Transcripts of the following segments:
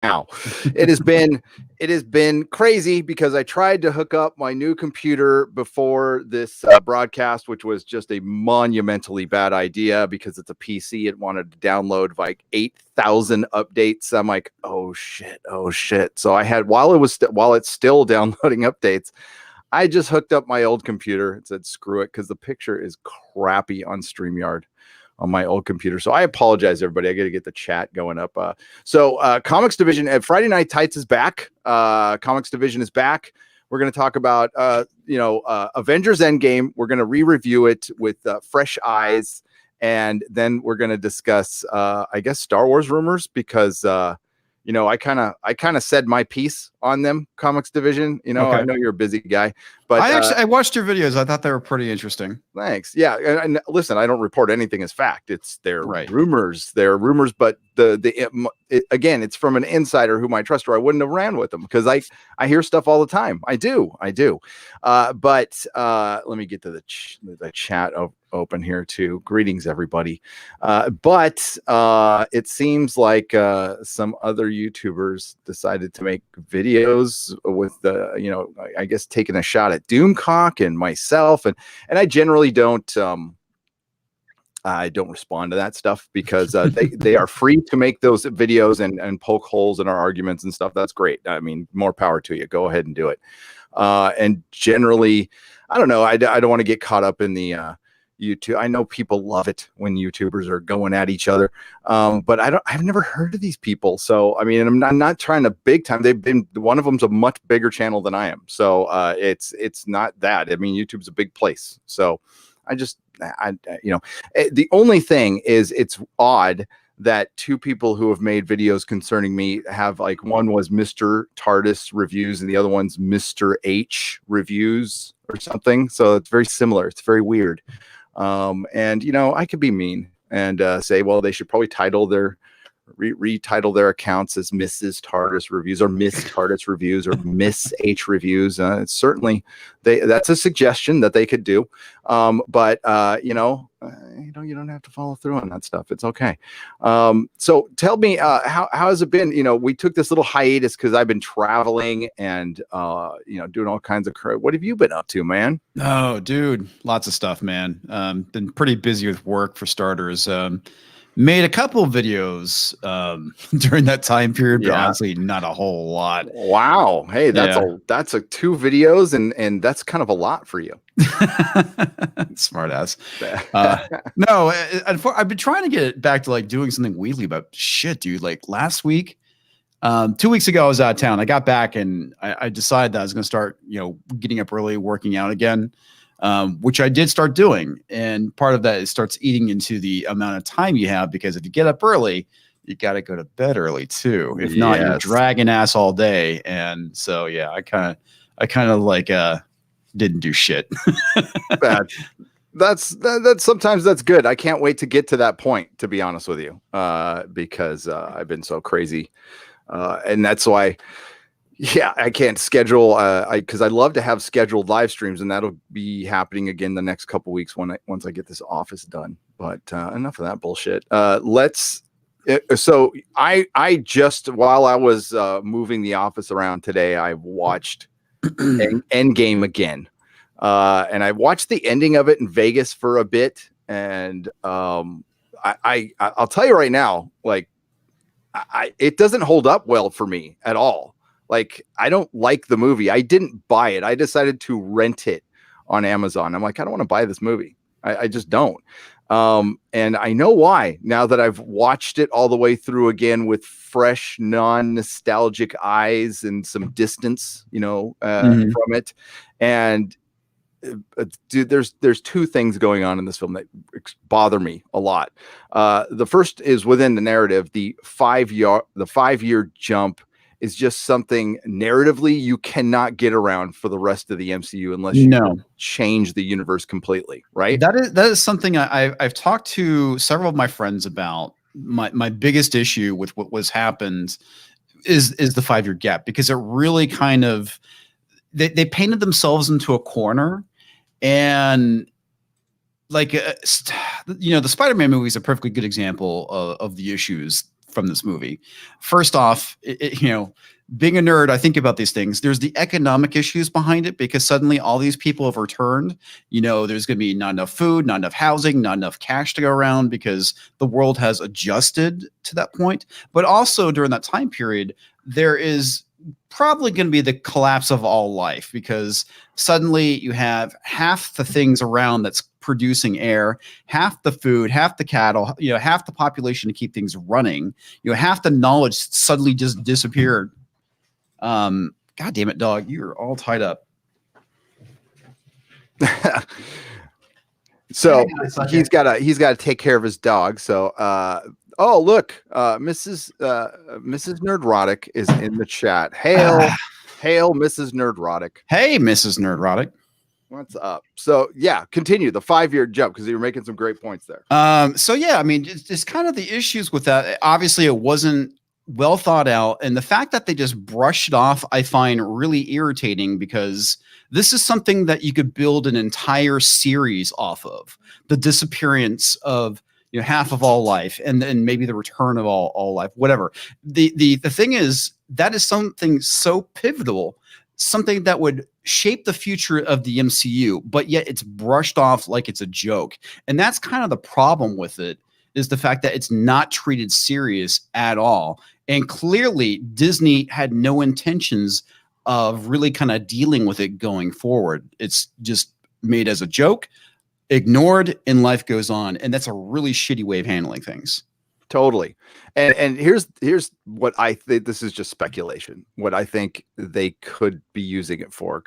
now. It has been crazy because I tried to hook up my new computer before this broadcast, which was just a monumentally bad idea because it's a PC. It wanted to download like 8,000 updates. I'm like, oh shit. So I had while it's still downloading updates, I just hooked up my old computer and said, screw it, because the picture is crappy on StreamYard on my old computer. So I apologize, everybody. I got to get the chat going up. Comics Division at Friday Night Tights is back. Comics Division is back. We're going to talk about, Avengers Endgame. We're going to re-review it with fresh eyes. And then we're going to discuss, I guess, Star Wars rumors because, I kind of said my piece on them. Comics Division. Okay. I know you're a busy guy, but I watched your videos. I thought they were pretty interesting. Thanks. Yeah, and listen, I don't report anything as fact. It's their rumors. They're rumors, but again, it's from an insider whom I trust, or I wouldn't have ran with them because I hear stuff all the time. I do. But let me get to the chat open here too. Greetings, everybody. But it seems like some other YouTubers decided to make videos with I guess taking a shot at Doomcock and myself, and I generally don't respond to that stuff because they are free to make those videos and poke holes in our arguments and stuff. That's great. I mean, more power to you. Go ahead and do it. And generally, I don't know. I don't want to get caught up in the YouTube. I know people love it when YouTubers are going at each other, but I've never heard of these people. So I mean, I'm not trying to big time. One of them's a much bigger channel than I am. So it's not that. I mean, YouTube's a big place. So the only thing is it's odd that two people who have made videos concerning me have, like, one was Mr. TARDIS reviews and the other one's Mr. H reviews or something. So it's very similar. It's very weird. And I could be mean and say, well, they should probably title retitle their accounts as Mrs. TARDIS reviews or Miss TARDIS reviews or Miss H reviews. It's certainly that's a suggestion that they could do. But you don't have to follow through on that stuff. It's okay. So tell me, how has it been? We took this little hiatus because I've been traveling and doing all kinds of what have you been up to, man? Oh, dude, lots of stuff, man. Been pretty busy with work for starters. Made a couple of videos during that time period, but honestly, not a whole lot. Wow. Hey, that's a 2 videos, and that's kind of a lot for you. Smart ass. No, I've been trying to get back to like doing something weekly, but shit, dude. Like last week, 2 weeks ago, I was out of town. I got back and I decided that I was going to start, getting up early, working out again. Which I did start doing. And part of that, it starts eating into the amount of time you have, because if you get up early, you got to go to bed early too. If not, you're dragging ass all day. And so, yeah, I kind of like, didn't do shit. That's sometimes that's good. I can't wait to get to that point, to be honest with you, because I've been so crazy. And that's why, I can't schedule because I love to have scheduled live streams, and that'll be happening again the next couple weeks once I get this office done. But enough of that bullshit. So I just, while I was moving the office around today, I watched Endgame again, and I watched the ending of it in Vegas for a bit, and I'll tell you right now, like it doesn't hold up well for me at all. Like, I don't like the movie. I didn't buy it. I decided to rent it on Amazon. I'm like, I don't want to buy this movie. I just don't. And I know why, now that I've watched it all the way through again with fresh, non-nostalgic eyes and some distance, from it. And dude, there's 2 things going on in this film that bother me a lot. The first is within the narrative, the 5-year jump is just something narratively you cannot get around for the rest of the MCU unless you change the universe completely, right? That is something I've talked to several of my friends about. My biggest issue with what was happened is the 5-year gap, because it really kind of they painted themselves into a corner. And like the Spider-Man movie is a perfectly good example of the issues from this movie. First off, being a nerd, I think about these things. There's the economic issues behind it because suddenly all these people have returned. There's going to be not enough food, not enough housing, not enough cash to go around because the world has adjusted to that point. But also during that time period, there is probably going to be the collapse of all life because suddenly you have half the things around that's producing air, half the food, half the cattle, half the population to keep things running. Half the knowledge suddenly just disappeared. God damn it, dog! You're all tied up. So he's got to take care of his dog. So, oh look, Mrs. Nerdrotic is in the chat. Hail, Mrs. Nerdrotic. Hey, Mrs. Nerdrotic. What's up? So yeah, continue the 5-year jump because you were making some great points there. So yeah, I mean, it's kind of the issues with that. Obviously, it wasn't well thought out, and the fact that they just brushed it off, I find really irritating because this is something that you could build an entire series off of. The disappearance of half of all life, and then maybe the return of all life, whatever. The thing is, that is something so pivotal, something that would shape the future of the MCU, but yet it's brushed off like it's a joke. And that's kind of the problem with it, is the fact that it's not treated serious at all. And clearly Disney had no intentions of really kind of dealing with it going forward. It's just made as a joke, ignored, and life goes on. And that's a really shitty way of handling things. Totally. And here's what I think. This is just speculation. What I think they could be using it for,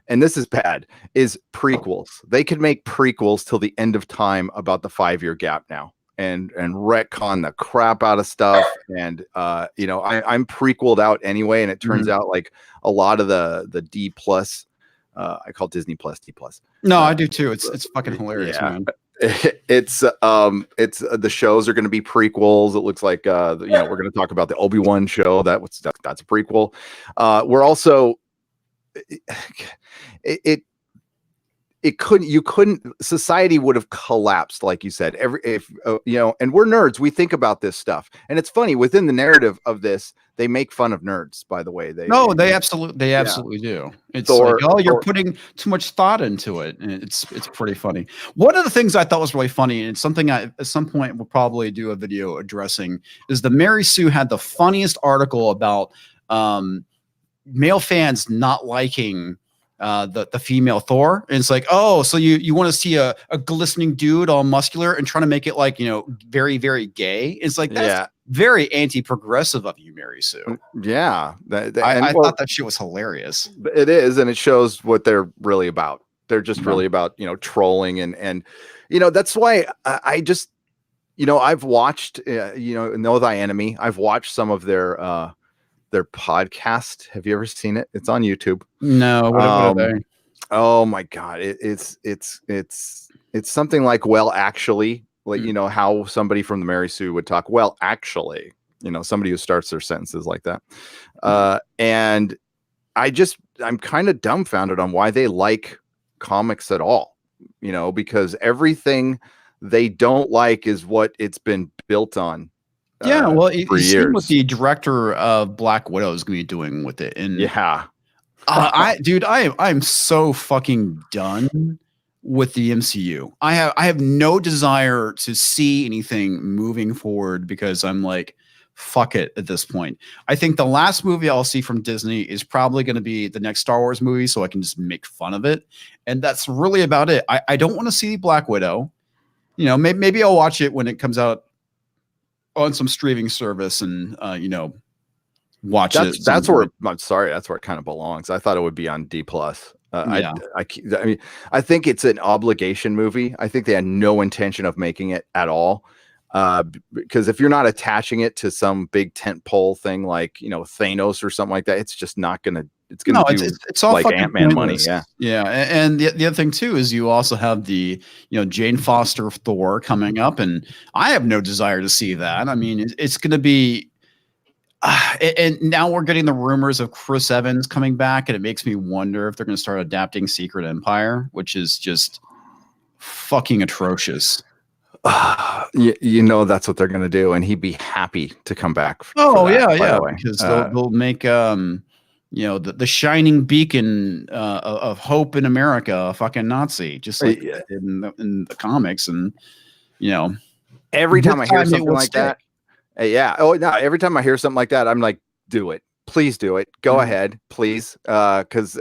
and this is bad, is prequels. They could make prequels till the end of time about the 5-year gap now and retcon the crap out of stuff. And I'm prequeled out anyway, and it turns out like a lot of the D plus, I call Disney Plus D plus. No, I do too. It's fucking hilarious, man. It's the shows are going to be prequels. It looks like we're going to talk about the Obi-Wan show. That's a prequel. We're also society would have collapsed, like you said, and we're nerds. We think about this stuff, and it's funny within the narrative of this, they make fun of nerds, by the way. They absolutely do. It's Thor, you're putting too much thought into it, and it's pretty funny. One of the things I thought was really funny, and something I at some point will probably do a video addressing, is the Mary Sue had the funniest article about male fans not liking the female Thor. And it's like, oh, so you want to see a glistening dude all muscular and trying to make it like, very, very gay. It's like, that's very anti-progressive of you, Mary Sue. Yeah. I thought that shit was hilarious. It is. And it shows what they're really about. They're just really about, trolling and that's why I just, I've watched, Know Thy Enemy. I've watched some of their podcast. Have you ever seen it? It's on YouTube. No. What are they? Oh my God. It's something like, well, actually, like, how somebody from the Mary Sue would talk. Well, actually, somebody who starts their sentences like that. And I'm kind of dumbfounded on why they like comics at all, because everything they don't like is what it's been built on. Yeah, well, you see what the director of Black Widow is going to be doing with it. And I'm so fucking done with the MCU. I have no desire to see anything moving forward because I'm like, fuck it at this point. I think the last movie I'll see from Disney is probably going to be the next Star Wars movie, so I can just make fun of it. And that's really about it. I don't want to see Black Widow. Maybe I'll watch it when it comes out on some streaming service and watch it. That's where it kind of belongs. I thought it would be on D plus. I mean, I think it's an obligation movie. I think they had no intention of making it at all. Because if you're not attaching it to some big tentpole thing like Thanos or something like that, it's just not gonna. It's gonna do it's all like Ant-Man money. Yeah. And the other thing too is you also have the Jane Foster Thor coming up, and I have no desire to see that. I mean, it's gonna be. And now we're getting the rumors of Chris Evans coming back, and it makes me wonder if they're going to start adapting Secret Empire, which is just fucking atrocious. You know that's what they're going to do, and he'd be happy to come back. Oh that, yeah, because they'll make the shining beacon of hope in America a fucking Nazi, just like in the comics, and every time I hear something like stick. that, yeah. Oh no, every time I hear something like that, I'm like, do it, please do it, go ahead, please, because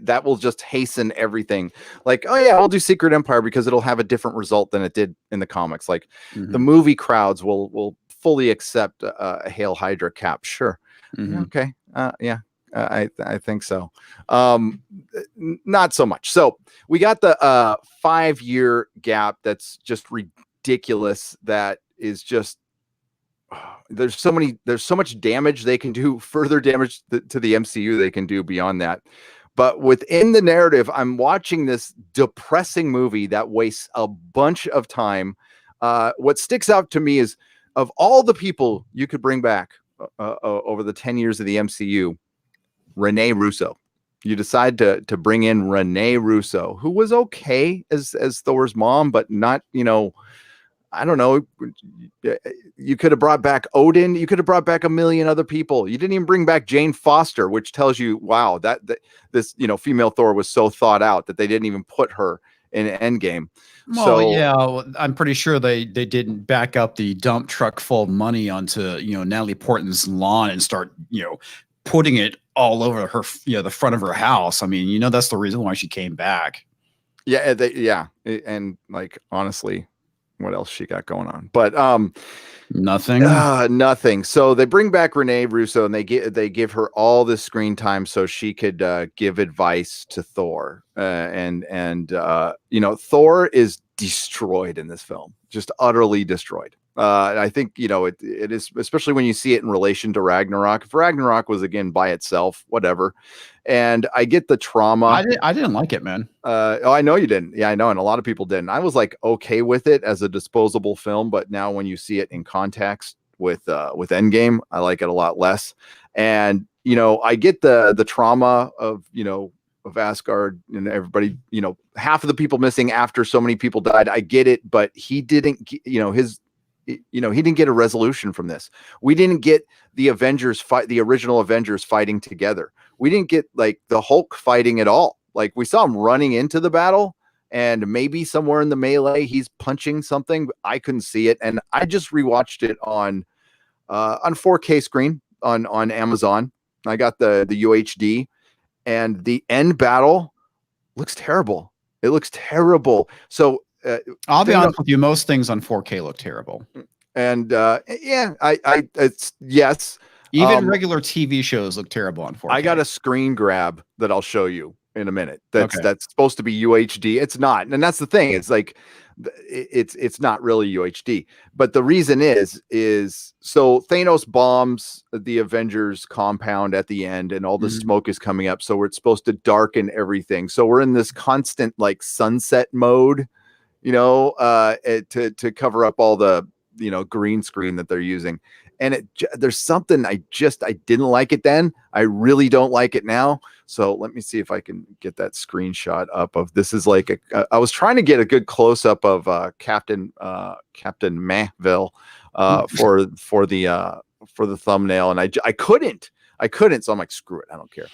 that will just hasten everything. Like, oh yeah, I'll do Secret Empire because it'll have a different result than it did in the comics. Like the movie crowds will fully accept a Hail Hydra cap. Sure. Okay. Yeah. I think so. Not so much. So we got the 5-year gap. That's just ridiculous. That is just, there's so much damage they can do, further damage to the MCU they can do beyond that. But within the narrative, I'm watching this depressing movie that wastes a bunch of time. What sticks out to me is, of all the people you could bring back over the 10 years of the MCU, Rene Russo. You decide to bring in Rene Russo, who was okay as Thor's mom, but not, I don't know. You could have brought back Odin. You could have brought back a million other people. You didn't even bring back Jane Foster, which tells you, wow, that this female Thor was so thought out that they didn't even put her in Endgame. Well, yeah, I'm pretty sure they didn't back up the dump truck full of money onto Natalie Portman's lawn and start putting it all over her the front of her house. I mean, that's the reason why she came back. Yeah, and like honestly, what else she got going on? But nothing. So they bring back Rene Russo and they give her all this screen time so she could give advice to Thor. Thor is destroyed in this film, just utterly destroyed. I think it is, especially when you see it in relation to Ragnarok. If Ragnarok was again by itself, whatever. And I get the trauma. I didn't like it, man. I know you didn't. Yeah, I know, and a lot of people didn't. I was like okay with it as a disposable film, but now when you see it in context with Endgame, I like it a lot less. And I get the trauma of Asgard and everybody. Half of the people missing after so many people died. I get it, but he didn't. He didn't get a resolution from this. We didn't get the Avengers fight, the original Avengers fighting together. We didn't get like the Hulk fighting at all. Like we saw him running into the battle and maybe somewhere in the melee, he's punching something. But I couldn't see it. And I just rewatched it on 4K screen on Amazon. I got the UHD, and the end battle looks terrible. It looks terrible. So, I'll be honest with you. Most things on 4K look terrible. And it's yes. Even regular TV shows look terrible on 4K. I got a screen grab that I'll show you in a minute. That's supposed to be UHD. It's not, and that's the thing. It's like it's not really UHD. But the reason is so Thanos bombs the Avengers compound at the end, and all the smoke is coming up. So it's supposed to darken everything. So we're in this constant like sunset mode. To cover up all the, green screen that they're using. And there's something I didn't like it then. I really don't like it now. So let me see if I can get that screenshot up of this. Is like I was trying to get a good close up of Captain Mahville for the thumbnail, and I couldn't. So I'm like, screw it, I don't care.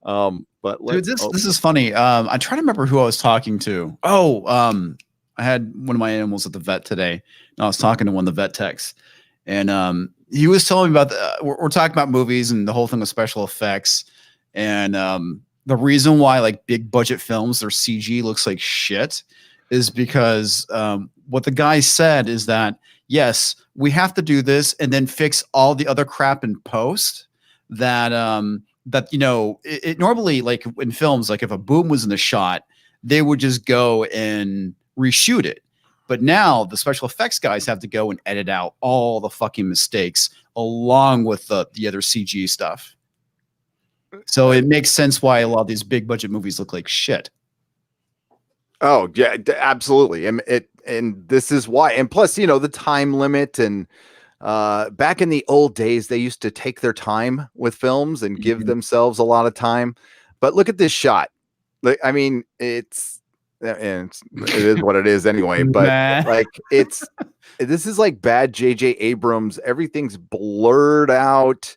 But dude, this is funny. I'm trying to remember who I was talking to. I had one of my animals at the vet today, and I was talking to one of the vet techs, and he was telling me about we're talking about movies and the whole thing with special effects, and the reason why like big budget films, their CG looks like shit is because what the guy said is that yes, we have to do this and then fix all the other crap in post that it normally, like in films, like if a boom was in the shot, they would just go and reshoot it. But now the special effects guys have to go and edit out all the fucking mistakes along with the other CG stuff. So it makes sense why a lot of these big budget movies look like shit. Oh yeah, absolutely. And this is why. And plus, the time limit, and back in the old days, they used to take their time with films and give themselves a lot of time. But look at this shot. I mean, it's and it is what it is anyway. But Nah. like, this is like bad J.J. Abrams. Everything's blurred out.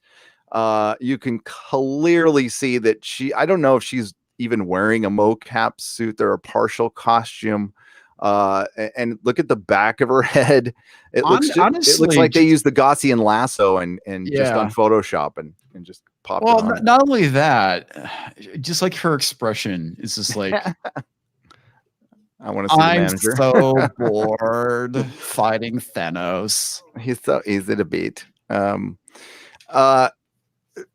You can clearly see that I don't know if she's even wearing a mocap suit or a partial costume. And look at the back of her head. It looks Honestly, like they used the Gaussian lasso and just Yeah. on Photoshop and just popped it Well, on. not only that, just like her expression is just like, I want to see the I'm manager. so bored fighting Thanos. He's so easy to beat.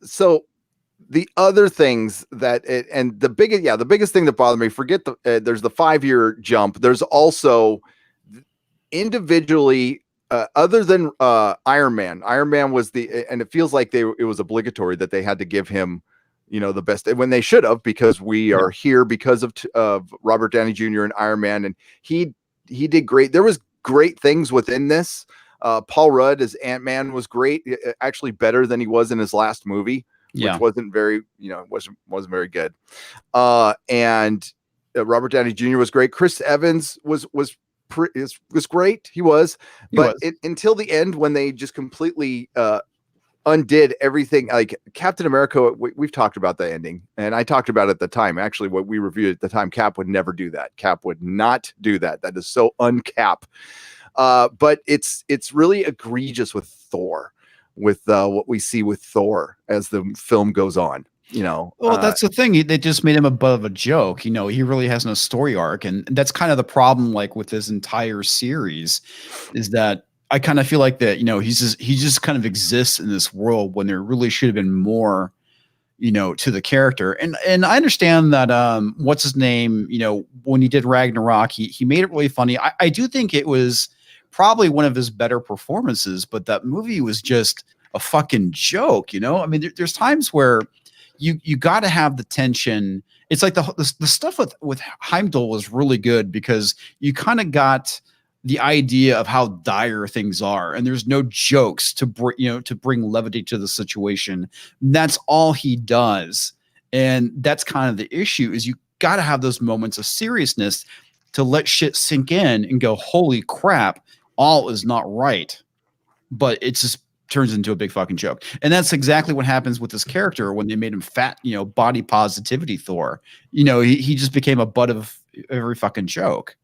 So the other things the biggest thing that bothered me, forget there's the 5-year jump. There's also individually, other than Iron Man was and it feels like it was obligatory that they had to give him, the best, when they should have, because we are here because of Robert Downey Jr. and Iron Man, and he did great. There was great things within this. Paul Rudd as Ant-Man was great, actually better than he was in his last movie, which wasn't very, wasn't very good. And Robert Downey Jr. was great. Chris Evans was great. He was, until the end, when they just completely undid everything. Like Captain America, we've talked about the ending, and I talked about it at the time. Actually, what we reviewed at the time, Cap would never do that. Cap would not do that. That is so uncap. But it's really egregious with Thor, with what we see with Thor as the film goes on. Well, that's the thing. They just made him a butt of a joke. He really has no story arc, and that's kind of the problem. Like with this entire series, is that I kind of feel like that. He just kind of exists in this world when there really should have been more, to the character. And I understand that. What's his name? When he did Ragnarok, he made it really funny. I do think it was probably one of his better performances, but that movie was just a fucking joke. I mean, there's times where you got to have the tension. It's like the stuff with Heimdall was really good because you kind of got the idea of how dire things are, and there's no jokes to bring levity to the situation. That's all he does, and that's kind of the issue. Is you got to have those moments of seriousness to let shit sink in and go, holy crap, all is not right. But it just turns into a big fucking joke. And that's exactly what happens with this character when they made him fat, body positivity Thor. He just became a butt of every fucking joke.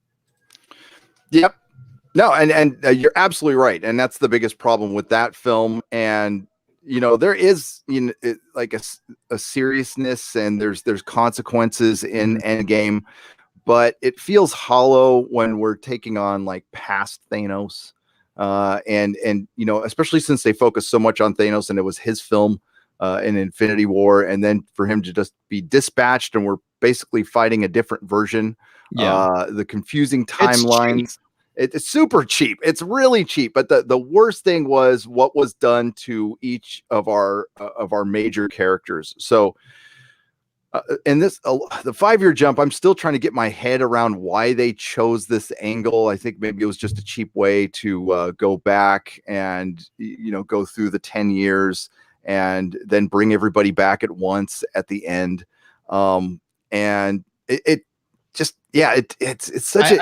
Yep. No, and you're absolutely right. And that's the biggest problem with that film. And, there is, like a seriousness, and there's consequences in Endgame, but it feels hollow when we're taking on like past Thanos. And especially since they focused so much on Thanos, and it was his film in Infinity War, and then for him to just be dispatched, and we're basically fighting a different version. The confusing timelines. It's super cheap. It's really cheap. But the worst thing was what was done to each of our major characters. So in this, the 5-year jump, I'm still trying to get my head around why they chose this angle. I think maybe it was just a cheap way to go back and, go through the 10 years and then bring everybody back at once at the end. And it's such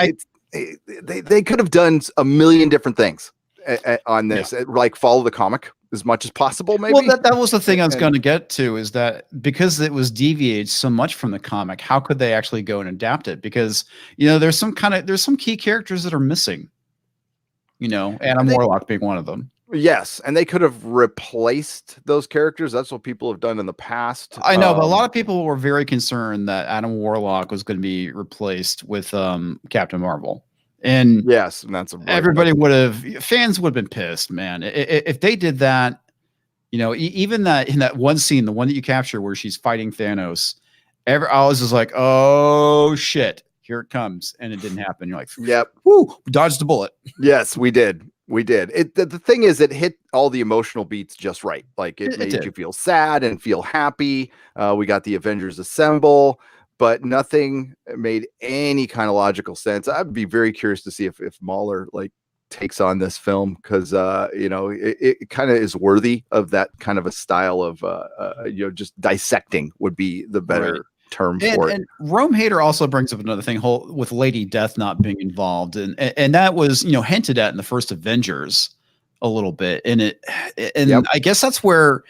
they could have done a million different things on this, like follow the comic as much as possible. Maybe. Well, that was the thing I was going to get to, is that because it was deviated so much from the comic, how could they actually go and adapt it? Because, there's some key characters that are missing, Adam Warlock being one of them. Yes, and they could have replaced those characters. That's what people have done in the past. I know, but a lot of people were very concerned that Adam Warlock was going to be replaced with Captain Marvel. And yes, and that's fans would have been pissed, man. If they did that, even that in that one scene, the one that you capture where she's fighting Thanos, I was just like, oh shit, here it comes, and it didn't happen. You're like, yep, whoo, dodged the bullet. Yes, we did. The thing is, it hit all the emotional beats just right. Like it made you feel sad and feel happy. We got the Avengers assemble, but nothing made any kind of logical sense. I'd be very curious to see if Mahler takes on this film, because it kind of is worthy of that kind of a style of just dissecting would be the better term for it. And Rome Hader also brings up another thing with Lady Death not being involved, and that was hinted at in the first Avengers a little bit, and I guess that's where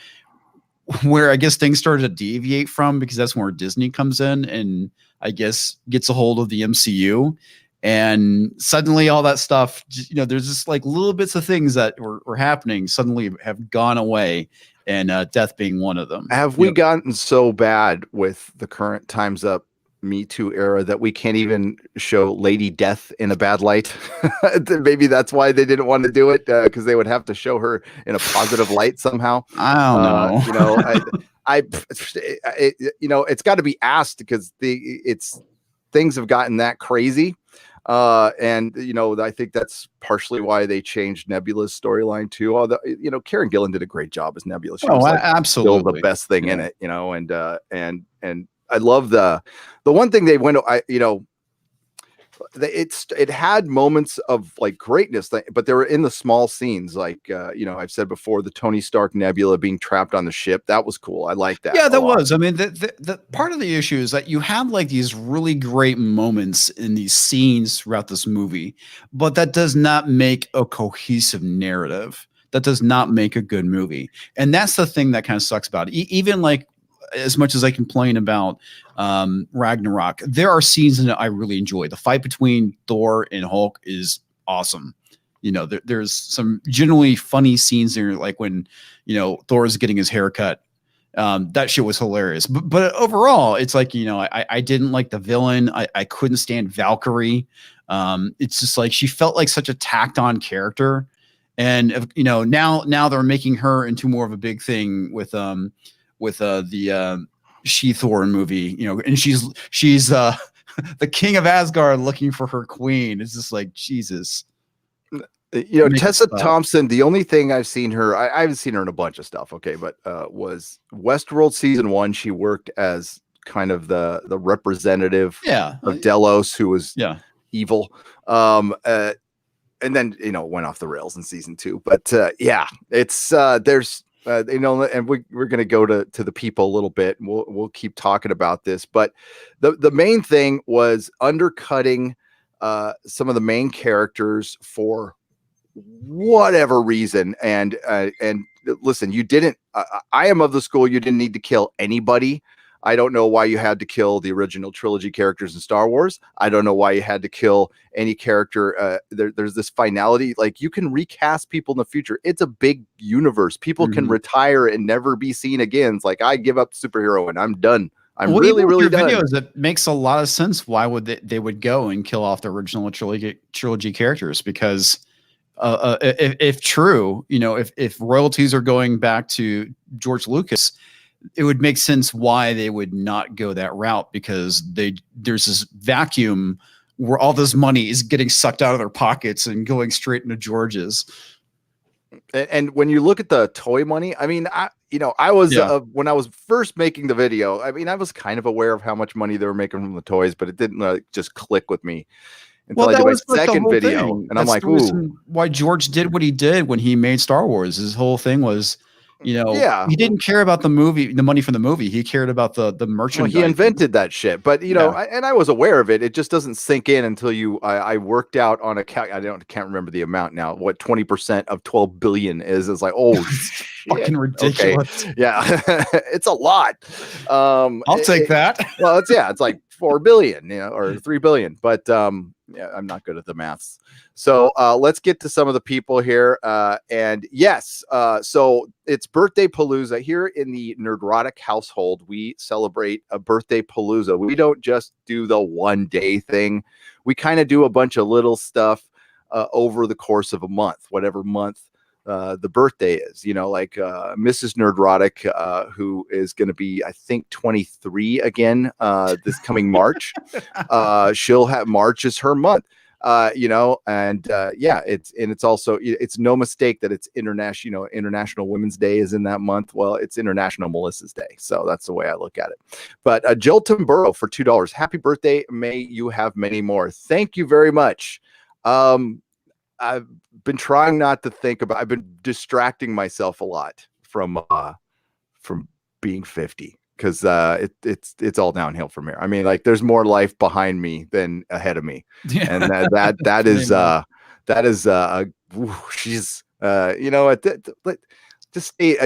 I guess things started to deviate from, because that's where Disney comes in and I guess gets a hold of the MCU, and suddenly all that stuff, there's just like little bits of things that were happening suddenly have gone away, and Death being one of them. Have we gotten so bad with the current Time's Up Me Too era that we can't even show Lady Death in a bad light? Maybe that's why they didn't want to do it, because they would have to show her in a positive light somehow. I don't know. It's got to be asked, because things have gotten that crazy. And I think that's partially why they changed Nebula's storyline too. Although Karen Gillan did a great job as Nebula. She was absolutely still the best thing in it, and I love the one thing they went. It had moments of like greatness, but they were in the small scenes. Like I've said before, the Tony Stark Nebula being trapped on the ship, that was cool. I like that. Yeah, that was. I mean, the part of the issue is that you have like these really great moments in these scenes throughout this movie, but that does not make a cohesive narrative. That does not make a good movie, and that's the thing that kind of sucks about it. Even like, as much as I complain about Ragnarok, there are scenes in it I really enjoy. The fight between Thor and Hulk is awesome. There's some generally funny scenes there, like when Thor is getting his hair cut. That shit was hilarious. But overall, it's like I didn't like the villain. I couldn't stand Valkyrie. It's just like she felt like such a tacked on character, and now they're making her into more of a big thing with the She-Thor movie, and she's the king of Asgard looking for her queen. It's just like, Jesus. Tessa Thompson, the only thing I've seen her, I haven't seen her in a bunch of stuff, okay, but was Westworld season 1. She worked as kind of the representative of Delos, who was evil. And then went off the rails in season 2. But it's there's and we're going to go to the people a little bit, and we'll keep talking about this. But the main thing was undercutting some of the main characters for whatever reason. And listen, you didn't. I am of the school you didn't need to kill anybody. I don't know why you had to kill the original trilogy characters in Star Wars. I don't know why you had to kill any character. There's this finality. Like, you can recast people in the future. It's a big universe. People can retire and never be seen again. It's like, I give up superhero and I'm done. I'm really done. Videos, it makes a lot of sense. Why would they would go and kill off the original trilogy characters? Because if true, if royalties are going back to George Lucas, it would make sense why they would not go that route, because there's this vacuum where all this money is getting sucked out of their pockets and going straight into George's. And when you look at the toy money, I mean, I was when I was first making the video, I mean, I was kind of aware of how much money they were making from the toys, but it didn't just click with me until I did my second video. And I'm like, ooh, why George did what he did when he made Star Wars. His whole thing was, he didn't care about the movie, the money from the movie. He cared about the merchandise. Well, he invented that shit, but I was aware of it. It just doesn't sink in until I worked out on a can't remember the amount now. What 20% of 12 billion is like, oh, fucking ridiculous. Okay. Yeah, it's a lot. I'll take that. Well, it's like 4 billion, or 3 billion, but I'm not good at the maths. So let's get to some of the people here. And yes, so it's Birthday Palooza here in the Nerdrotic household. We celebrate a Birthday Palooza. We don't just do the one day thing. We kind of do a bunch of little stuff over the course of a month, whatever month the birthday is, like Mrs. Nerdrotic, who is going to be, I think, 23 again this coming March. She'll have March is her month. It's also, it's no mistake that it's International Women's Day is in that month. Well, it's International Melissa's Day, so that's the way I look at it. But Jill Timborough for $2. Happy birthday! May you have many more. Thank you very much. I've been trying not to think about. I've been distracting myself a lot from being 50. because it's all downhill from here. I mean, like there's more life behind me than ahead of me, and that is she's just stay,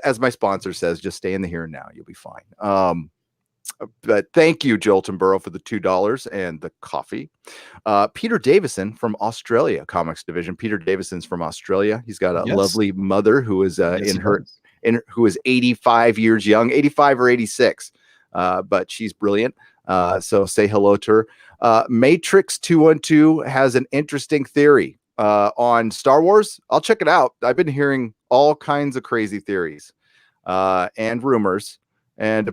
as my sponsor says, just stay in the here and now. You'll be fine. But thank you, Jolton Burrow, for the $2 and the coffee. Peter Davison from Australia Comics Division. Peter Davison's from Australia. He's got a lovely mother who is who is 85 years young, 85 or 86, but she's brilliant. So say hello to her. Matrix 212 has an interesting theory on Star Wars. I'll check it out. I've been hearing all kinds of crazy theories and rumors, and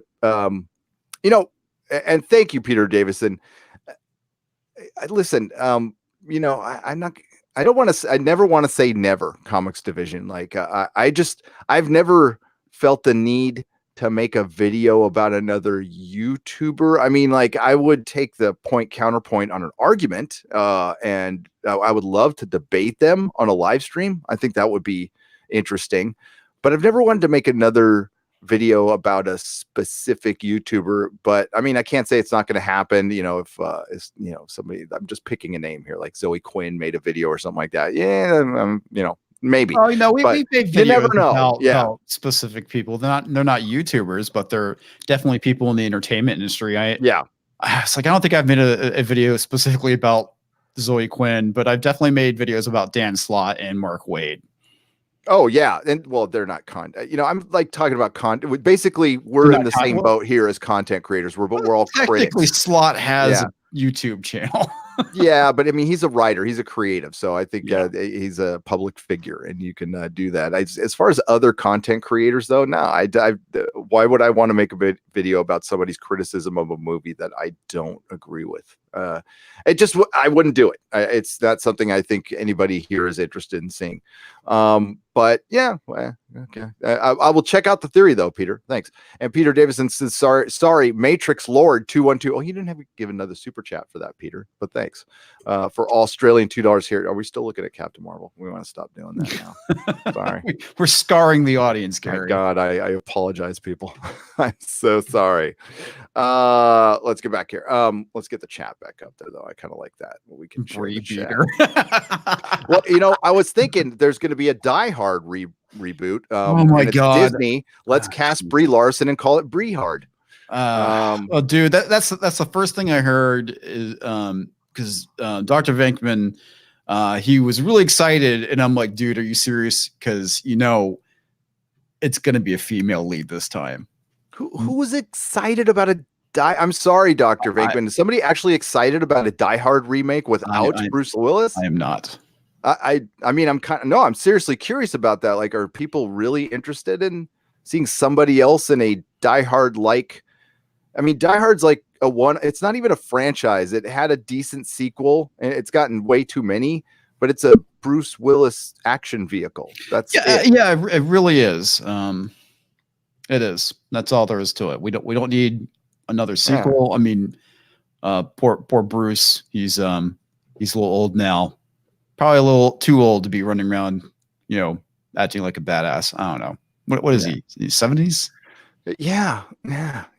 and thank you, Peter Davison. Listen, I'm not. I don't want to. I never want to say never. Comics Division, like I've never felt the need to make a video about another YouTuber. I mean, like I would take the counterpoint on an argument, and I would love to debate them on a live stream. I think that would be interesting, but I've never wanted to make another video about a specific YouTuber. But I mean, I can't say it's not going to happen. If it's, somebody, I'm just picking a name here, like Zoe Quinn made a video or something like that. Yeah. Maybe. Oh, we make videos. You never know. About specific people. They're not YouTubers, but they're definitely people in the entertainment industry. It's like I don't think I've made a video specifically about Zoe Quinn, but I've definitely made videos about Dan Slott and Mark Waid. Oh yeah, and well, they're not content. I'm like talking about content. Basically, we're in the same boat here as content creators. But we're all technically critics. Slott has a YouTube channel. Yeah, but I mean, he's a writer. He's a creative. So I think he's a public figure, and you can do that. As far as other content creators, though, no. Why would I want to make a video about somebody's criticism of a movie that I don't agree with? I wouldn't do it. It's not something I think anybody here is interested in seeing. But yeah, okay. I will check out the theory though, Peter. Thanks. And Peter Davison says, sorry, Matrix Lord 212. Oh, you didn't have to give another super chat for that, Peter. But thanks. For Australian $2 here. Are we still looking at Captain Marvel? We want to stop doing that now. Sorry. We're scarring the audience, Gary. My God, I apologize, people. I'm so sorry. Let's get back here. Let's get the chat back up there though. I kind of like that. We can chat. Well, I was thinking there's going to be a Die Hard reboot. Oh my God, Disney. Let's cast Brie Larson and call it Brie Hard. Well, dude, that's the first thing I heard is because Dr. Venkman, he was really excited, and I'm like, dude, are you serious? Because it's going to be a female lead this time. Who was excited about I'm sorry, Dr. Venkman. Is somebody actually excited about a Die Hard remake without Bruce Willis? I am not. I mean, I'm seriously curious about that. Like, are people really interested in seeing somebody else in a Die Hard like? I mean, Die Hard's like it's not even a franchise. It had a decent sequel, and it's gotten way too many, but it's a Bruce Willis action vehicle. That's it really is. It is. That's all there is to it. We don't need another sequel. Yeah. I mean, poor Bruce. He's a little old now. Probably a little too old to be running around, acting like a badass. I don't know. What is he? He's 70s? Yeah.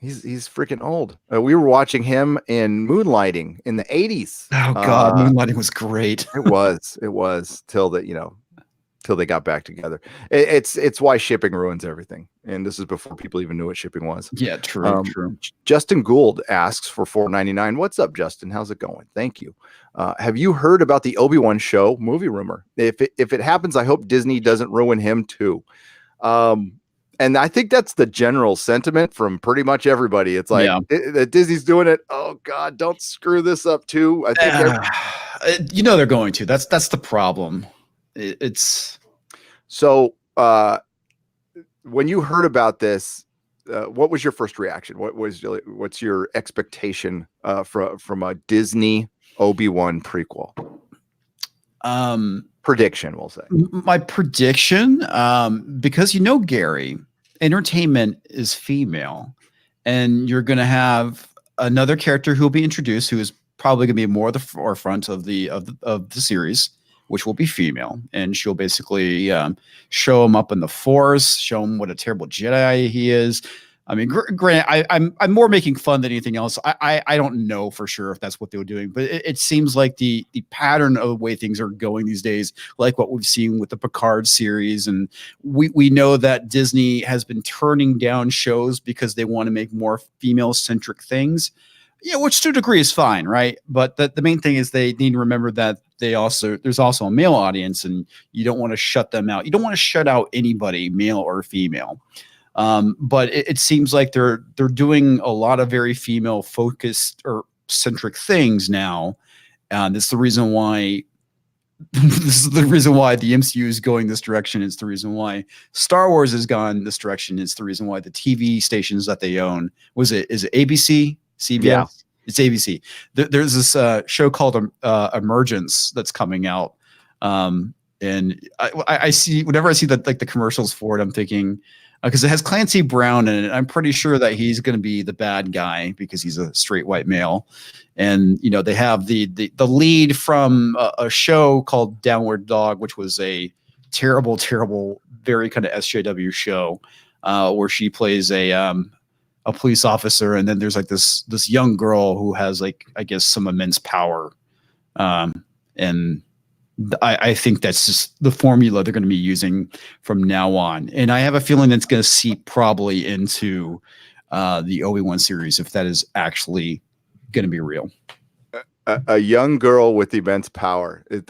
He's freaking old. We were watching him in Moonlighting in the 80s. Oh God, Moonlighting was great. It was till they got back together. It's why shipping ruins everything. And this is before people even knew what shipping was. Yeah, true. Justin Gould asks for $4.99. What's up, Justin? How's it going? Thank you. Have you heard about the Obi-Wan show movie rumor? If it happens, I hope Disney doesn't ruin him too. And I think that's the general sentiment from pretty much everybody. It's like Disney's doing it. Oh God, don't screw this up too. I think they're going to. That's the problem. It's so when you heard about this, what was your first reaction? What's your expectation from a Disney Obi-Wan prequel? Prediction, we'll say. My prediction, because Gary, entertainment is female, and you're going to have another character who will be introduced, who is probably going to be more at the forefront of the series, which will be female, and she'll basically show him up in the Force, show him what a terrible Jedi he is. I mean, granted, I'm more making fun than anything else. I don't know for sure if that's what they were doing, but it seems like the pattern of the way things are going these days, like what we've seen with the Picard series, and we know that Disney has been turning down shows because they want to make more female centric things. Yeah, which to a degree is fine, right? But the main thing is they need to remember that there's also a male audience, and you don't want to shut them out. You don't want to shut out anybody, male or female. But it seems like they're doing a lot of very female focused or centric things now. And this is the reason why this is the reason why the MCU is going this direction. It's the reason why Star Wars has gone this direction. It's the reason why the TV stations that they own is it ABC? CBS? Yeah. It's ABC. There's this show called Emergence that's coming out, and I see whenever I see the commercials for it, I'm thinking because it has Clancy Brown in it. I'm pretty sure that he's going to be the bad guy because he's a straight white male, and they have the lead from a show called Downward Dog, which was a terrible, very kind of SJW show where she plays a police officer, and then there's like this young girl who has I guess some immense power, and I think that's just the formula they're going to be using from now on. And I have a feeling that's going to seep probably into the Obi-Wan series if that is actually going to be real. A young girl with immense power. Isn't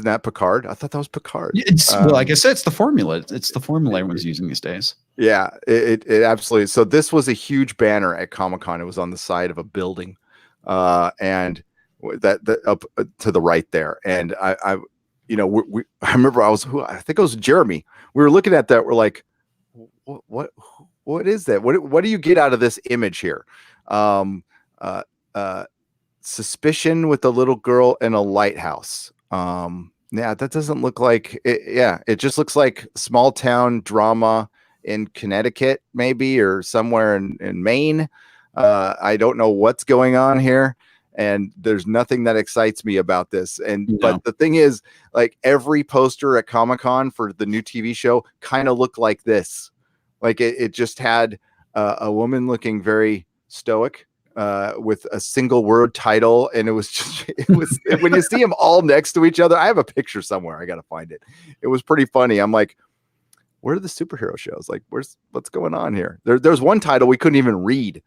that Picard? I thought that was Picard. Well, like I said, it's the formula. It's the formula everyone's using these days. Yeah, it absolutely. So this was a huge banner at Comic-Con. It was on the side of a building, and that up to the right there. And I remember I think it was Jeremy. We were looking at that. We're like, what is that? What do you get out of this image here? Suspicion with a little girl in a lighthouse. Yeah, that doesn't look like it. Yeah, it just looks like small town drama in Connecticut, maybe, or somewhere in Maine. I don't know what's going on here, and there's nothing that excites me about this. But the thing is, like every poster at Comic-Con for the new TV show kind of looked like this. Like it just had a woman looking very stoic with a single word title, and it was when you see them all next to each other. I have a picture somewhere. I gotta find it. It was pretty funny. I'm like, where are the superhero shows? Like, what's going on here? There's one title we couldn't even read.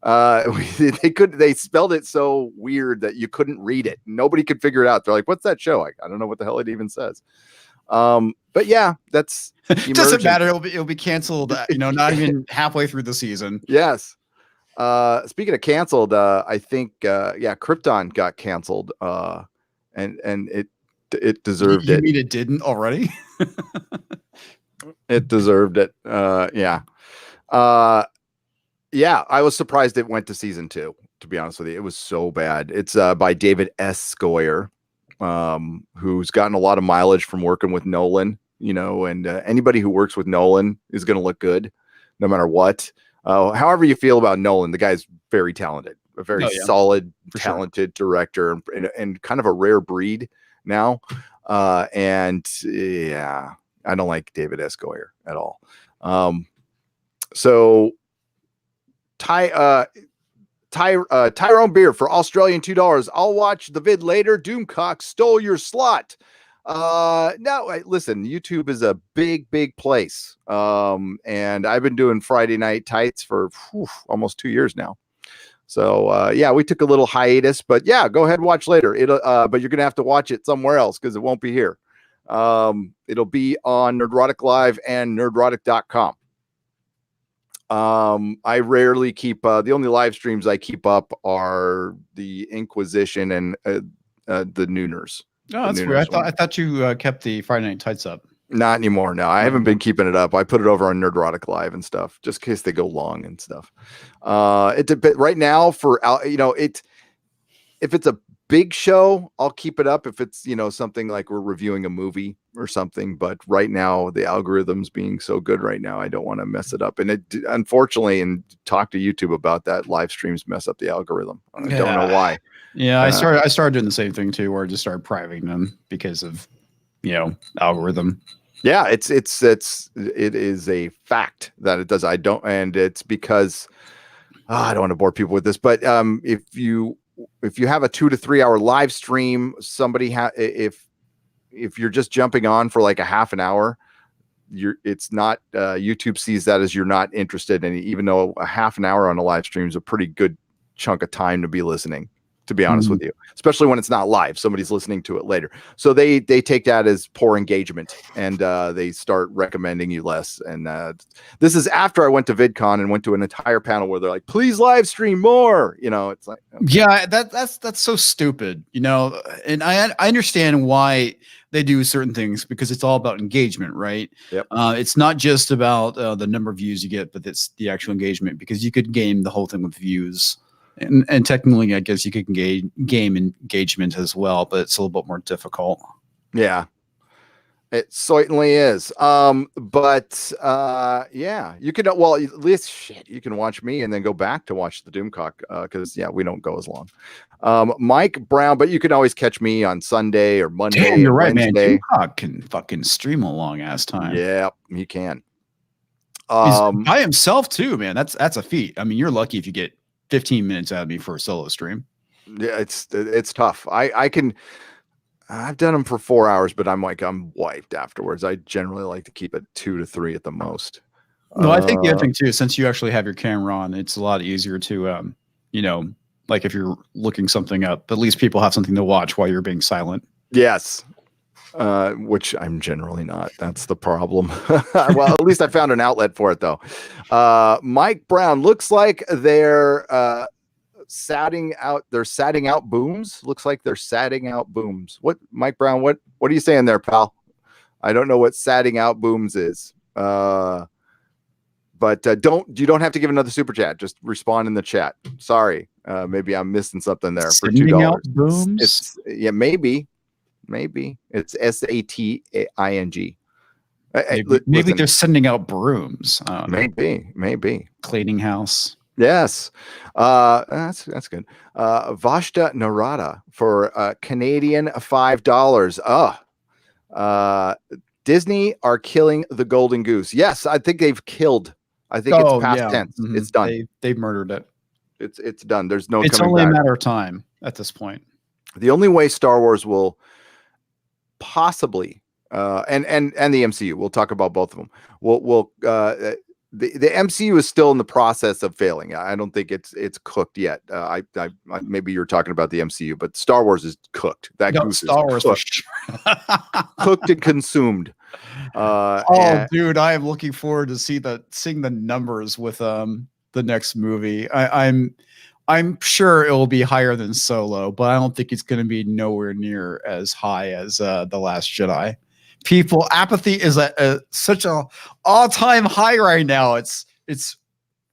They spelled it so weird that you couldn't read it. Nobody could figure it out. They're like, what's that show? I don't know what the hell it even says. But yeah, that's it doesn't matter. It'll be canceled. Not even halfway through the season. Yes. Speaking of canceled, I think Krypton got canceled. And it deserved it. You mean it didn't already? It deserved it. Yeah. I was surprised it went to season 2, to be honest with you. It was so bad. It's by David S. Goyer, who's gotten a lot of mileage from working with Nolan, and anybody who works with Nolan is going to look good no matter what. However you feel about Nolan, the guy's very talented, a very solid, talented director, and kind of a rare breed now. And yeah, I don't like David S. Goyer at all. So Tyrone Beer for Australian $2. I'll watch the vid later. Doomcock stole your slot. No, listen, YouTube is a big place. And I've been doing Friday Night Tights for almost 2 years now. So we took a little hiatus, but yeah, go ahead and watch later. But you're gonna have to watch it somewhere else because it won't be here. It'll be on Nerdrotic Live and nerdrotic.com. I rarely keep the only live streams I keep up are the Inquisition and the Nooners. Oh, that's weird. I thought you kept the Friday Night Tights up. Not anymore. No, I haven't been keeping it up. I put it over on Nerdrotic Live and stuff, just in case they go long and stuff. Right now for if it's a big show, I'll keep it up. If it's something like we're reviewing a movie or something, but right now the algorithms being so good right now, I don't want to mess it up. And it unfortunately, and talk to YouTube about that, live streams mess up the algorithm. I don't know why. Yeah, I started doing the same thing too, where I just started privating them because of algorithm. Yeah, it is a fact that it does. I don't, and it's because I don't want to bore people with this, but if you have a 2 to 3 hour live stream, if you're just jumping on for like a half an hour, it's not YouTube sees that as you're not interested in it, even though a half an hour on a live stream is a pretty good chunk of time to be listening, to be honest with you, especially when it's not live, somebody's listening to it later. So they take that as poor engagement, and they start recommending you less. And this is after I went to VidCon and went to an entire panel where they're like, please live stream more. It's like, okay. Yeah, that's so stupid, and I understand why they do certain things, because it's all about engagement, right? Yep. It's not just about the number of views you get, but it's the actual engagement, because you could game the whole thing with views. And technically, I guess you could game engagement as well, but it's a little bit more difficult. Yeah, it certainly is. But yeah, you can, well, at least you can watch me and then go back to watch the Doomcock, because we don't go as long. Mike Brown, but you can always catch me on Sunday or Monday. Damn, you're right, Wednesday. Man. Doomcock can fucking stream a long ass time. Yeah, he can. He's by himself too, man. That's a feat. I mean, you're lucky if you get 15 minutes out of me for a solo stream. Yeah, it's tough. I've done them for 4 hours, but I'm wiped afterwards. I generally like to keep it 2 to 3 at the most. No, I think the other thing too, since you actually have your camera on, it's a lot easier to, like if you're looking something up, at least people have something to watch while you're being silent. Yes. Which I'm generally not. That's the problem. Well, at least I found an outlet for it, though. Mike Brown, looks like they're satting out booms. Looks like they're satting out booms. What, Mike Brown? What are you saying there, pal? I don't know what satting out booms is. But you don't have to give another super chat. Just respond in the chat. Sorry, maybe I'm missing something there for $2. Booms? Maybe it's SATING. Maybe they're sending out brooms. Maybe cleaning house. Yes, that's good. Vashta Narada for Canadian $5. Disney are killing the golden goose. Yes, I think they've killed. I think it's past tense. Mm-hmm. It's done. They've murdered it. It's done. There's no. It's coming only back. a matter of time at this point. The only way Star Wars will possibly and the MCU, we'll talk about both of them. The MCU is still in the process of failing. I don't think it's cooked yet. I maybe you're talking about the MCU, but Star Wars is cooked. Goose Star Wars cooked. Cooked and consumed. Dude, I am looking forward to seeing the numbers with the next movie. I'm sure it will be higher than Solo, but I don't think it's going to be nowhere near as high as The Last Jedi. People, apathy is at such a all-time high right now. It's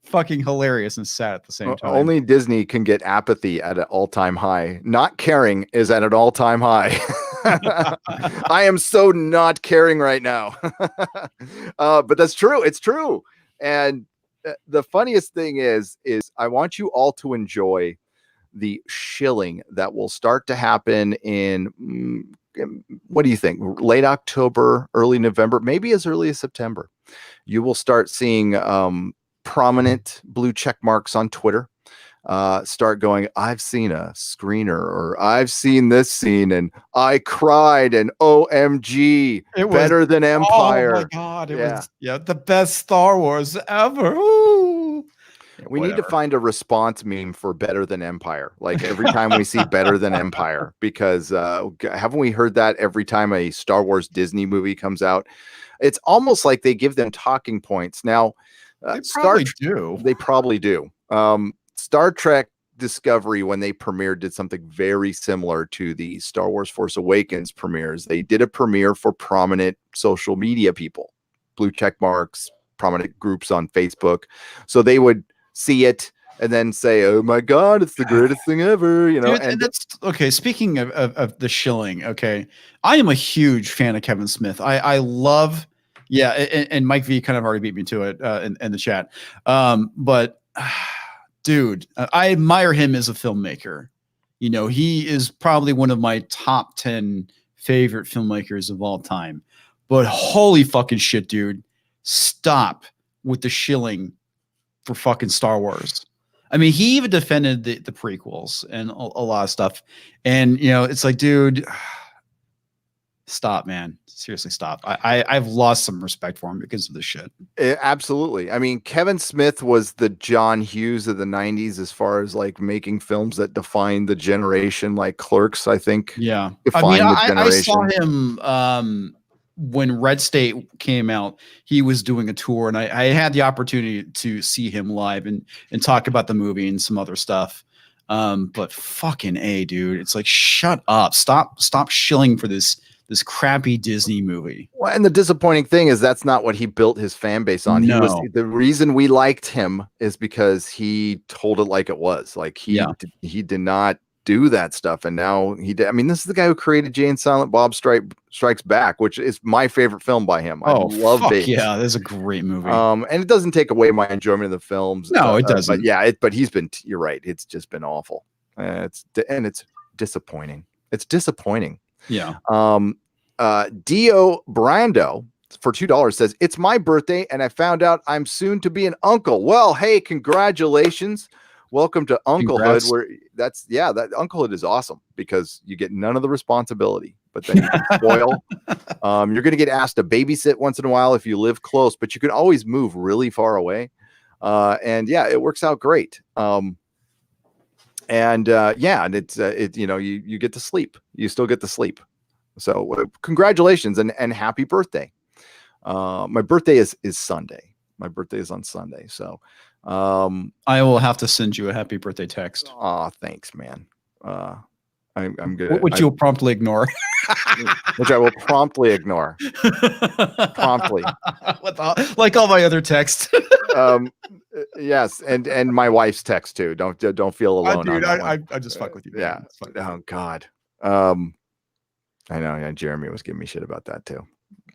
fucking hilarious and sad at the same time. Only Disney can get apathy at an all-time high. Not caring is at an all-time high. I am so not caring right now. But that's true. It's true. And the funniest thing is I want you all to enjoy the shilling that will start to happen in, what do you think? Late October, early November, maybe as early as September. You will start seeing prominent blue check marks on Twitter start going, I've seen a screener, or I've seen this scene and I cried, and OMG, it was better than Empire. Oh my God. It was the best Star Wars ever. Ooh. We need to find a response meme for better than Empire. Like every time we see better than Empire, because haven't we heard that every time a Star Wars Disney movie comes out? It's almost like they give them talking points. Now, they probably do. Star Trek Discovery, when they premiered, did something very similar to the Star Wars Force Awakens premieres. They did a premiere for prominent social media people, blue check marks, prominent groups on Facebook. So they would see it and then say, oh my God, it's the greatest thing ever, Dude, and that's okay. Speaking of the shilling, okay, I am a huge fan of Kevin Smith. I love, and Mike V kind of already beat me to it in the chat. But dude, I admire him as a filmmaker. He is probably one of my top 10 favorite filmmakers of all time. But holy fucking shit, dude. Stop with the shilling for fucking Star Wars. I mean, he even defended the prequels and a lot of stuff. And, you know, it's like, dude, stop, man. Seriously, stop. I've lost some respect for him because of this shit. Absolutely. I mean, Kevin Smith was the John Hughes of the 90s as far as like making films that defined the generation, like Clerks, I think. Yeah. Defined I mean, the generation. I saw him when Red State came out. He was doing a tour, and I had the opportunity to see him live and talk about the movie and some other stuff. But fucking A, dude. It's like, shut up. Stop shilling for this crappy Disney movie. Well, and the disappointing thing is that's not what he built his fan base on. No. He was the reason we liked him is because he told it like it was. Like he did not do that stuff, and now he did. I mean, this is the guy who created Jay and Silent Bob Strikes Back, which is my favorite film by him. I love Bates. Yeah, that's a great movie. And it doesn't take away my enjoyment of the films. No, it doesn't. But yeah, but he's been. You're right. It's just been awful. It's disappointing. It's disappointing. Yeah. Dio Brando for $2 says, it's my birthday and I found out I'm soon to be an uncle. Well, hey, congratulations. Welcome to unclehood. Where that unclehood is awesome because you get none of the responsibility, but then you can spoil. You're going to get asked to babysit once in a while if you live close, but you can always move really far away. And yeah, it works out great. And it's you get to sleep. You still get to sleep. So congratulations and happy birthday. My birthday is Sunday. My birthday is on Sunday. So I will have to send you a happy birthday text. Oh, thanks, man. I'm good. Which you'll promptly ignore. Which I will promptly ignore. Promptly. Like all my other texts. Yes, and my wife's text too. Don't feel alone. Dude, I just fuck with you. Yeah. Oh God. I know. Yeah, Jeremy was giving me shit about that too.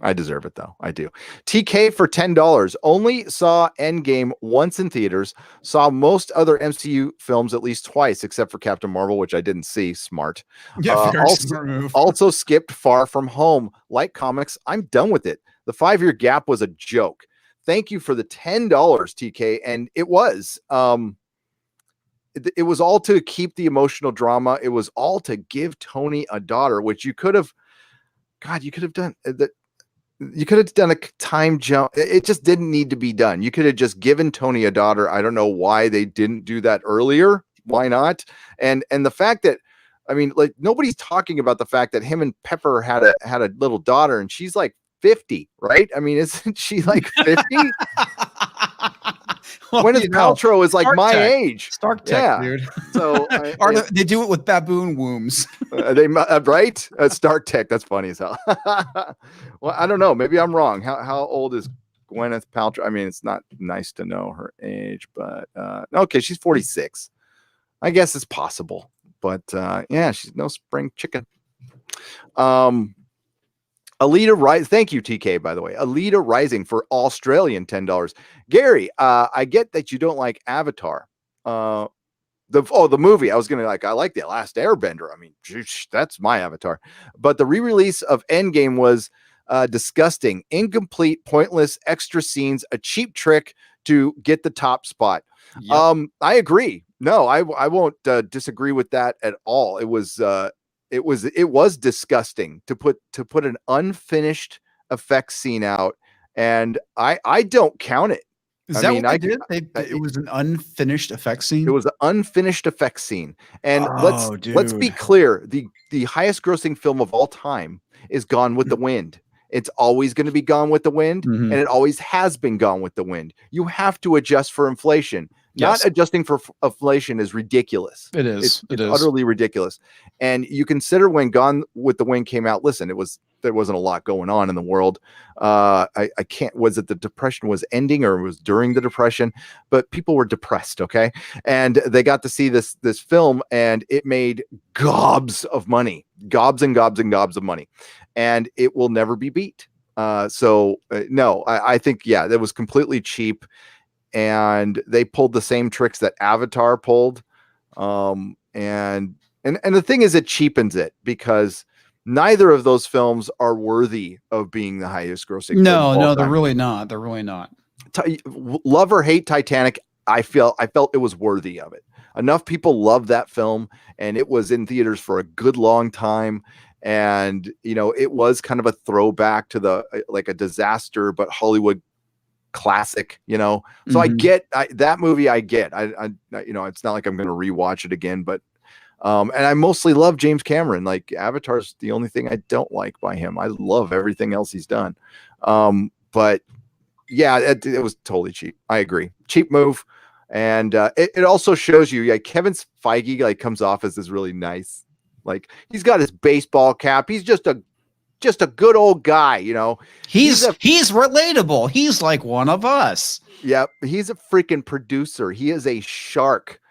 I deserve it though. I do. TK for $10. Only saw Endgame once in theaters. Saw most other MCU films at least twice, except for Captain Marvel, which I didn't see. Smart. Yeah. Smart move. Also skipped Far From Home. Like comics, I'm done with it. The 5-year gap was a joke. Thank you for the $10, TK. And it was. It was all to keep the emotional drama. It was all to give Tony a daughter, which you could have. God, you could have done that. You could have done a time jump. It just didn't need to be done. You could have just given Tony a daughter. I don't know why they didn't do that earlier. Why not? And the fact that, I mean, like nobody's talking about the fact that him and Pepper had a little daughter, and she's like 50, right? I mean, isn't she like 50? Well, Gwyneth Paltrow is like my age. Stark Tech, dude. So they do it with baboon wombs. They right? Stark Tech. That's funny as hell. Well, I don't know. Maybe I'm wrong. How old is Gwyneth Paltrow? I mean, it's not nice to know her age, but okay, she's 46. I guess it's possible, but yeah, she's no spring chicken. Alita Rising, thank you, TK, by the way. Alita Rising for Australian $10. Gary, I get that you don't like Avatar. The movie. I was gonna I like The Last Airbender. I mean, that's my Avatar. But the re-release of Endgame was disgusting, incomplete, pointless, extra scenes, a cheap trick to get the top spot. Yep. I agree. No, I won't disagree with that at all. It was disgusting to put an unfinished effects scene out, and I don't count it. It was an unfinished effects scene. It was an unfinished effects scene, and let's be clear: the highest grossing film of all time is Gone with the Wind. It's always going to be Gone with the Wind, and it always has been Gone with the Wind. You have to adjust for inflation. Yes. Not adjusting for inflation is ridiculous. It is. It's utterly ridiculous. And you consider when Gone with the Wind came out, listen, there wasn't a lot going on in the world. Was it the Depression was ending or it was during the Depression? But people were depressed, okay? And they got to see this film, and it made gobs of money. Gobs and gobs and gobs of money. And it will never be beat. No, I think, yeah, that was completely cheap. And they pulled the same tricks that Avatar pulled. And the thing is, it cheapens it because neither of those films are worthy of being the highest grossing film of all No, they're time. really not. They're really not. Love or hate Titanic, I felt it was worthy of it. Enough people love that film, and it was in theaters for a good long time. And it was kind of a throwback to the like a disaster, but Hollywood classic. So I get that movie. I get. I it's not like I'm going to rewatch it again, but and I mostly love James Cameron. Like Avatar's the only thing I don't like by him. I love everything else he's done. But yeah, it was totally cheap. I agree. Cheap move. And it also shows you, Kevin Feige like comes off as this really nice, like he's got his baseball cap. He's just a good old guy, He's relatable. He's like one of us. Yep, he's a freaking producer. He is a shark.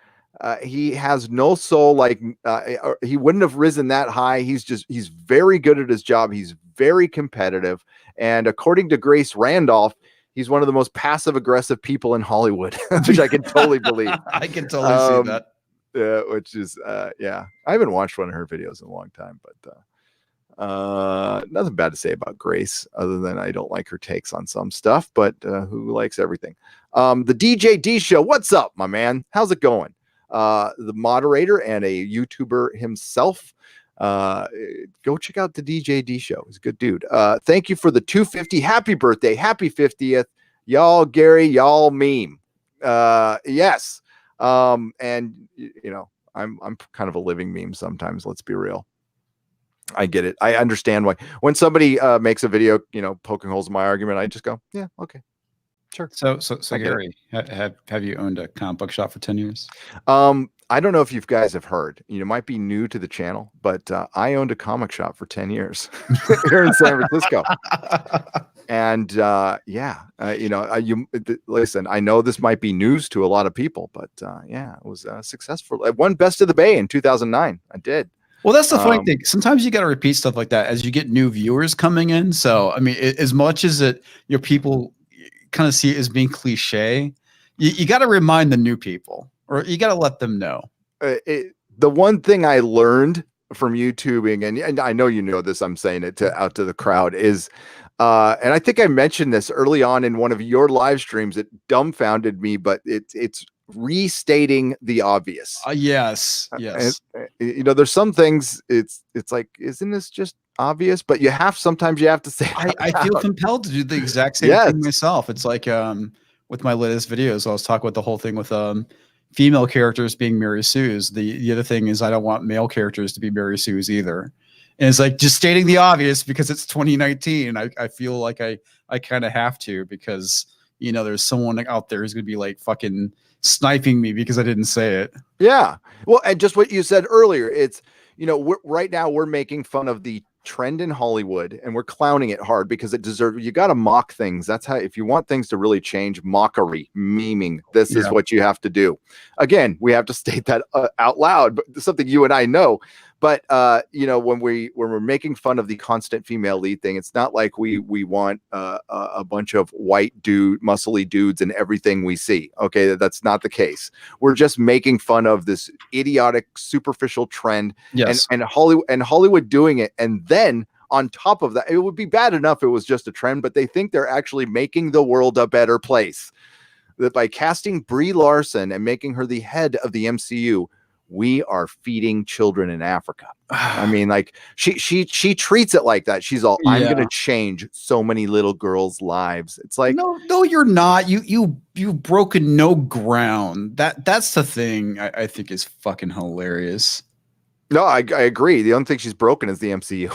He has no soul. Like he wouldn't have risen that high. He's very good at his job. He's very competitive. And according to Grace Randolph, he's one of the most passive aggressive people in Hollywood, which I can totally believe. I can totally see that. Which is, yeah, I haven't watched one of her videos in a long time, but nothing bad to say about Grace other than I don't like her takes on some stuff, but who likes everything? The DJ D show. What's up, my man? How's it going? The moderator and a YouTuber himself. Go check out the DJ D show. He's a good dude. Thank you for the 250. Happy birthday. Happy 50th. Y'all, Gary, y'all meme. Yes. And I'm kind of a living meme sometimes. Let's be real. I get it. I understand why when somebody makes a video, poking holes in my argument, I just go, yeah, okay, sure. So Gary, have you owned a comic book shop for 10 years? I don't know if you guys have heard. You might be new to the channel, but I owned a comic shop for 10 years here in San Francisco. And listen, I know this might be news to a lot of people, but yeah, it was successful. I won Best of the Bay in 2009. I did. Well, that's the funny thing. Sometimes you got to repeat stuff like that as you get new viewers coming in. So, I mean, as much as people kind of see it as being cliche, you got to remind the new people, or you got to let them know. The one thing I learned from YouTubing, and I know you know this, I'm saying it out to the crowd, is, and I think I mentioned this early on in one of your live streams. It dumbfounded me, but it's restating the obvious. Yes. And, there's some things it's like, isn't this just obvious? But sometimes you have to say. I feel compelled to do the exact same thing myself. It's like with my latest videos, I was talking about the whole thing with female characters being Mary Sue's. The other thing is I don't want male characters to be Mary Sue's either. And it's like just stating the obvious because it's 2019. I feel like I kind of have to, because there's someone out there who's gonna be like fucking sniping me because I didn't say it. Yeah. Well, and just what you said earlier, it's right now we're making fun of the trend in Hollywood and we're clowning it hard because it deserves. You got to mock things. That's how, if you want things to really change, mockery, memeing, this is what you have to do. Again, we have to state that out loud, but something you and I know. But when we're making fun of the constant female lead thing, it's not like we want a bunch of white muscly dudes in everything we see. Okay, that's not the case. We're just making fun of this idiotic, superficial trend. Yes. And Hollywood doing it, and then on top of that, it would be bad enough if it was just a trend, but they think they're actually making the world a better place. That by casting Brie Larson and making her the head of the MCU, we are feeding children in Africa. I mean, like she treats it like that. She's all, I'm going to change so many little girls' lives. It's like, no, you're not. You've broken no ground. That's the thing I think is fucking hilarious. No, I agree. The only thing she's broken is the MCU.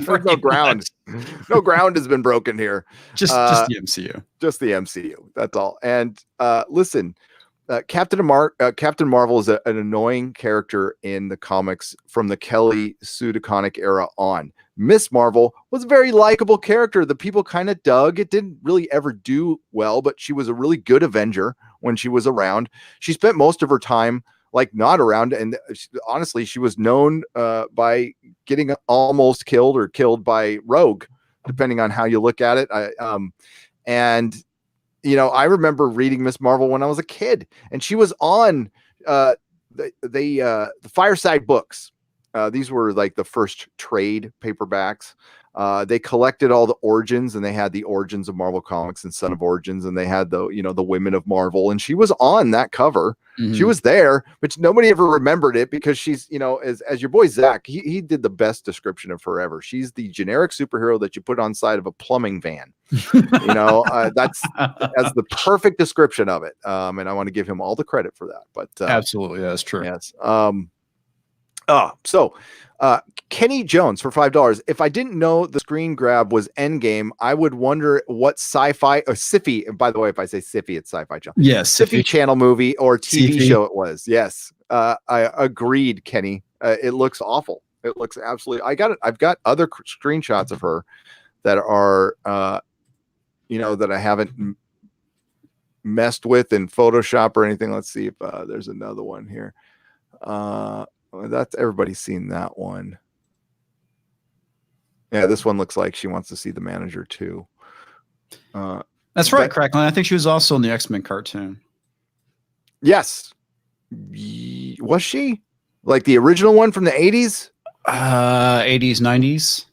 There's no ground. No ground has been broken here. Just the MCU. Just the MCU. That's all. And listen, Captain Marvel is an annoying character in the comics from the Kelly Sue DeConnick era on. Miss Marvel was a very likable character that people kind of dug. It didn't really ever do well, but she was a really good Avenger when she was around. She spent most of her time not around, and honestly, she was known by getting almost killed or killed by Rogue, depending on how you look at it. I remember reading Miss Marvel when I was a kid, and she was on the Fireside books. These were like the first trade paperbacks. They collected all the origins, and they had the origins of Marvel Comics and Son of Origins, and they had the Women of Marvel, and she was on that cover. She was there, but nobody ever remembered it because she's, as your boy Zach, he did the best description of her ever. She's the generic superhero that you put on side of a plumbing van. That's the perfect description of it. And I want to give him all the credit for that. But absolutely, that's true. Yes. Kenny Jones for $5. If I didn't know the screen grab was Endgame, I would wonder what sci-fi or sci-fi. And by the way, if I say sci-fi, it's Sci-Fi Channel. Yes, sci-fi channel movie or TV show it was. Yes. I agreed, Kenny. It looks awful. It looks absolutely. I've got other screenshots of her that are, that I haven't messed with in Photoshop or anything. Let's see if there's another one here. That's everybody's seen that one. Yeah, this one looks like she wants to see the manager too. That's right, Cracklin. I think she was also in the X-Men cartoon. Yes. Was she? Like the original one from the 80s? 80s, 90s.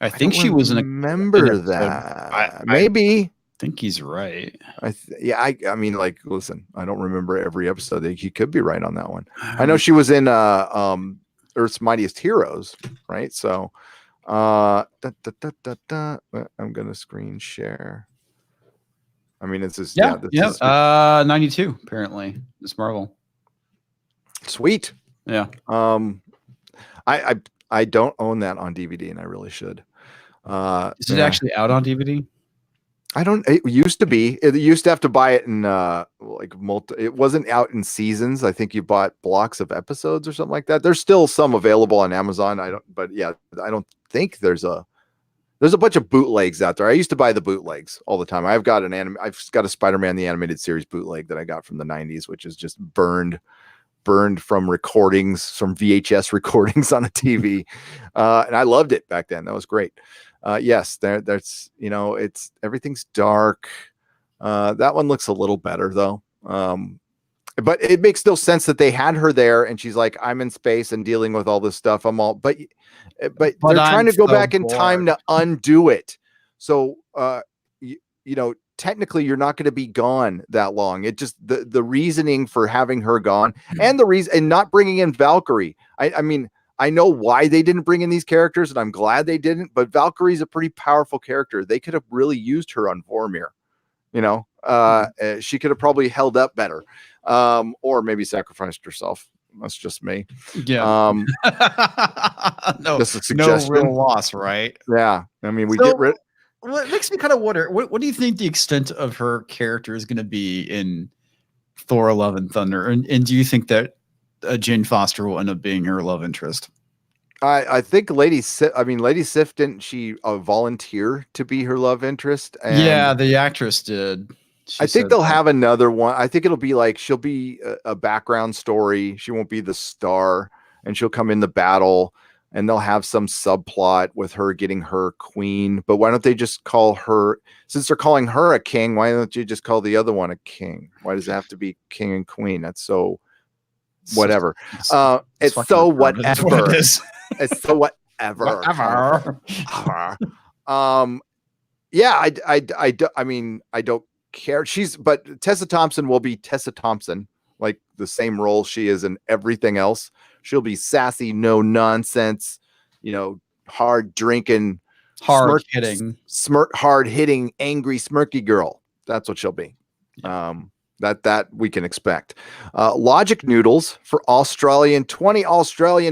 I think she was in a remember that. Maybe. I think he's right. I mean, like, listen, I don't remember every episode. He could be right on that one. I know she was in Earth's Mightiest Heroes, right? So I'm gonna screen share. I mean, it's just 92 apparently. It's Marvel. Sweet. Yeah. I don't own that on DVD, and I really should. Is it actually out on DVD? I don't. It used to be. It used to have to buy it in It wasn't out in seasons. I think you bought blocks of episodes or something like that. There's still some available on Amazon. I don't think there's a bunch of bootlegs out there. I used to buy the bootlegs all the time. I've got a Spider-Man the Animated Series bootleg that I got from the 90s, which is just burned from recordings, from VHS recordings on a TV, and I loved it back then. That was great. Yes, that's it's everything's dark. That one looks a little better though. But it makes no sense that they had her there and she's like, I'm in space and dealing with all this stuff. But they're trying to go back in time to undo it. So technically you're not going to be gone that long. It just the reasoning for having her gone and the reason and not bringing in Valkyrie. I mean, I know why they didn't bring in these characters, and I'm glad they didn't. But Valkyrie's a pretty powerful character. They could have really used her on Vormir. She could have probably held up better, or maybe sacrificed herself. That's just me. Yeah. No, just a suggestion. No real loss, right? Yeah. I mean, we get rid. Well, it makes me kind of wonder. What do you think the extent of her character is going to be in Thor: Love and Thunder? And do you think that Jane Foster will end up being her love interest? I think Lady Sif, didn't she volunteer to be her love interest? And yeah, the actress did. I think they'll have another one. I think it'll be like she'll be a background story. She won't be the star, and she'll come in the battle, and they'll have some subplot with her getting her queen. But why don't they just call her, since they're calling her a king, why don't you just call the other one a king? Why does it have to be king and queen? That's so whatever. It's so whatever. It's so whatever. Yeah, I mean, I don't care. But Tessa Thompson will be Tessa Thompson, like the same role she is in everything else. She'll be sassy, no nonsense, hard drinking, hard hitting, angry, smirky girl. That's what she'll be. Yeah. That we can expect. Logic Noodles for $20 Australian.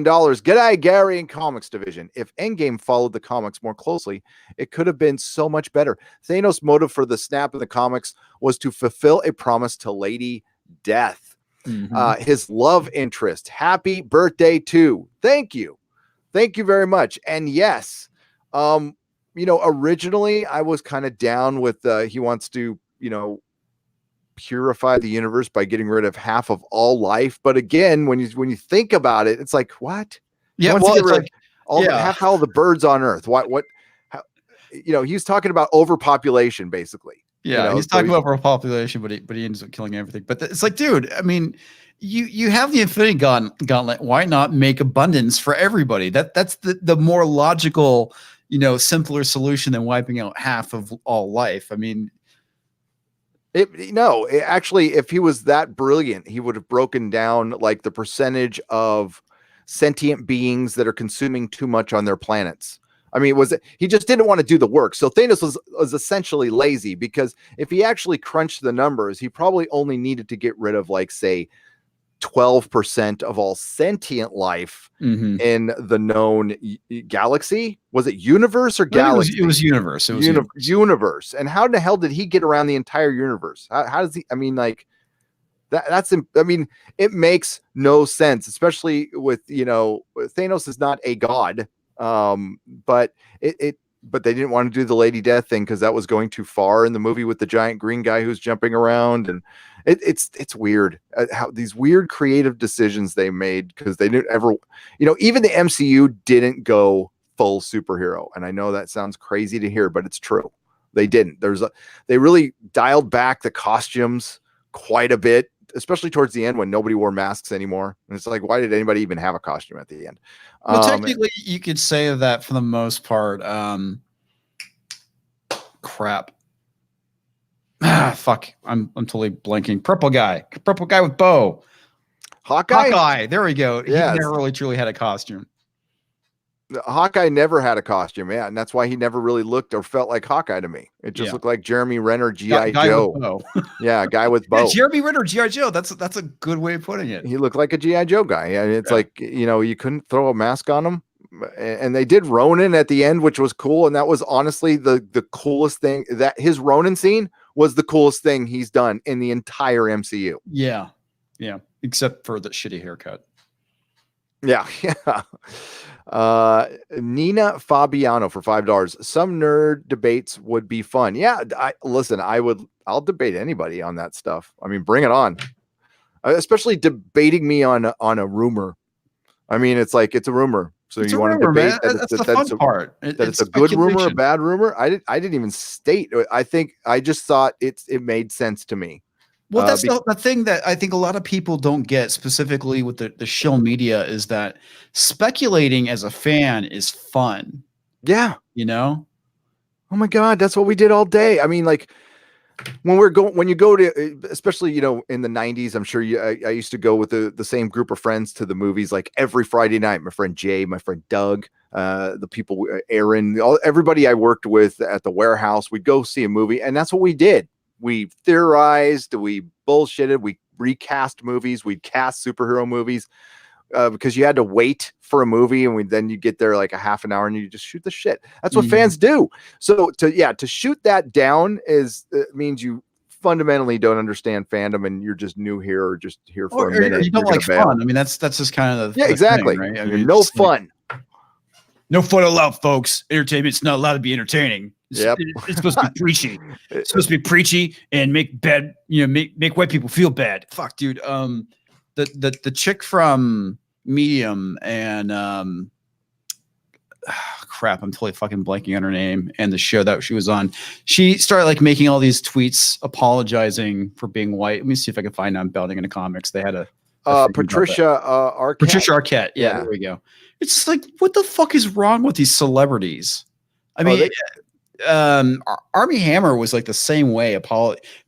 G'day, Gary and Comics Division. If Endgame followed the comics more closely, it could have been so much better. Thanos' motive for the snap in the comics was to fulfill a promise to Lady Death. Mm-hmm. His love interest. Happy birthday to. Thank you very much. And yes, originally I was kind of down with he wants to purify the universe by getting rid of half of all life. But again, when you think about it, it's like, what? Yeah, well, it's like half all the birds on Earth. What? He's talking about overpopulation, basically. Yeah, he's talking about world population, but he ends up killing everything. But it's like, dude, I mean, you have the Infinity Gauntlet. Why not make abundance for everybody? That's the more logical, simpler solution than wiping out half of all life. I mean, actually, if he was that brilliant, he would have broken down like the percentage of sentient beings that are consuming too much on their planets. I mean, he just didn't want to do the work. So Thanos was essentially lazy, because if he actually crunched the numbers, he probably only needed to get rid of, like, say, 12% of all sentient life in the known galaxy. Was it universe or galaxy? It was universe. It was universe. And how the hell did he get around the entire universe? How does he? I mean, like that's. I mean, it makes no sense, especially with Thanos is not a god, but but they didn't want to do the Lady Death thing because that was going too far in the movie with the giant green guy who's jumping around, and it's weird how these weird creative decisions they made, because they didn't ever, even the MCU didn't go full superhero. And I know that sounds crazy to hear, but it's true. They didn't. They really dialed back the costumes quite a bit, especially towards the end when nobody wore masks anymore. And it's like, why did anybody even have a costume at the end? Well, technically, you could say that for the most part. Crap. Fuck. I'm totally blanking. Purple guy with bow. Hawkeye. There we go. Yes. He never really truly had a costume. Hawkeye never had a costume, and that's why he never really looked or felt like Hawkeye to me. It just looked like Jeremy Renner, G.I. Joe. Yeah, guy with bow. Jeremy Renner, G.I. Joe. That's a good way of putting it. He looked like a G.I. Joe guy. And it's like, you couldn't throw a mask on him. And they did Ronin at the end, which was cool. And that was honestly the coolest thing. That his Ronin scene was the coolest thing he's done in the entire MCU. Yeah. Yeah. Except for the shitty haircut. Yeah. Nina Fabiano for $5. Some nerd debates would be fun. Yeah, I'll debate anybody on that stuff. I mean, bring it on. Especially debating me on a rumor. I mean, it's like, it's a rumor. So you want to debate that's the fun part. That it's a good rumor, a bad rumor. I didn't even state. I just thought it made sense to me. Well, that's the thing that I think a lot of people don't get, specifically with the shill media, is that speculating as a fan is fun. Yeah. Oh my God, that's what we did all day. I mean, like when you go to, especially, in the 90s, I'm sure I used to go with the same group of friends to the movies, like every Friday night. My friend Jay, my friend Doug, the people, Aaron, everybody I worked with at the warehouse, we'd go see a movie, and that's what we did. We theorized, we bullshitted, we recast movies, we'd cast superhero movies, because you had to wait for a movie, and then you get there like a half an hour and you just shoot the shit. That's what fans do. So to shoot that down means you fundamentally don't understand fandom, and you're just new here, or just here for a minute. You don't like fun. I mean, that's just kind of the exactly thing, right? I mean, no fun. No fun allowed, folks. Entertainment's not allowed to be entertaining. It's supposed to be preachy. It's supposed to be preachy and make bad, make white people feel bad. Fuck, dude. The chick from Medium and crap, I'm totally fucking blanking on her name, and the show that she was on. She started like making all these tweets apologizing for being white. Let me see if I can find out. I'm building in the comics. They had a Patricia Arquette. Patricia Arquette. Yeah, there we go. It's like, what the fuck is wrong with these celebrities? I mean, Armie Hammer was like the same way.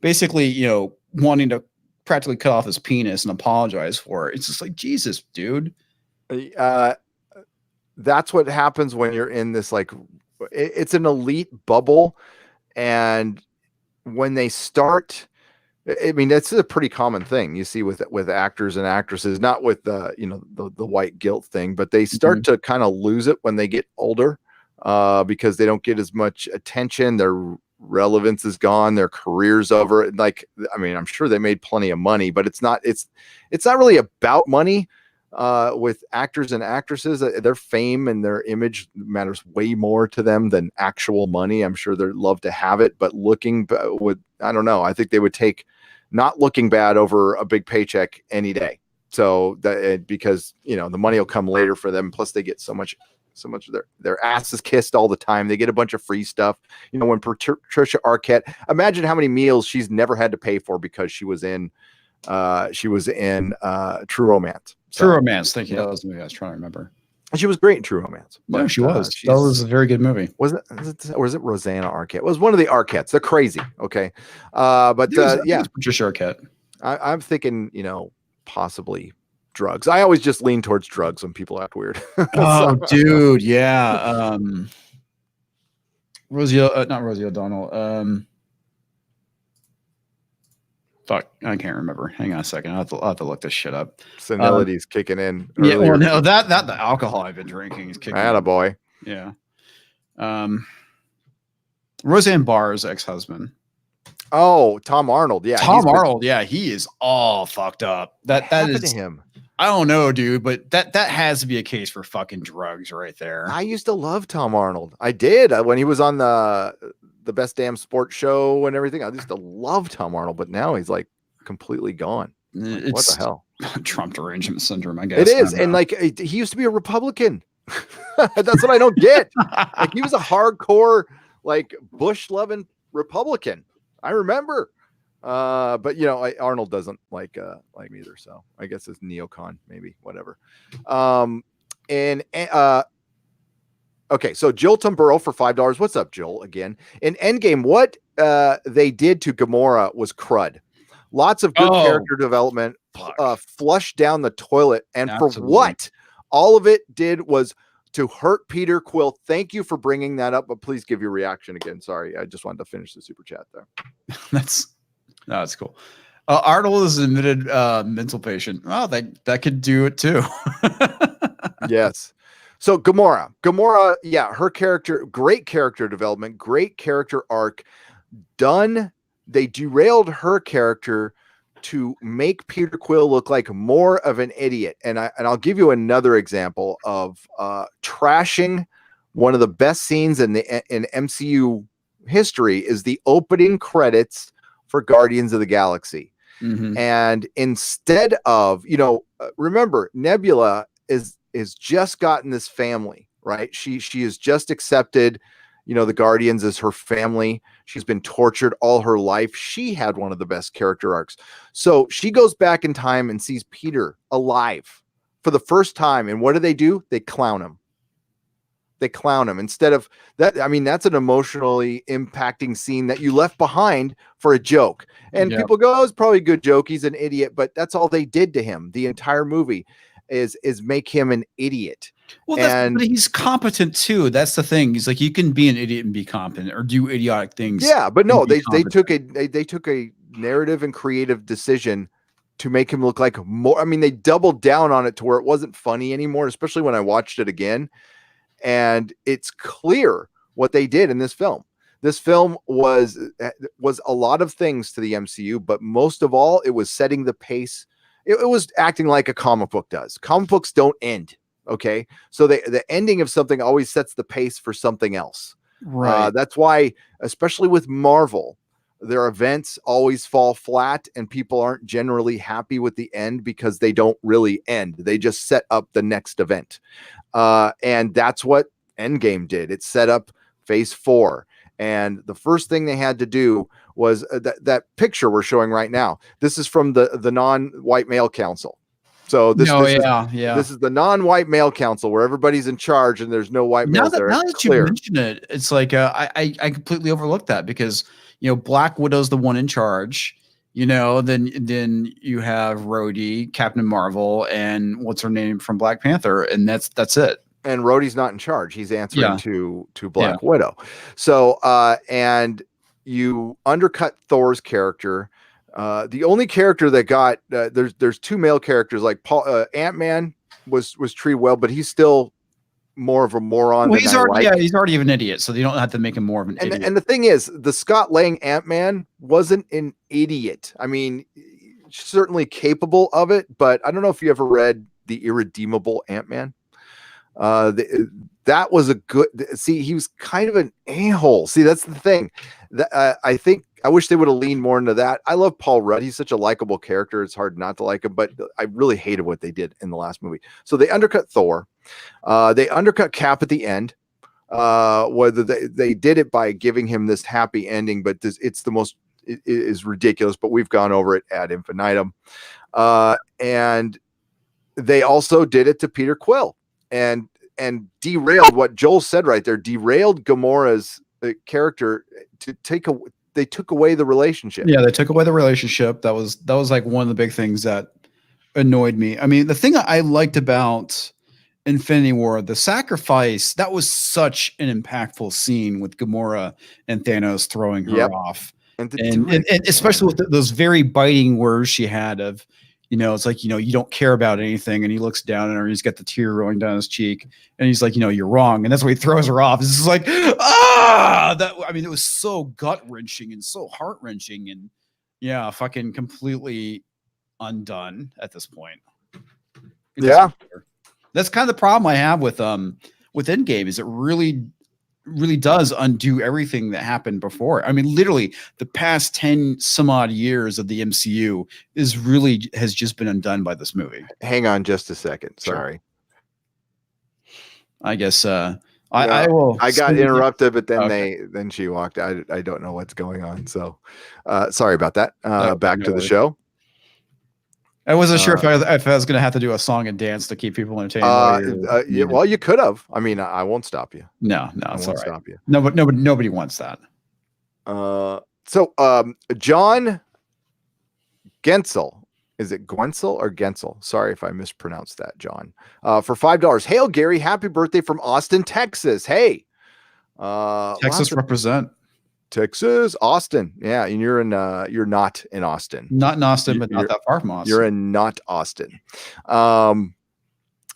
Basically, wanting to practically cut off his penis and apologize for it. It's just like, Jesus, dude. That's what happens when you're in this, like, it's an elite bubble, and when they start, I mean, that's a pretty common thing you see with actors and actresses, not with the white guilt thing, but they start to kind of lose it when they get older, because they don't get as much attention. Their relevance is gone. Their career's over. Like, I mean, I'm sure they made plenty of money, but it's not really about money. With actors and actresses, their fame and their image matters way more to them than actual money. I'm sure they'd love to have it, but I don't know. I think they would take not looking bad over a big paycheck any day. So because the money will come later for them. Plus they get so much so much. Their ass is kissed all the time. They get a bunch of free stuff. You know, when Patricia Arquette, imagine how many meals she's never had to pay for because she was in True Romance. True Romance. Thank you. That was the movie I was trying to remember. She was great in True Romance. No, she was. That was a very good movie. Was it Rosanna Arquette? It was one of the Arquettes. They're crazy. Okay. Yeah. Patricia Arquette. I'm thinking, you know, possibly drugs. I always just lean towards drugs when people act weird. Oh, dude. Yeah. Not Rosie O'Donnell. Fuck, I can't remember. Hang on a second. I'll have to look this shit up. Senility's kicking in. Yeah, well, no, that the alcohol I've been drinking is kicking in. Attaboy. Yeah. Roseanne Barr's ex-husband. Oh, Tom Arnold. Yeah. Tom Arnold. Yeah, he is all fucked up. That is to him. I don't know, dude, but that has to be a case for fucking drugs right there. I used to love Tom Arnold. I did when he was on the Best Damn Sports Show and everything. I used to love Tom Arnold, but now he's like completely gone. Like, what the hell? Trump derangement syndrome, I guess. It is. And like he used to be a Republican. That's what I don't get. Like he was a hardcore, like Bush loving Republican. I remember. But you know, Arnold doesn't like me either. So I guess it's neocon, maybe, whatever. Okay, so Jill Tamburo for $5. What's up, Jill? Again, in Endgame, what they did to Gamora was crud. Lots of good character development, flushed down the toilet, and Absolutely. For what? All of it did was to hurt Peter Quill. Thank you for bringing that up, but please give your reaction again. Sorry, I just wanted to finish the super chat there. That's cool. Arnold is an admitted mental patient. Oh, that could do it too. Yes. So Gamora, yeah, her character, great character development, great character arc done. They derailed her character to make Peter Quill look like more of an idiot. And I'll give you another example of trashing one of the best scenes in MCU history is the opening credits for Guardians of the Galaxy. Mm-hmm. And instead of, remember, Nebula is just gotten this family, right? She has just accepted, the Guardians as her family. She's been tortured all her life. She had one of the best character arcs. So she goes back in time and sees Peter alive for the first time. And what do? They clown him. Instead of that. I mean, that's an emotionally impacting scene that you left behind for a joke. And people go, oh, it's probably a good joke. He's an idiot, but that's all they did to him. The entire movie is make him an idiot. Well, but he's competent too. That's the thing. He's like, you can be an idiot and be competent or do idiotic things. Yeah, but no, they took a narrative and creative decision to make him look like more. I mean, they doubled down on it to where it wasn't funny anymore, especially when I watched it again. And it's clear what they did in this film. This film was a lot of things to the MCU, but most of all, it was setting the pace. It was acting like a comic book does. Comic books don't end. Okay. So the ending of something always sets the pace for something else. Right. That's why, especially with Marvel, their events always fall flat and people aren't generally happy with the end because they don't really end. They just set up the next event. And that's what Endgame did. It set up phase 4. And the first thing they had to do was that picture we're showing right now. This is from the non-white male council. So this is the non-white male council where everybody's in charge and there's no white males there. Now that you mention it, it's like I completely overlooked that because Black Widow's the one in charge. Then you have Rhodey, Captain Marvel, and what's her name from Black Panther, and that's it. And Rhodey's not in charge. He's answering to Black Widow. So and you undercut Thor's character. The only character that got there's 2 male characters like Ant-Man was treated well, but he's still more of a moron. Well, he's already an idiot, so they don't have to make him more of an idiot. And the thing is, the Scott Lang Ant-Man wasn't an idiot. I mean, certainly capable of it, but I don't know if you ever read The Irredeemable Ant-Man. That was a good. See, he was kind of an a-hole. See, that's the thing. I think I wish they would have leaned more into that. I love Paul Rudd. He's such a likable character. It's hard not to like him, but I really hated what they did in the last movie. So they undercut Thor. They undercut Cap at the end. Whether they did it by giving him this happy ending, but it's the most, it is ridiculous, but we've gone over it ad infinitum. And they also did it to Peter Quill and derailed what Joel said right there, derailed Gamora's character they took away the relationship. Yeah, they took away the relationship. That was like one of the big things that annoyed me. I mean, the thing I liked about Infinity War, the sacrifice, that was such an impactful scene with Gamora and Thanos throwing her off. And especially with those very biting words she had of, it's like, you don't care about anything. And he looks down at her and he's got the tear rolling down his cheek. And he's like, you're wrong. And that's why he throws her off. It's just like, it was so gut wrenching and so heart wrenching and fucking completely undone at this point. That's kind of the problem I have with Endgame is it really does undo everything that happened before. I mean, literally the past 10 some odd years of the MCU has just been undone by this movie. Hang on just a second. Sorry. Sure. I guess I will. I got interrupted, but then then she walked. I don't know what's going on. So sorry about that. Back to the show. I wasn't sure if I was going to have to do a song and dance to keep people entertained. Well, you could have. I mean, I won't stop you. No, I won't stop you. No, but nobody wants that. So John Gensel, is it Gwensel or Gensel? Sorry if I mispronounced that, John. For $5. Hail Gary, happy birthday from Austin, Texas. Hey, Texas represent. Texas, Austin. Yeah, and you're not in Austin. Not in Austin, but not that far from Austin. You're in not Austin.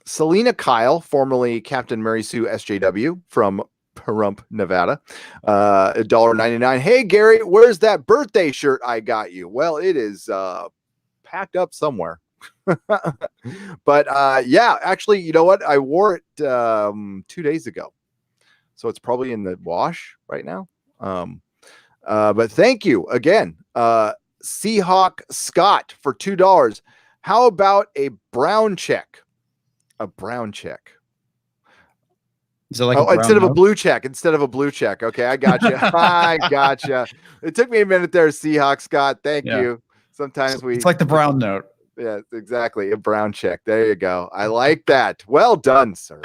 Selena Kyle, formerly Captain Mary Sue SJW from Pahrump, Nevada. $1.99. Hey Gary, where's that birthday shirt I got you? Well, it is packed up somewhere. But actually, you know what? I wore it 2 days ago. So it's probably in the wash right now. But thank you again, Seahawk Scott for $2. How about a brown check? A brown check. Is it like instead of a blue check? Instead of a blue check. Okay, I got you. I got you. It took me a minute there, Seahawk Scott. Thank you. Sometimes it's like the brown note. Yeah, exactly. A brown check. There you go. I like that. Well done, sir.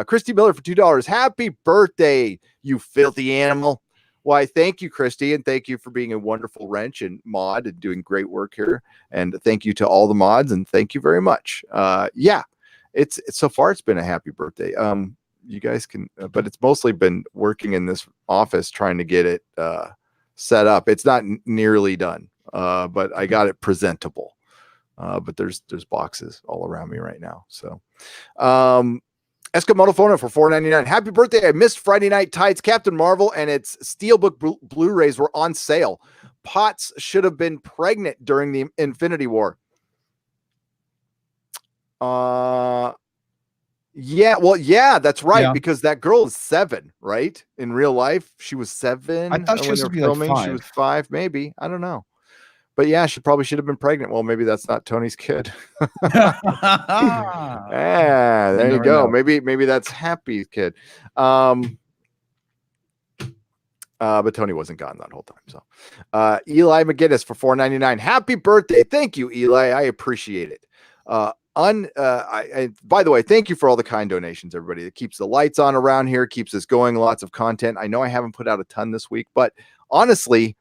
Christy Miller for $2. Happy birthday, you filthy animal. Why, thank you, Christy, and thank you for being a wonderful wrench and mod and doing great work here. And thank you to all the mods, and thank you very much. It's so far it's been a happy birthday. You guys can, but it's mostly been working in this office trying to get it set up. It's not nearly done, but I got it presentable. But there's boxes all around me right now. So, Eskimoto Phono for $4.99. Happy birthday. I missed Friday Night Tides. Captain Marvel and its Steelbook Blu-rays were on sale. Potts should have been pregnant during the Infinity War. Yeah, that's right, because that girl is 7, right? In real life, she was 7. I thought she was filming. Like 5. She was 5, maybe. I don't know. But yeah, she probably should have been pregnant. Well, maybe that's not Tony's kid. Yeah, there you go. Know. Maybe that's Happy's kid. But Tony wasn't gone that whole time. So Eli McGinnis for $4.99. Happy birthday. Thank you, Eli. I appreciate it. By the way, thank you for all the kind donations, everybody. It keeps the lights on around here, keeps us going, lots of content. I know I haven't put out a ton this week, but honestly,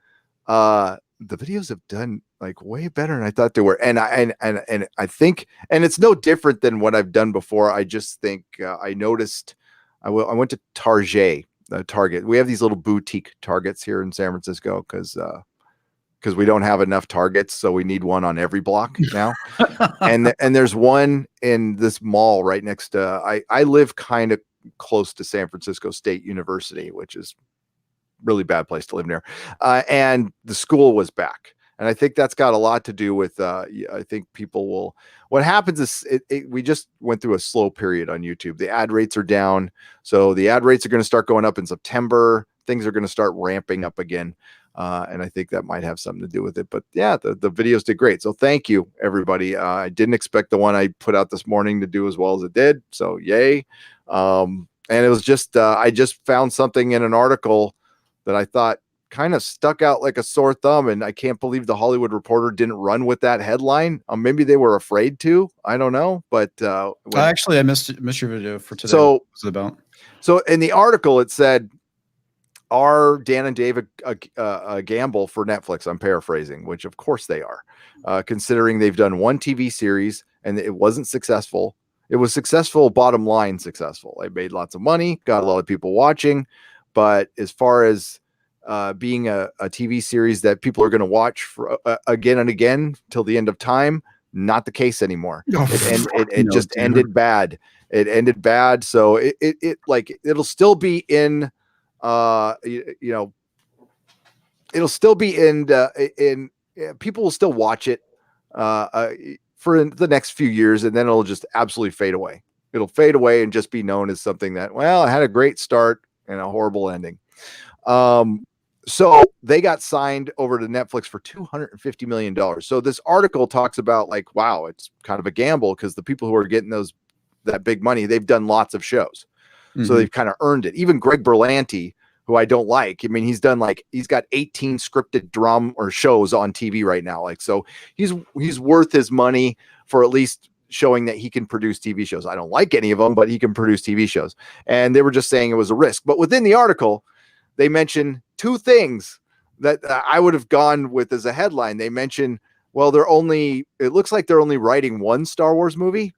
the videos have done like way better than I thought they were. And I think, and it's no different than what I've done before. I just think I noticed I went to Target. We have these little boutique Targets here in San Francisco because we don't have enough Targets, so we need one on every block now. and there's one in this mall right next to. I live kind of close to San Francisco State University, which is really bad place to live near. And the school was back. And I think that's got a lot to do with, I think people will, what happens is we just went through a slow period on YouTube. The ad rates are down. So the ad rates are going to start going up in September. Things are going to start ramping up again. And I think that might have something to do with it. But yeah, the videos did great. So thank you, everybody. I didn't expect the one I put out this morning to do as well as it did. So yay. And it was just, I just found something in an article that I thought kind of stuck out like a sore thumb. And I can't believe the Hollywood Reporter didn't run with that headline. Maybe they were afraid to, I don't know. But actually, I missed your video for today. So, what was it about? So in the article, it said, are Dan and Dave a gamble for Netflix? I'm paraphrasing, which of course they are, considering they've done one TV series and it wasn't successful. It was successful, bottom line successful. They made lots of money, got a lot of people watching. But as far as being a TV series that people are going to watch for again and again till the end of time, not the case anymore. It just ended bad. It ended bad. So it like it'll still be in. It'll still be in people will still watch it for the next few years, and then it'll just absolutely fade away. It'll fade away and just be known as something that, well, it had a great start and a horrible ending. So they got signed over to Netflix for $250 million. So this article talks about like, wow, it's kind of a gamble because the people who are getting that big money, they've done lots of shows. So they've kind of earned it. Even Greg Berlanti, who I don't like. I mean, he's got 18 scripted drum or shows on TV right now. Like, so he's worth his money for at least showing that he can produce TV shows. I don't like any of them, but he can produce TV shows. And they were just saying it was a risk. But within the article, they mention two things that I would have gone with as a headline. They mention, well, it looks like they're only writing one Star Wars movie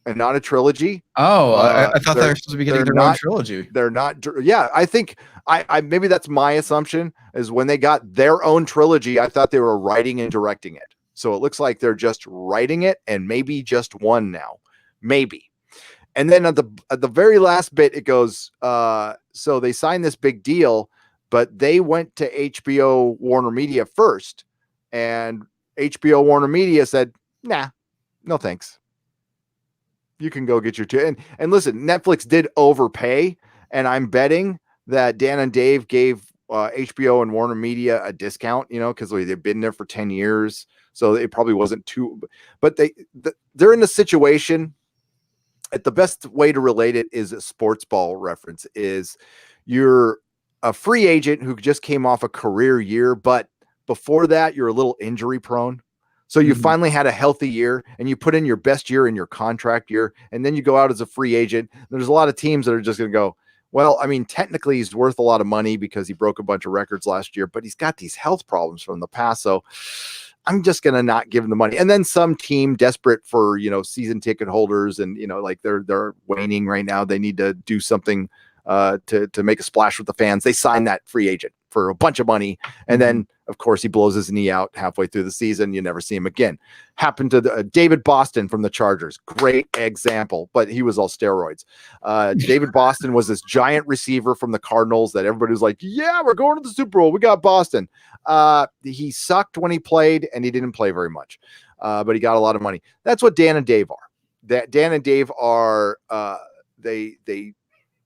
and not a trilogy. Oh, I thought they were supposed to be getting their own trilogy. They're not. Yeah, I think I maybe that's my assumption is when they got their own trilogy, I thought they were writing and directing it. So it looks like they're just writing it and maybe just one now, maybe. And then at the very last bit, it goes, so they signed this big deal, but they went to HBO Warner Media first, and HBO Warner Media said, nah, no thanks. You can go get your two. And listen, Netflix did overpay, and I'm betting that Dan and Dave gave HBO and Warner Media a discount, because they've been there for 10 years. So it probably wasn't too, but they're in a situation. The best way to relate it is a sports ball reference is you're a free agent who just came off a career year, but before that, you're a little injury prone. So you finally had a healthy year and you put in your best year in your contract year, and then you go out as a free agent. There's a lot of teams that are just going to go, well, I mean, technically he's worth a lot of money because he broke a bunch of records last year, but he's got these health problems from the past. So I'm just going to not give him the money. And then some team desperate for, season ticket holders and, like they're waning right now. They need to do something to make a splash with the fans. They sign that free agent for a bunch of money. And then of course he blows his knee out halfway through the season. You never see him again. Happened to David Boston from the Chargers. Great example, but he was all steroids. David Boston was this giant receiver from the Cardinals that everybody was like, yeah, we're going to the Super Bowl. We got Boston. He sucked when he played and he didn't play very much, but he got a lot of money. That's what Dan and Dave are. Dan and Dave are, they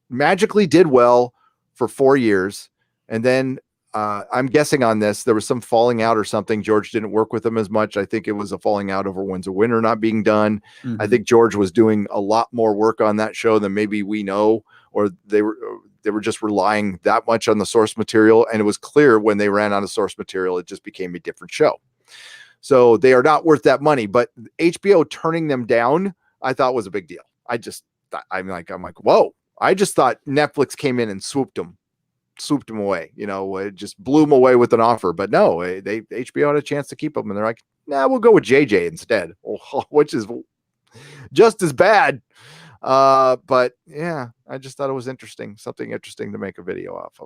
magically did well for 4 years. And then I'm guessing on this, there was some falling out or something. George didn't work with them as much. I think it was a falling out over When's a Winner not being done. I think George was doing a lot more work on that show than maybe we know, or they were just relying that much on the source material. And it was clear when they ran out of source material, it just became a different show. So they are not worth that money, but HBO turning them down, I thought was a big deal. I'm like, whoa, I just thought Netflix came in and swooped them away, it just blew them away with an offer. But no, HBO had a chance to keep them, and they're like, nah, we'll go with JJ instead, which is just as bad. But yeah, I just thought it was something interesting to make a video off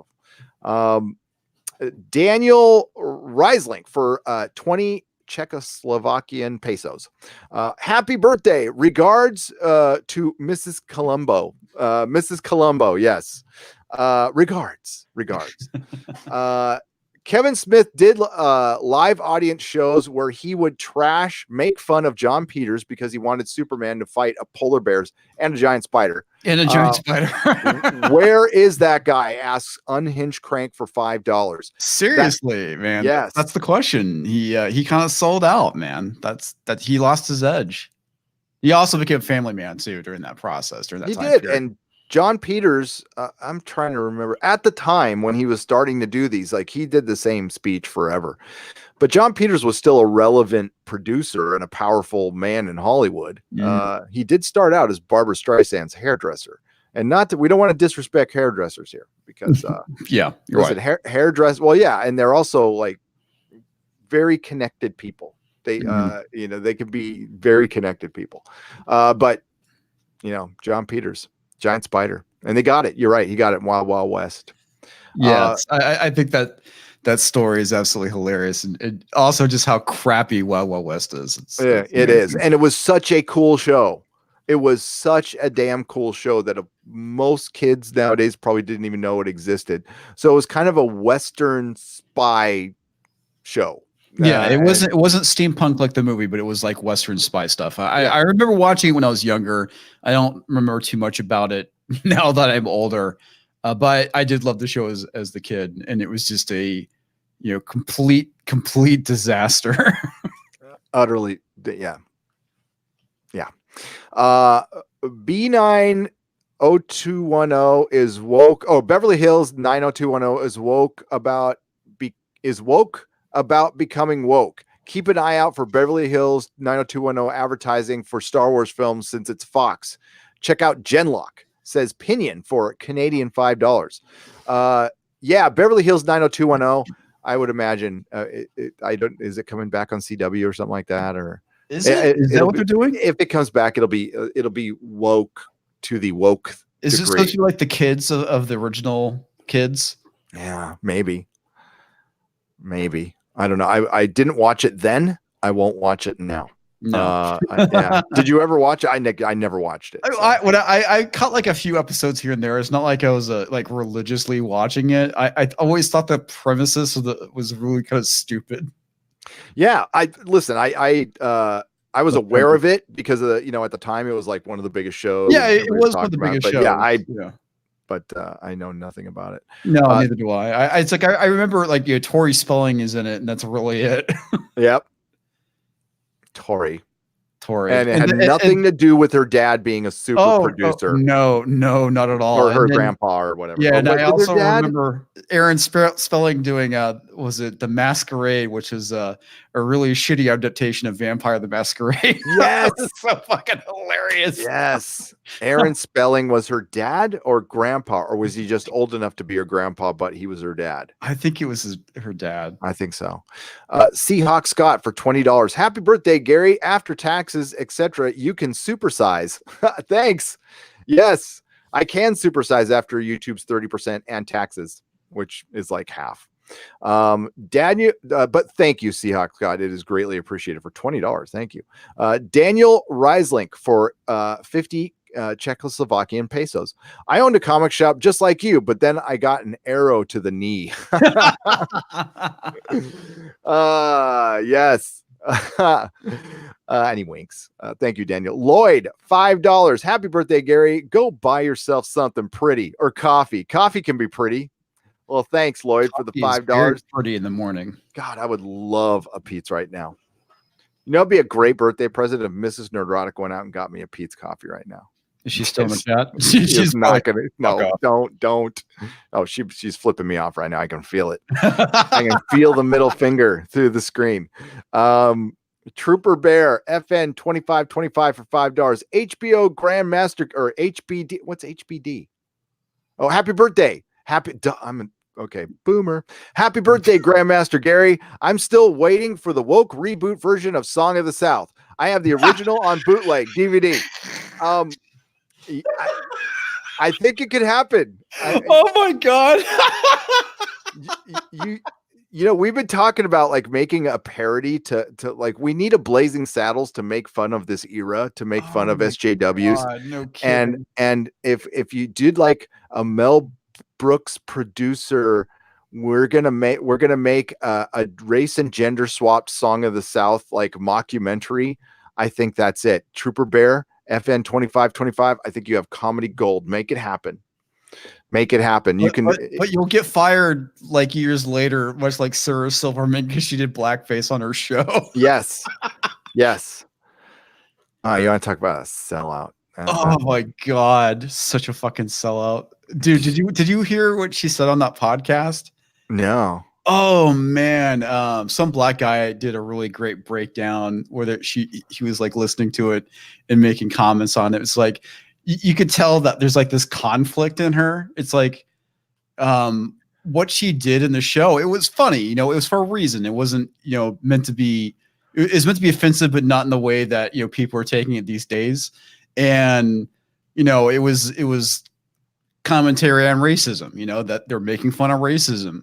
of. Daniel Reislink for 20 Czechoslovakian pesos. Happy birthday. Regards to Mrs. Colombo. Mrs. Colombo, yes. Regards. Kevin Smith did live audience shows where he would make fun of John Peters because he wanted Superman to fight a polar bears and a giant spider. And a giant spider. Where is that guy? Asks Unhinged Crank for $5. Seriously, man. Yes. That's the question. He kind of sold out, man. That he lost his edge. He also became a family man too during that process. During that time period. And John Peters, I'm trying to remember at the time when he was starting to do these, like he did the same speech forever, but John Peters was still a relevant producer and a powerful man in Hollywood. He did start out as Barbara Streisand's hairdresser, and not that we don't want to disrespect hairdressers here because, yeah, you're right. Hairdress. Well, yeah. And they're also like very connected people. They, they can be very connected people. But John Peters, giant spider, and they got it. You're right. He got it in Wild Wild West. Yes. I think that story is absolutely hilarious. And also just how crappy Wild Wild West is. It is. And it was such a cool show. It was such a damn cool show that most kids nowadays probably didn't even know it existed. So it was kind of a Western spy show. Yeah, it wasn't steampunk like the movie, but it was like Western spy stuff. I remember watching it when I was younger. I don't remember too much about it now that I'm older, but I did love the show as the kid, and it was just a complete disaster. Utterly, yeah. B90210 is woke. Oh, Beverly Hills 90210 is woke about becoming woke. Keep an eye out for Beverly Hills 90210 advertising for Star Wars films since it's Fox. Check out Genlock, says Pinion for Canadian $5. Beverly Hills 90210. I would imagine is it coming back on CW or something like that, or is that what they're doing? If it comes back, it'll be woke to the woke. Is it supposed to be like the kids of the original kids? Yeah, maybe. I don't know. I didn't watch it then. I won't watch it now. No. Did you ever watch it? I never watched it. So. I caught like a few episodes here and there. It's not like I was like religiously watching it. I always thought the premises was really kind of stupid. Yeah, I was aware of it because of the, at the time it was like one of the biggest shows. Yeah, it was one of the biggest shows. But I know nothing about it. No, neither do I. It's like I remember like Tori Spelling is in it, and that's really it. Yep. Tori. And it had and nothing to do with her dad being a super producer. No, not at all. Or her grandpa or whatever. Yeah, and I also remember Aaron Spelling doing was it The Masquerade, which is a really shitty adaptation of Vampire the Masquerade. Yes. It's so fucking hilarious. Yes. Aaron Spelling was her dad or grandpa, or was he just old enough to be her grandpa, but he was her dad? I think it was her dad. I think so. Seahawk Scott for $20. Happy birthday, Gary. After taxes, etc., you can supersize. Thanks. Yes, I can supersize after YouTube's 30% and taxes, which is like half. Daniel, but thank you, Seahawk Scott. It is greatly appreciated for $20. Thank you. Daniel Reislink for 50 Czechoslovakian pesos. I owned a comic shop just like you, but then I got an arrow to the knee. Yes. And he winks. Thank you, Daniel. Lloyd, $5. Happy birthday, Gary. Go buy yourself something pretty or coffee. Coffee can be pretty. Well, thanks, Lloyd, for the $5. Pretty in the morning. God, I would love a Pete's right now. It'd be a great birthday present if Mrs. Nerdrotic went out and got me a Pete's coffee right now. Is she still in the chat? She's not gonna. No, don't. Oh, she's flipping me off right now. I can feel it. I can feel the middle finger through the screen. Trooper Bear FN 2525 for $5. HBO Grandmaster or HBD. What's HBD? Oh, happy birthday. Okay, boomer. Happy birthday, Grandmaster Gary. I'm still waiting for the woke reboot version of Song of the South. I have the original on bootleg DVD. I think it could happen. Oh my God. We've been talking about like making a parody to like, we need a Blazing Saddles to make fun of this era, to make fun of SJWs. God, no kidding. And if you did like a Mel Brooks producer we're gonna make a race and gender swapped Song of the South like mockumentary. I think that's it. Trooper Bear, FN 2525. I think you have comedy gold. Make it happen. Make it happen. You can, but you'll get fired like years later, much like Sarah Silverman, because she did blackface on her show. yes, yes. You want to talk about a sellout? Oh my God, such a fucking sellout, dude. Did you hear what she said on that podcast? No. Oh man, some black guy did a really great breakdown where he was like listening to it and making comments on it. It's like you could tell that there's like this conflict in her. It's like what she did in the show. It was funny, you know. It was for a reason. It wasn't, you know, meant to be. It's meant to be offensive, but not in the way that, you know, people are taking it these days. And you know, it was commentary on racism. You know, that they're making fun of racism.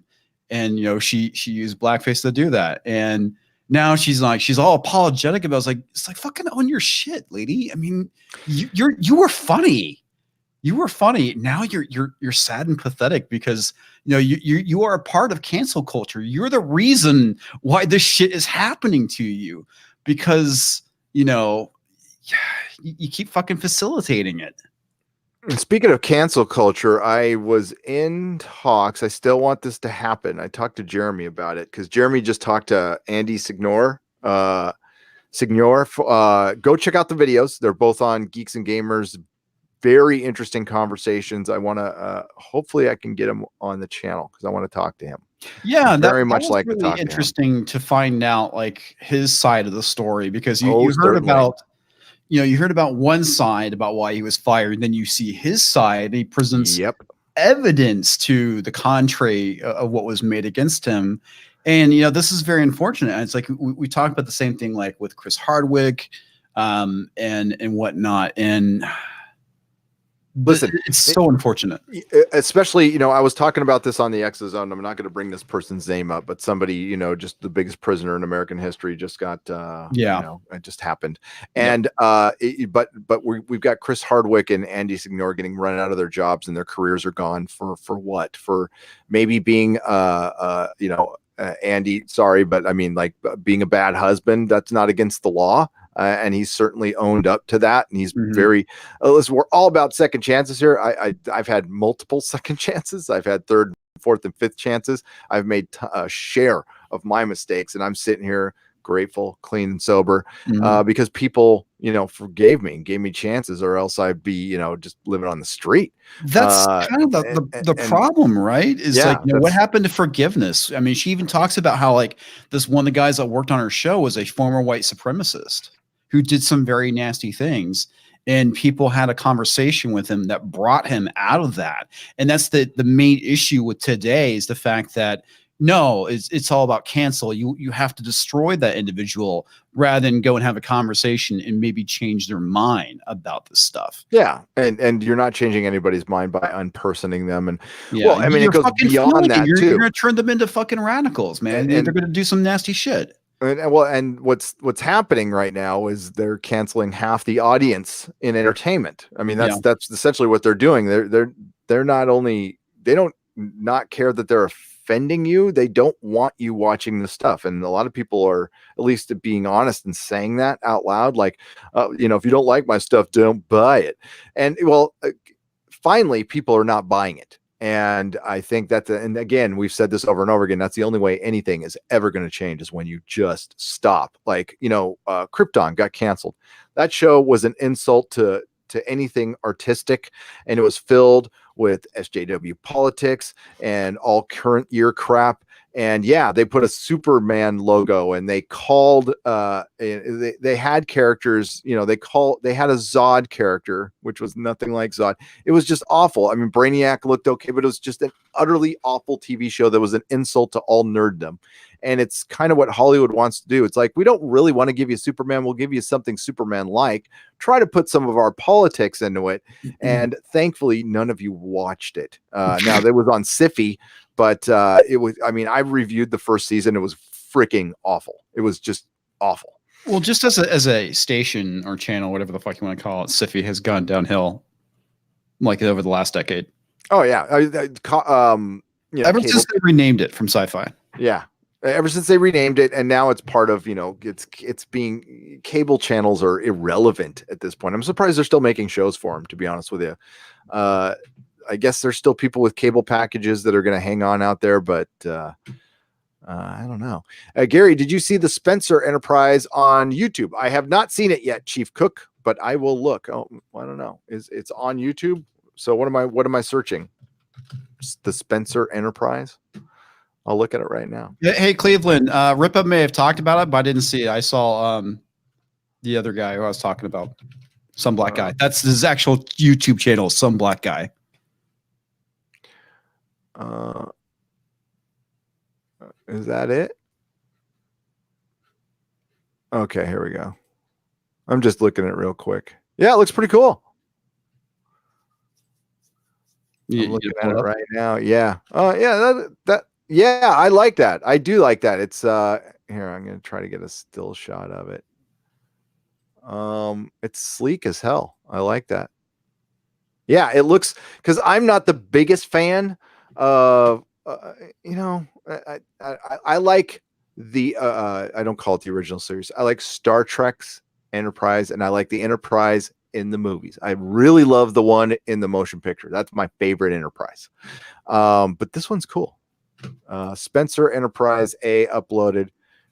And, you know, she used blackface to do that. And now she's all apologetic about it. It's like fucking own your shit, lady. I mean, you were funny. You were funny. Now you're sad and pathetic because, you know, you are a part of cancel culture. You're the reason why this shit is happening to you because, you know, you keep fucking facilitating it. Speaking of cancel culture, I was in talks. I still want this to happen. I talked to Jeremy about it because Jeremy just talked to Andy Signor. Go check out the videos. They're both on Geeks and Gamers. Very interesting conversations. I want to, hopefully I can get him on the channel because I want to talk to him. Yeah, very much like really to talk interesting to find out like his side of the story because you heard about. You know, you heard about one side about why he was fired, then you see his side, and he presents evidence to the contrary of what was made against him. And, you know, this is very unfortunate. And it's like we talked about the same thing like with Chris Hardwick and whatnot. And listen, it's so unfortunate. Especially, you know, I was talking about this on the Exozone. I'm not going to bring this person's name up, but somebody, you know, just the biggest prisoner in American history just got, you know, it just happened. And, but we've got Chris Hardwick and Andy Signor getting run out of their jobs and their careers are gone for what? For maybe being, you know, Andy, sorry, but I mean, like being a bad husband, that's not against the law. And he's certainly owned up to that. And he's very, listen, we're all about second chances here. I've had multiple second chances. I've had third, fourth, and fifth chances. I've made a share of my mistakes, and I'm sitting here grateful, clean, and sober because people, you know, forgave me and gave me chances, or else I'd be, you know, just living on the street. That's kind of the problem, right? Is like, you know, what happened to forgiveness? I mean, she even talks about how like this one of the guys that worked on her show was a former white supremacist who did some very nasty things, and people had a conversation with him that brought him out of that. And that's the main issue with today is the fact that no, it's all about cancel. You have to destroy that individual rather than go and have a conversation and maybe change their mind about this stuff. Yeah, and you're not changing anybody's mind by unpersoning them. And well, I mean, it goes beyond that too. You're going to turn them into fucking radicals, man. And they're going to do some nasty shit. And what's happening right now is they're canceling half the audience in entertainment. I mean, that's essentially what they're doing. They're not only, they don't not care that they're offending you, they don't want you watching the stuff. And a lot of people are at least being honest and saying that out loud, like, you know, if you don't like my stuff, don't buy it. And well, finally, people are not buying it. And I think that, and again, we've said this over and over again, that's the only way anything is ever going to change is when you just stop. Like, you know, Krypton got canceled. That show was an insult to anything artistic, and it was filled with SJW politics and all current year crap. And yeah, they put a Superman logo, and they called they had characters, you know, they had a Zod character, which was nothing like Zod. It was just awful. I mean, Brainiac looked okay, but it was just an utterly awful TV show that was an insult to all nerddom. And it's kind of what Hollywood wants to do. It's like, we don't really want to give you Superman. We'll give you something Superman-like. Try to put some of our politics into it. And thankfully, none of you watched it. Now, that was on Syfy, but it was, I mean, I reviewed the first season. It was freaking awful. It was just awful. Well, just as a station or channel, whatever the fuck you want to call it, Syfy has gone downhill like over the last decade. Oh, yeah. Ever since they renamed it from Sci-Fi. Yeah. Ever since they renamed it, and now it's part of, it's being, cable channels are irrelevant at this point. I'm surprised they're still making shows for them, to be honest with you. I guess there's still people with cable packages that are going to hang on out there, but I don't know. Gary, did you see the Spencer Enterprise on YouTube? I have not seen it yet, Chief Cook, but I will look. Oh, I don't know. It's on YouTube? So what am I searching? The Spencer Enterprise? I'll look at it right now. Hey, Cleveland, Ripa may have talked about it, but I didn't see it. I saw the other guy who I was talking about. Some black guy. That's his actual YouTube channel, Some Black Guy. Is that it? Okay, here we go. I'm just looking at it real quick. Yeah, it looks pretty cool. I'm looking at it right now. Yeah. Yeah, I like that. I do like that. It's here, I'm gonna try to get a still shot of it. It's sleek as hell. I like that. Yeah, it looks, because I'm not the biggest fan of I like the I don't call it the original series. I like Star Trek's Enterprise, and I like the Enterprise in the movies. I really love the one in the motion picture. That's my favorite Enterprise. But this one's cool. Spencer Enterprise A uploaded.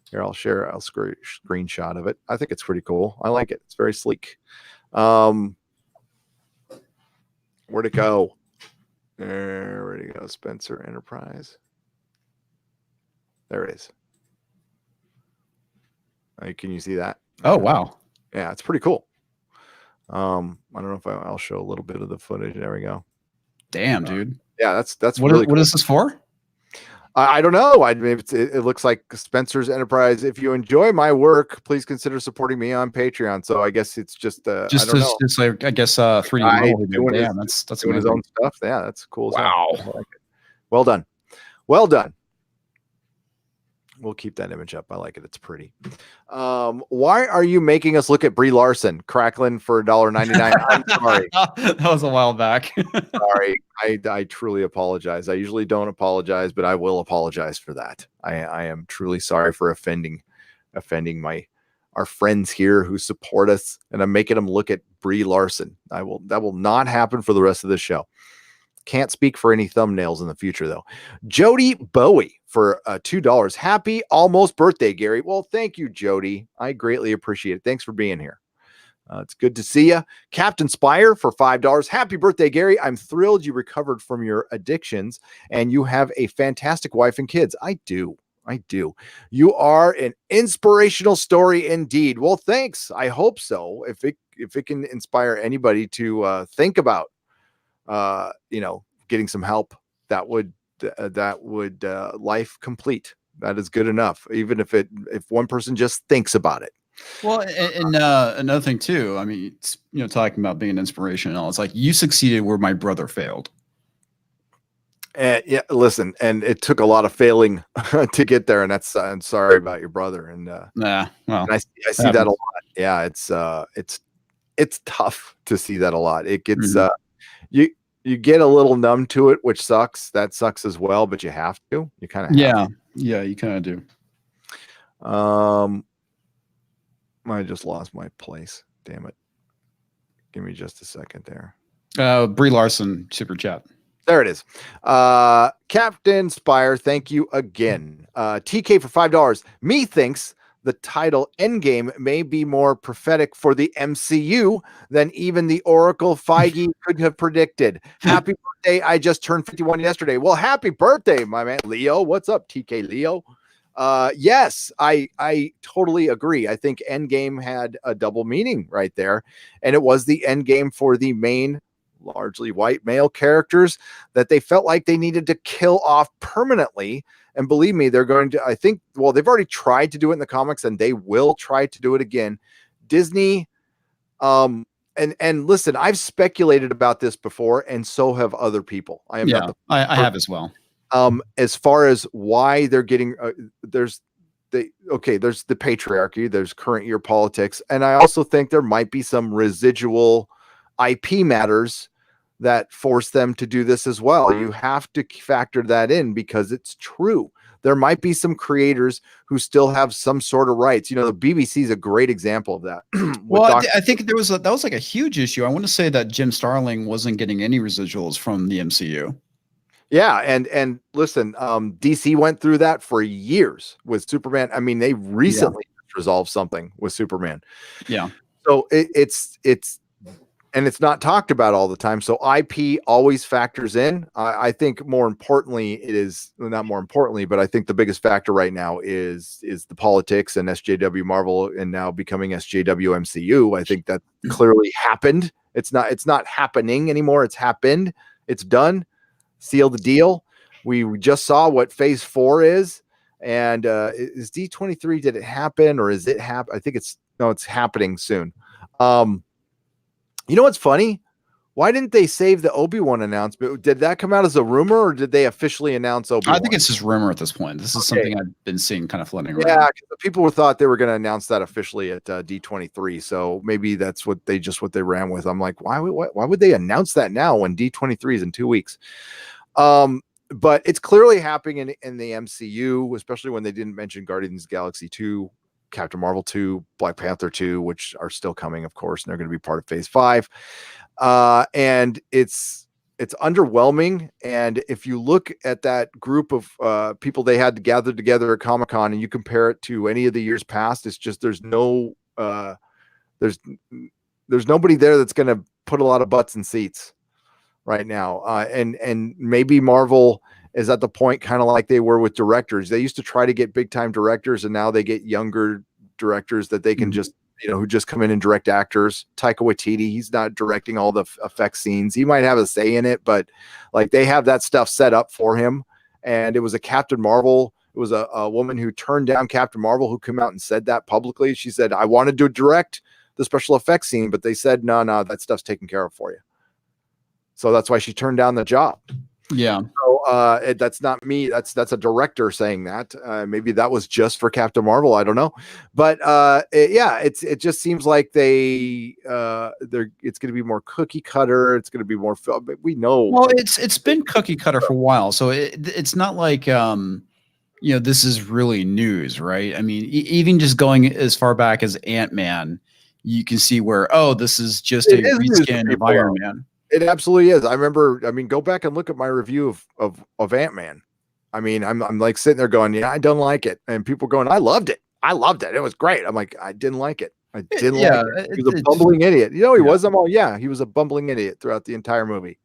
Here, I'll screenshot of it. I think it's pretty cool. I like it. It's very sleek. Where'd it go? Where'd it go? Spencer Enterprise. There it is. Can you see that? Oh, wow. Yeah, it's pretty cool. I don't know if I'll show a little bit of the footage. There we go. Damn, dude. Yeah, that's what, really cool. What is this for? I don't know. It looks like Spencer's Enterprise. If you enjoy my work, please consider supporting me on Patreon. So I guess it's just I don't know. Just like, I guess 3D doing Damn, that's doing his own stuff. Yeah, that's cool. Wow. I like it. Well done. Well done. We'll keep that image up. I like it. It's pretty. Why are you making us look at Brie Larson crackling for $1.99? I'm sorry. That was a while back. Sorry. I truly apologize. I usually don't apologize, but I will apologize for that. I am truly sorry for offending our friends here who support us, and I'm making them look at Brie Larson. That will not happen for the rest of the show. Can't speak for any thumbnails in the future, though. Jody Bowie for $2. Happy almost birthday, Gary. Well, thank you, Jody. I greatly appreciate it. Thanks for being here. It's good to see you. Captain Spire for $5. Happy birthday, Gary. I'm thrilled you recovered from your addictions and you have a fantastic wife and kids. I do. You are an inspirational story indeed. Well, thanks. I hope so. If it can inspire anybody to think about getting some help, that would life complete. That is good enough. Even if one person just thinks about it. Well, and another thing too, I mean, it's, talking about being an inspiration and all, it's like you succeeded where my brother failed. And yeah, listen, and it took a lot of failing to get there, and that's I'm sorry about your brother. And well, and I see that a lot. Yeah, it's tough to see that a lot. It gets you get a little numb to it, which sucks. That sucks as well, but you have to. You kind of yeah, you kind of do. I just lost my place. Damn it. Give me just a second there. Brie Larson super chat. There it is. Captain Spire, thank you again. TK for $5. Methinks the title Endgame may be more prophetic for the MCU than even the Oracle Feige could have predicted. Happy birthday. I just turned 51 yesterday. Well, happy birthday, my man. Leo, what's up, TK Leo? Yes, I totally agree. I think Endgame had a double meaning right there. And it was the Endgame for the main, largely white male characters that they felt like they needed to kill off permanently. And believe me, they're going to, they've already tried to do it in the comics and they will try to do it again. Disney, and listen, I've speculated about this before and so have other people. I have as well. As far as why they're getting, there's the patriarchy, there's current year politics. And I also think there might be some residual IP matters that forced them to do this as well. You have to factor that in because it's true. There might be some creators who still have some sort of rights. You know, the BBC is a great example of that. Well, I think that was like a huge issue. I want to say that Jim Starlin wasn't getting any residuals from the MCU. Yeah, and listen, DC went through that for years with Superman. I mean, they recently resolved something with Superman. Yeah. So it's and it's not talked about all the time. So IP always factors in. I think more importantly, it is not more importantly, but I think the biggest factor right now is the politics and SJW Marvel and now becoming SJW MCU. I think that clearly happened. It's not happening anymore. It's happened. It's done. Seal the deal. We just saw what phase 4 is. And is D23, did it happen or is it happen? I think it's happening soon. You know what's funny? Why didn't they save the Obi-Wan announcement? Did that come out as a rumor or did they officially announce Obi-Wan? I think it's just rumor at this point. This is something I've been seeing kind of floating around. Yeah, people thought they were going to announce that officially at D23. So maybe that's what they ran with. I'm like, why would they announce that now when D23 is in 2 weeks? But it's clearly happening in the MCU, especially when they didn't mention Guardians of the Galaxy 2, Captain Marvel 2, Black Panther 2, which are still coming, of course, and they're going to be part of phase 5. And it's underwhelming. And if you look at that group of people they had to gather together at Comic-Con and you compare it to any of the years past, it's just there's nobody there that's going to put a lot of butts in seats right now. And maybe Marvel is at the point kind of like they were with directors. They used to try to get big time directors and now they get younger directors that they can just, who just come in and direct actors. Taika Waititi, he's not directing all the effect scenes. He might have a say in it, but like they have that stuff set up for him. And it was a Captain Marvel. It was a woman who turned down Captain Marvel who came out and said that publicly. She said, I wanted to direct the special effects scene, but they said, no, that stuff's taken care of for you. So that's why she turned down the job. Yeah. So that's not me. That's a director saying that. Maybe that was just for Captain Marvel. I don't know. But it just seems like it's going to be more cookie cutter. It's going to be more. We know. Well, it's been cookie cutter for a while, so it's not like this is really news, right? I mean, even just going as far back as Ant-Man, you can see where this is just a reskin of Iron Man. It absolutely is. Go back and look at my review of Ant-Man. I mean, I'm like sitting there going, yeah, I don't like it. And people going, I loved it. It was great. I'm like, I didn't like it. I didn't like it. He was a bumbling idiot. He was. I'm all, yeah, he was a bumbling idiot throughout the entire movie.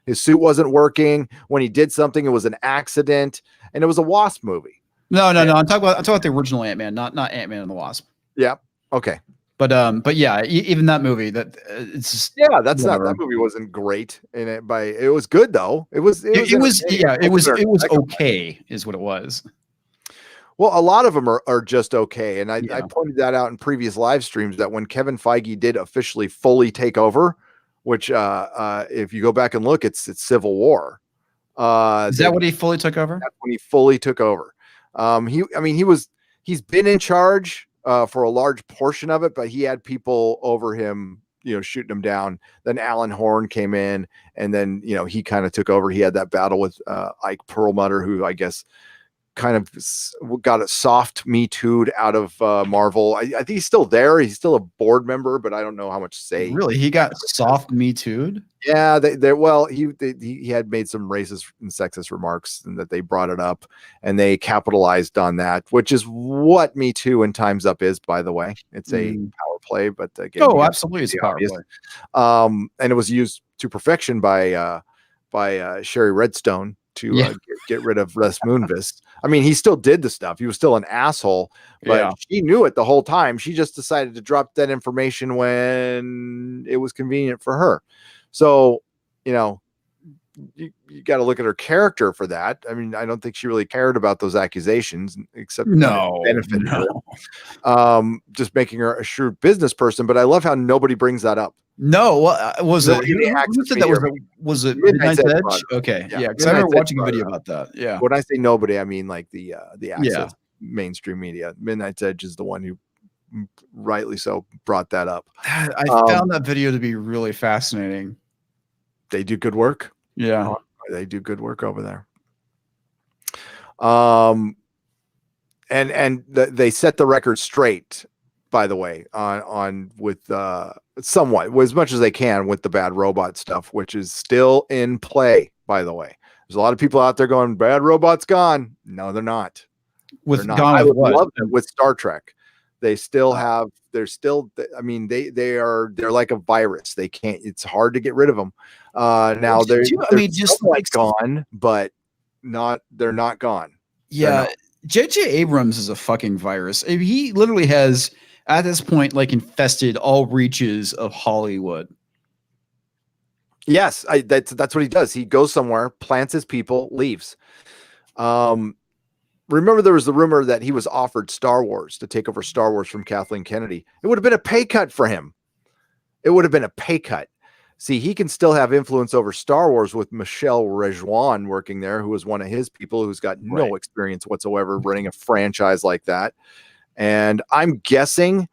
His suit wasn't working. When he did something, it was an accident. And it was a Wasp movie. No. I'm talking about the original Ant-Man, not Ant-Man and the Wasp. Yeah. Okay. But yeah, even that movie it's just, that movie wasn't great in it, it was good though. It was okay is what it was. Well, a lot of them are just okay. And I pointed that out in previous live streams that when Kevin Feige did officially fully take over, which if you go back and look, it's Civil War. Is that what he fully took over? That's when he fully took over. He's been in charge for a large portion of it, but he had people over him, shooting him down. Then Alan Horn came in, and then he kind of took over. He had that battle with Ike Perlmutter, who I guess kind of got a soft Me Too'd out of Marvel. I think he's still there. He's still a board member, but I don't know how much say. Really, he got soft Me Too'd? Yeah, he had made some racist and sexist remarks, and that they brought it up, and they capitalized on that, which is what Me Too and Time's Up is, by the way. It's a power play, but again, absolutely, it's a power play. And it was used to perfection by Sherry Redstone to get rid of Les Moonves. I mean, he still did the stuff. He was still an asshole, but she knew it the whole time. She just decided to drop that information when it was convenient for her. So, you got to look at her character for that. I mean, I don't think she really cared about those accusations, except benefited her. Just making her a shrewd business person. But I love how nobody brings that up. No, was it? Was it Midnight's Edge? Okay, yeah, because I remember watching a video about that. Yeah, when I say nobody, I mean like the access mainstream media. Midnight's Edge is the one who, rightly so, brought that up. I found that video to be really fascinating. they do good work. Yeah. They do good work over there. And they set the record straight, by the way, on with somewhat as much as they can with the Bad Robot stuff, which is still in play, by the way. There's a lot of people out there going, Bad Robot's gone. No, they're not. With not. gone I with would what? love them with Star Trek. They still have, they're like a virus. They can't, it's hard to get rid of them. Now they're just like gone, but they're not gone. Yeah. J.J. Abrams is a fucking virus. He literally has, at this point, like infested all reaches of Hollywood. Yes, that's what he does. He goes somewhere, plants his people, leaves. Remember, there was the rumor that he was offered Star Wars to take over Star Wars from Kathleen Kennedy. It would have been a pay cut for him. It would have been a pay cut. See, he can still have influence over Star Wars with Michelle Rejoin working there, who was one of his people who's got no experience whatsoever running a franchise like that. And I'm guessing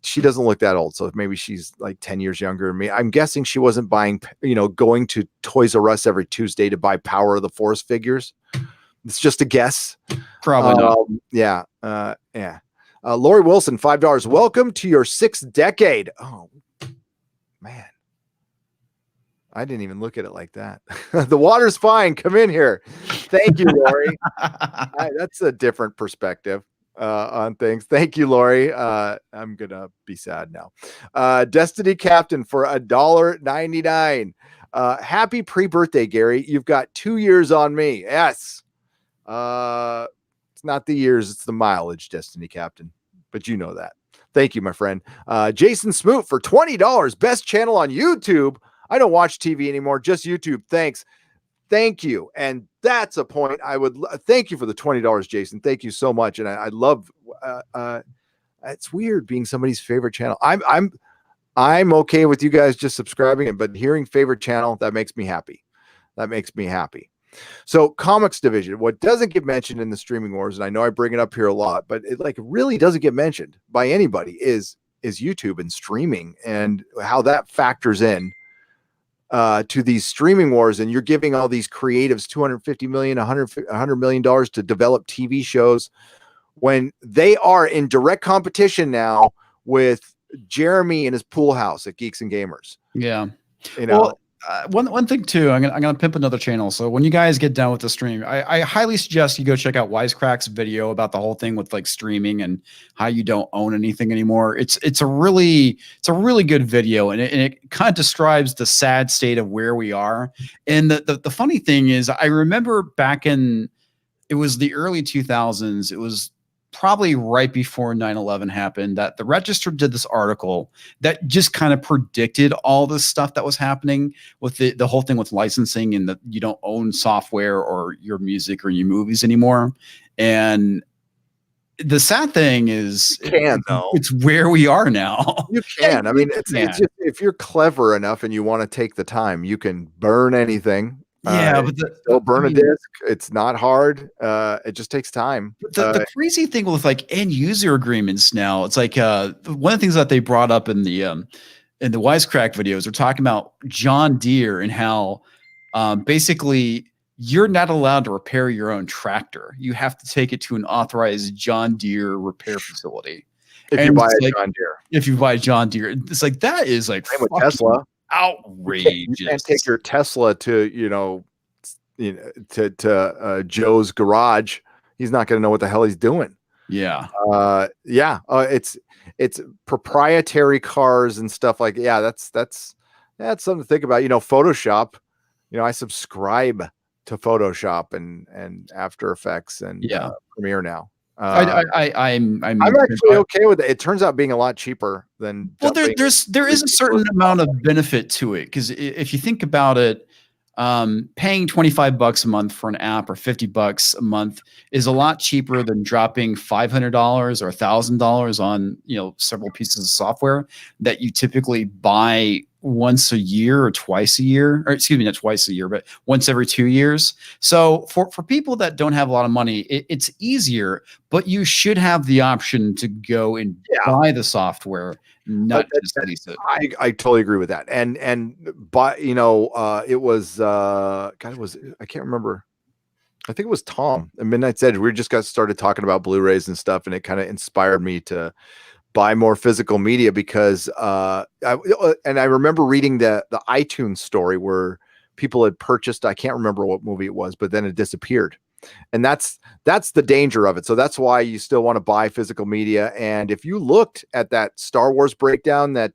she doesn't look that old, so maybe she's like 10 years younger than me. I'm guessing she wasn't buying, going to Toys R Us every Tuesday to buy Power of the Force figures. It's just a guess. Probably not. Yeah. Lori Wilson, $5. Welcome to your 6th decade. Oh, man. I didn't even look at it like that. The water's fine. Come in here. Thank you, Lori. That's a different perspective on things. Thank you, Lori. I'm going to be sad now. Destiny Captain for $1.99. Happy pre-birthday, Gary. You've got 2 years on me. Yes. It's not the years, it's the mileage, Destiny Captain. But you know that. Thank you, my friend. Jason Smoot for $20. Best channel on YouTube. I don't watch TV anymore, just YouTube. Thanks. Thank you. And that's a point I would thank you for the $20, Jason. Thank you so much. And I love it's weird being somebody's favorite channel. I'm okay with you guys just subscribing, but hearing favorite channel, that makes me happy. That makes me happy. So comics division, what doesn't get mentioned in the streaming wars, and I know I bring it up here a lot, but it really doesn't get mentioned by anybody is YouTube and streaming and how that factors in to these streaming wars. And you're giving all these creatives $250 million, $100 million to develop TV shows when they are in direct competition now with Jeremy and his pool house at Geeks and Gamers. Yeah. Well, one thing too, I'm gonna pimp another channel. So when you guys get done with the stream, I highly suggest you go check out Wisecrack's video about the whole thing with like streaming and how you don't own anything anymore. It's a really good video, and it kind of describes the sad state of where we are. And the funny thing is, I remember back in it was the early 2000s. It was probably right before 9/11 happened, that the Register did this article that just kind of predicted all this stuff that was happening with the whole thing with licensing and that you don't own software or your music or your movies anymore. And the sad thing is it's where we are now. You can. I mean, it's just, if you're clever enough and you want to take the time, you can burn anything. Yeah, but still burn a disc. It's not hard. It just takes time. The crazy thing with like end user agreements now, it's like one of the things that they brought up in the Wisecrack videos, they're talking about John Deere and how basically you're not allowed to repair your own tractor. You have to take it to an authorized John Deere repair facility. If you buy a John Deere. If you buy John Deere, it's like that is like same with Tesla. Outrageous. You can't take your Tesla to Joe's garage. He's not going to know what the hell he's doing. Yeah. It's proprietary cars and stuff like that's something to think about. Photoshop. I subscribe to Photoshop and After Effects and Premiere now. I'm actually okay with it. It turns out being a lot cheaper than. Well, there is a certain amount of benefit to it, because if you think about it, paying $25 a month for an app or $50 a month is a lot cheaper than dropping $500 or $1,000 on several pieces of software that you typically buy once a year or twice a year, or excuse me, not twice a year, but once every 2 years. So for people that don't have a lot of money, it's easier, but you should have the option to go and buy the software not just lease it. I totally agree with that. But it was God, I can't remember. I think it was Tom at Midnight's Edge. We just got started talking about Blu-rays and stuff, and it kind of inspired me to buy more physical media because I remember reading the iTunes story where people had purchased, I can't remember what movie it was, but then it disappeared. And that's the danger of it. So that's why you still want to buy physical media. And if you looked at that Star Wars breakdown that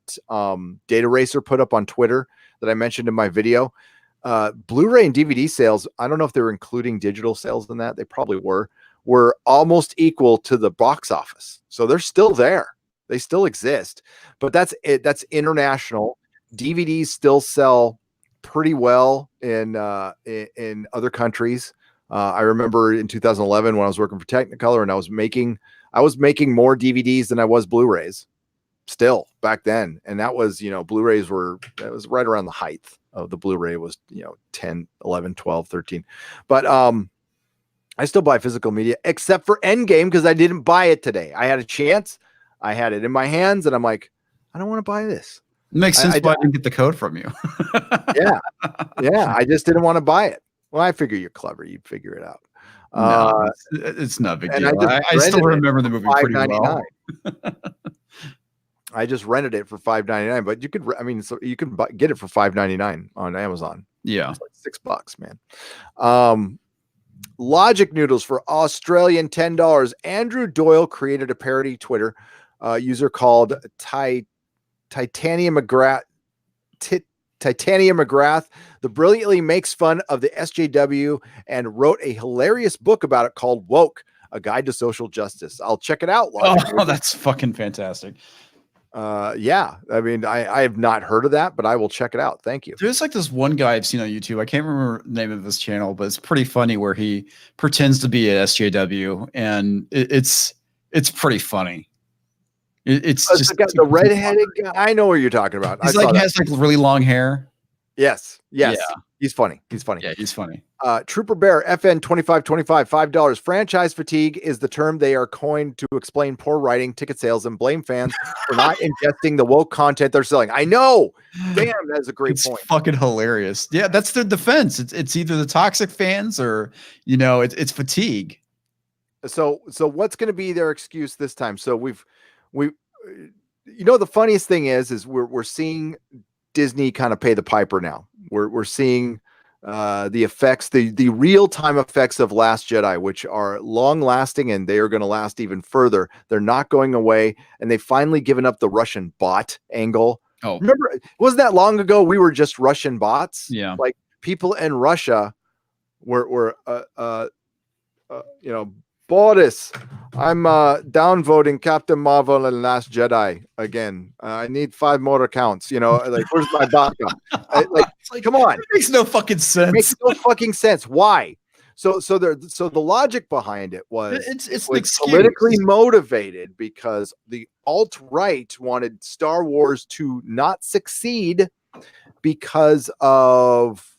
Data Racer put up on Twitter that I mentioned in my video, Blu-ray and DVD sales, I don't know if they were including digital sales in that. They probably were almost equal to the box office. So they're still there. They still exist. But that's it. That's international. DVDs still sell pretty well in other countries. I remember in 2011 when I was working for Technicolor and I was making more DVDs than I was Blu-rays still back then. And that was, Blu-rays that was right around the height of the Blu-ray was, 10, 11, 12, 13. But I still buy physical media except for Endgame because I didn't buy it today. I had a chance. I had it in my hands and I'm like, I don't want to buy this. It makes sense why I didn't get the code from you. Yeah. I just didn't want to buy it. Well, I figure you're clever. You'd figure it out. No, it's not a big deal. I still remember the movie pretty well. I just rented it for $5.99, but you could, you can get it for $5.99 on Amazon. Yeah. It's like $6, man. Logic Noodles for Australian $10. Andrew Doyle created a parody Twitter user called Titanium McGrath. Titanium McGrath, the brilliantly makes fun of the SJW and wrote a hilarious book about it called Woke, A Guide to Social Justice. I'll check it out. Oh, that's fucking fantastic. Yeah. I have not heard of that, but I will check it out. Thank you. There's like this one guy I've seen on YouTube. I can't remember the name of this channel, but it's pretty funny where he pretends to be an SJW and it's pretty funny. It's just the redheaded guy. I know what you're talking about. He's has like really long hair. Yes. Yeah. He's funny. Yeah, he's funny. Trooper Bear FN 2525 $5. Franchise fatigue is the term they are coined to explain poor writing, ticket sales, and blame fans for not ingesting the woke content they're selling. I know. Damn, that's a great point. Fucking hilarious. Yeah, that's their defense. It's either the toxic fans or it's fatigue. So what's going to be their excuse this time? So the funniest thing is we're seeing Disney kind of pay the piper now. We're seeing the effects, the real-time effects of Last Jedi, which are long-lasting and they are going to last even further. They're not going away, and they've finally given up the Russian bot angle. Oh, remember, wasn't that long ago? We were just Russian bots. Yeah, like people in Russia were Boris, I'm downvoting Captain Marvel and Last Jedi again. I need 5 more accounts. Where's my backup? Come on. It makes no fucking sense. It makes no fucking sense. Why? So the logic behind it was it's politically motivated because the alt-right wanted Star Wars to not succeed because of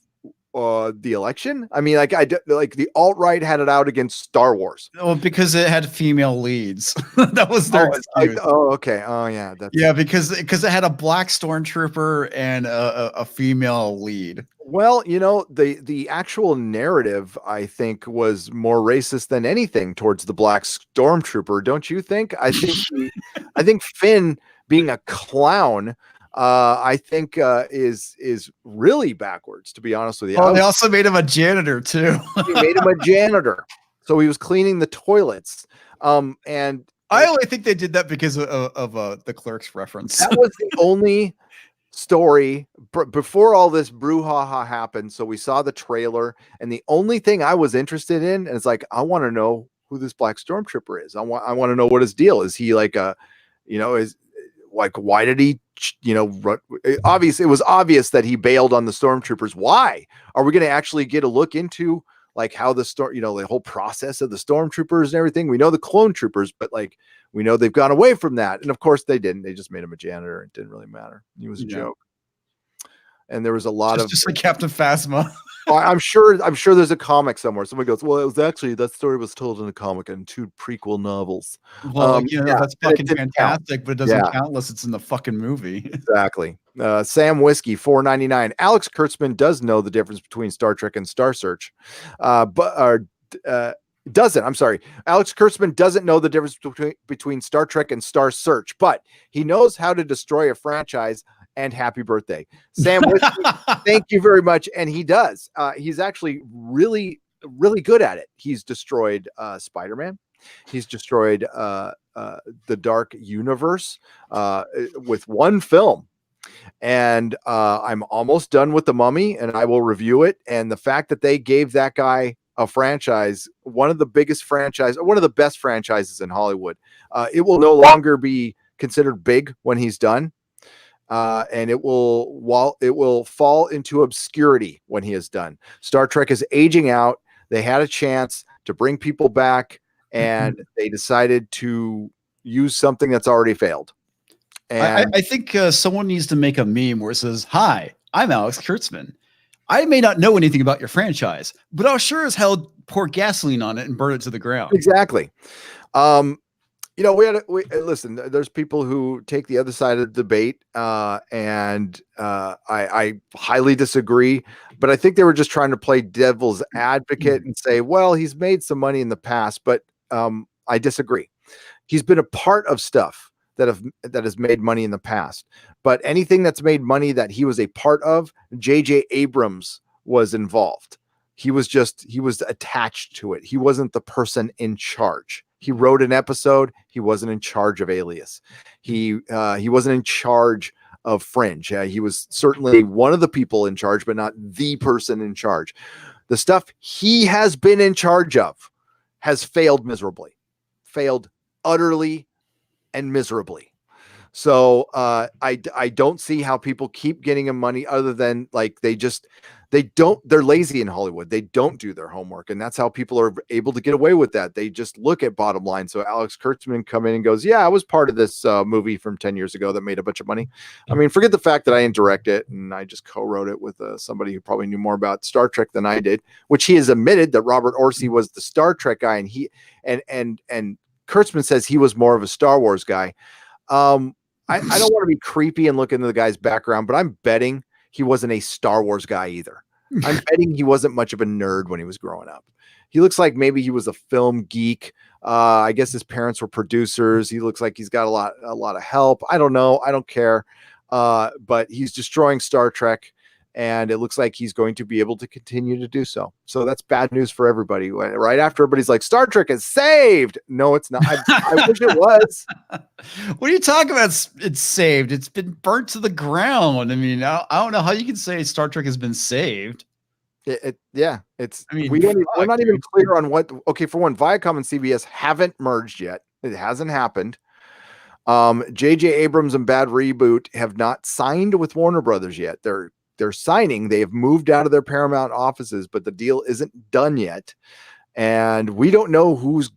the election. The alt-right had it out against Star Wars. Oh, because it had female leads. That was their excuse. Okay. Oh, yeah. Because it had a black stormtrooper and a female lead. Well, the actual narrative, I think, was more racist than anything towards the black stormtrooper. Don't you think? I think Finn being a clown, I think is really backwards, to be honest with you. Oh, they also made him a janitor too. They made him a janitor, so he was cleaning the toilets. And I only think they did that because of the Clerks reference. That was the only story before all this brouhaha happened. So we saw the trailer, and the only thing I was interested in, and it's like, I want to know who this black stormtrooper is. I want to know what his deal is. He why did he, obviously it was obvious that he bailed on the stormtroopers. Why? Are we going to actually get a look into how the whole process of the stormtroopers and everything? We know the clone troopers, but we know they've gone away from that. And of course they didn't. They just made him a janitor. It didn't really matter. He was a joke. and there was a lot of just like Captain Phasma. I'm sure there's a comic somewhere. Someone goes, well, it was actually that story was told in a comic and 2 prequel novels. Well, that's fucking Count. fantastic, but it doesn't count unless it's in the fucking movie. Exactly. Sam Whiskey, $4.99. Alex Kurtzman does know the difference between Star Trek and Star Search, doesn't. I'm sorry. Alex Kurtzman doesn't know the difference between Star Trek and Star Search, but he knows how to destroy a franchise. And happy birthday, Sam Whiskey. Thank you very much. And he does. He's actually really, really good at it. He's destroyed Spider-Man. He's destroyed the Dark Universe with one film. And I'm almost done with The Mummy, and I will review it. And the fact that they gave that guy a franchise, one of the biggest franchise, one of the best franchises in Hollywood, it will no longer be considered big when he's done. And it will fall into obscurity when he is done. Star Trek is aging out. They had a chance to bring people back, and they decided to use something that's already failed. And I think someone needs to make a meme where it says, "Hi, I'm Alex Kurtzman. I may not know anything about your franchise, but I'll sure as hell pour gasoline on it and burn it to the ground." Exactly. Listen, there's people who take the other side of the debate, and I highly disagree, but I think they were just trying to play devil's advocate and say, well, he's made some money in the past, but I disagree. He's been a part of stuff that has made money in the past, but anything that's made money that he was a part of, J.J. Abrams was involved. He was attached to it. He wasn't the person in charge. He wrote an episode. He wasn't in charge of Alias. He wasn't in charge of Fringe. He was certainly one of the people in charge, but not the person in charge. The stuff he has been in charge of has failed miserably, failed utterly and miserably. So I don't see how people keep getting him money other than like they're lazy in Hollywood. They don't do their homework. And that's how people are able to get away with that. They just look at bottom line. So Alex Kurtzman come in and goes, yeah, I was part of this movie from 10 years ago that made a bunch of money. I mean, forget the fact that I didn't direct it and I just co-wrote it with somebody who probably knew more about Star Trek than I did, which he has admitted that Robert Orci was the Star Trek guy. And Kurtzman says he was more of a Star Wars guy. I don't want to be creepy and look into the guy's background, but I'm betting he wasn't a Star Wars guy either. I'm betting he wasn't much of a nerd when he was growing up. He looks like maybe he was a film geek. I guess his parents were producers. He looks like he's got a lot of help. I don't know. I don't care. But he's destroying Star Trek, and it looks like he's going to be able to continue to do so. So that's bad news for everybody. Right after everybody's like, Star Trek is saved. No, it's not. I wish it was. What are you talking about? It's saved. It's been burnt to the ground. I mean, I don't know how you can say Star Trek has been saved. We're not even clear on what. Okay, for one, Viacom and CBS haven't merged yet. It hasn't happened. J.J. Abrams and Bad Reboot have not signed with Warner Brothers yet. They're signing. They have moved out of their Paramount offices, but the deal isn't done yet. And we don't know who's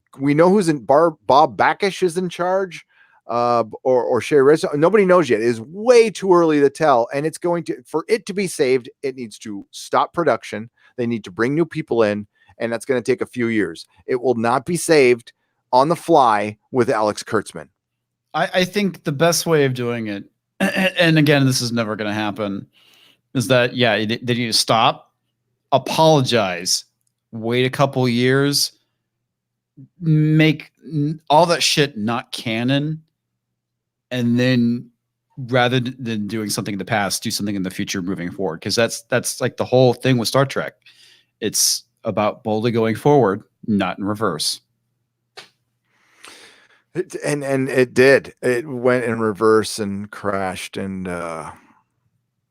in. Bob Backish is in charge, or Sherry Reyes. Nobody knows yet. It is way too early to tell. And it's for it to be saved, it needs to stop production. They need to bring new people in, and that's going to take a few years. It will not be saved on the fly with Alex Kurtzman. I think the best way of doing it, and again, this is never going to happen, is that, they need to stop, apologize, wait a couple years, make all that shit not canon, and then rather than doing something in the past, do something in the future moving forward. Because that's like the whole thing with Star Trek. It's about boldly going forward, not in reverse. And it did. It went in reverse and crashed, and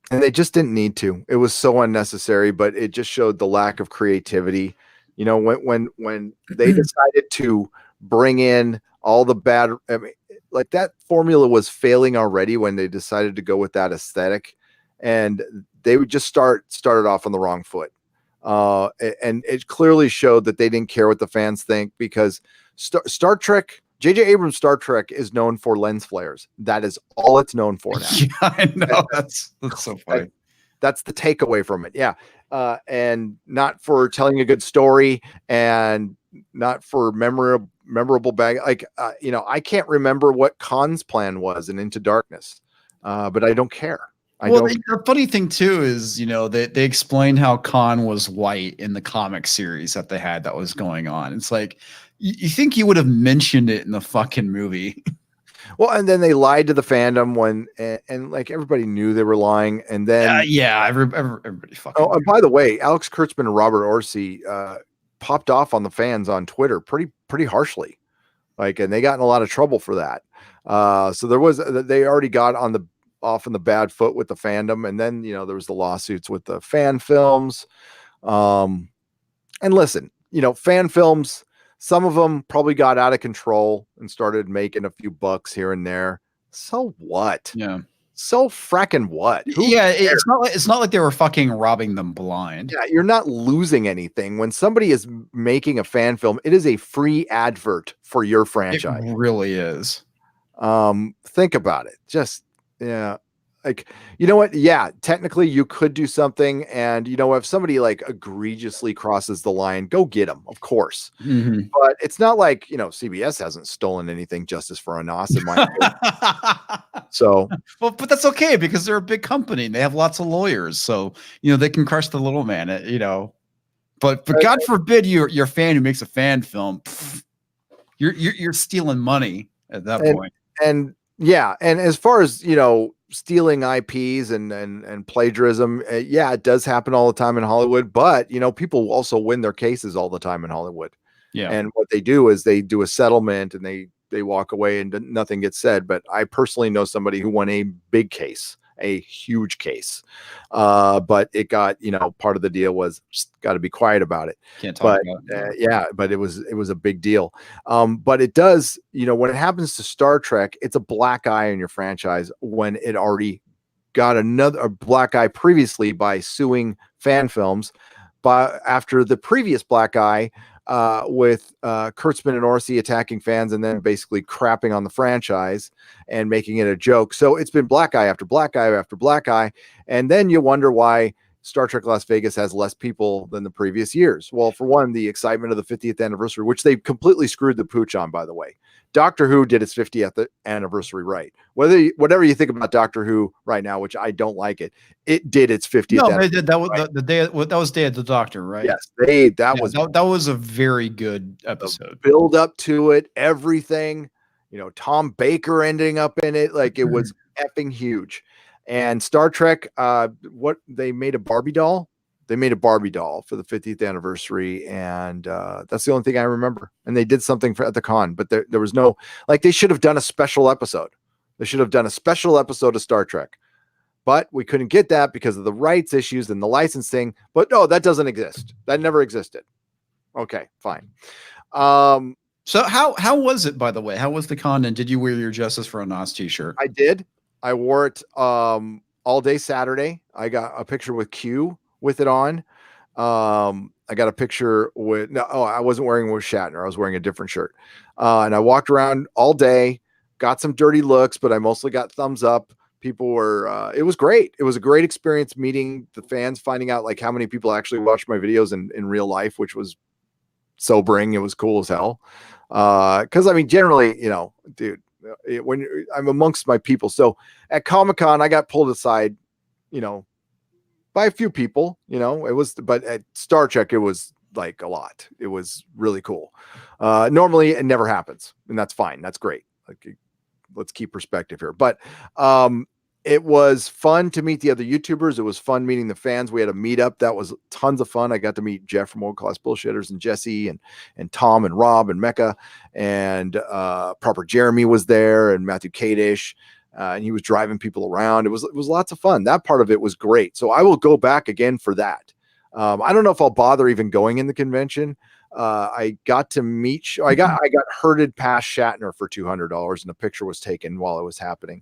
they just didn't need to. It was so unnecessary, but it just showed the lack of creativity. You know, when they decided to bring in all the bad, I mean, like that formula was failing already when they decided to go with that aesthetic, and they would just started off on the wrong foot. And it clearly showed that they didn't care what the fans think, because Star Trek. J.J. Abrams' Star Trek is known for lens flares. That is all it's known for now. Yeah, I know. That's so funny. That's the takeaway from it. Yeah. And not for telling a good story and not for memorable bag. Like, I can't remember what Khan's plan was in Into Darkness, but I don't care. The funny thing too is, they explained how Khan was white in the comic series that they had that was going on. It's like, you think you would have mentioned it in the fucking movie. Well, and then they lied to the fandom and like everybody knew they were lying. And then, everybody fucking. Oh, and by the way, Alex Kurtzman and Robert Orsi popped off on the fans on Twitter pretty harshly, and they got in a lot of trouble for that. So they already got off on the bad foot with the fandom, and then there was the lawsuits with the fan films. And listen, fan films. Some of them probably got out of control and started making a few bucks here and there. So what? Yeah. So fracking what? It's not like they were fucking robbing them blind. Yeah, you're not losing anything. When somebody is making a fan film, it is a free advert for your franchise. It really is. Think about it. Just, yeah. Like, you know what? Yeah, technically you could do something, and if somebody like egregiously crosses the line, go get them, of course. Mm-hmm. But it's not like CBS hasn't stolen anything. Justice for Anas, in my opinion. So, well, but that's okay because they're a big company and they have lots of lawyers, so they can crush the little man. But God forbid you're a fan who makes a fan film. You're stealing money at that point. And yeah, and as far as stealing IPs and plagiarism, it does happen all the time in Hollywood, but people also win their cases all the time in Hollywood. Yeah. And what they do is they do a settlement and they walk away and nothing gets said. But I personally know somebody who won a big case, a huge case. But it got, part of the deal was got to be quiet about it. Can't talk about it. But it was a big deal. But it does, when it happens to Star Trek, it's a black eye in your franchise when it already got a black eye previously by suing fan films. But after the previous black eye, with Kurtzman and Orsi attacking fans and then basically crapping on the franchise and making it a joke. So it's been black eye after black eye after black eye. And then you wonder why Star Trek Las Vegas has less people than the previous years. Well, for one, the excitement of the 50th anniversary, which they completely screwed the pooch on, by the way. Doctor Who did its 50th anniversary right. Whatever you think about Doctor Who right now, which I don't like it did its 50th. No, they did. That was right. the day. That was Day of the Doctor, right? Yes, that was a very good episode. Build up to it, everything. Tom Baker ending up in it, like it was effing huge. And Star Trek, what they made a Barbie doll. They made a Barbie doll for the 50th anniversary, and that's the only thing I remember. And they did something at the con, but there was no, they should have done a special episode. They should have done a special episode of Star Trek, but we couldn't get that because of the rights issues and the licensing. But no, that doesn't exist. That never existed. Okay, fine. So how was it, by the way? How was the con, and did you wear your Justice for Anas t-shirt? I did. I wore it all day Saturday. I got a picture with Q with it on. I got a picture with I wasn't wearing with Shatner. I was wearing a different shirt. And I walked around all day, got some dirty looks, but I mostly got thumbs up. People were it was great. It was a great experience meeting the fans, finding out how many people actually watched my videos in real life, which was sobering. It was cool as hell. Because generally, dude, when I'm amongst my people. So at Comic-Con, I got pulled aside, by a few people, but at Star Trek, it was a lot. It was really cool. Normally it never happens, and that's fine. That's great. Let's keep perspective here. But it was fun to meet the other YouTubers. It was fun meeting the fans. We had a meetup. That was tons of fun. I got to meet Jeff from Old Class Bullshitters and Jesse and Tom and Rob and Mecca and Proper Jeremy was there and Matthew Kadish. And he was driving people around. It was lots of fun. That part of it was great. So I will go back again for that. I don't know if I'll bother even going in the convention. I got to meet. I got herded past Shatner for $200, and a picture was taken while it was happening.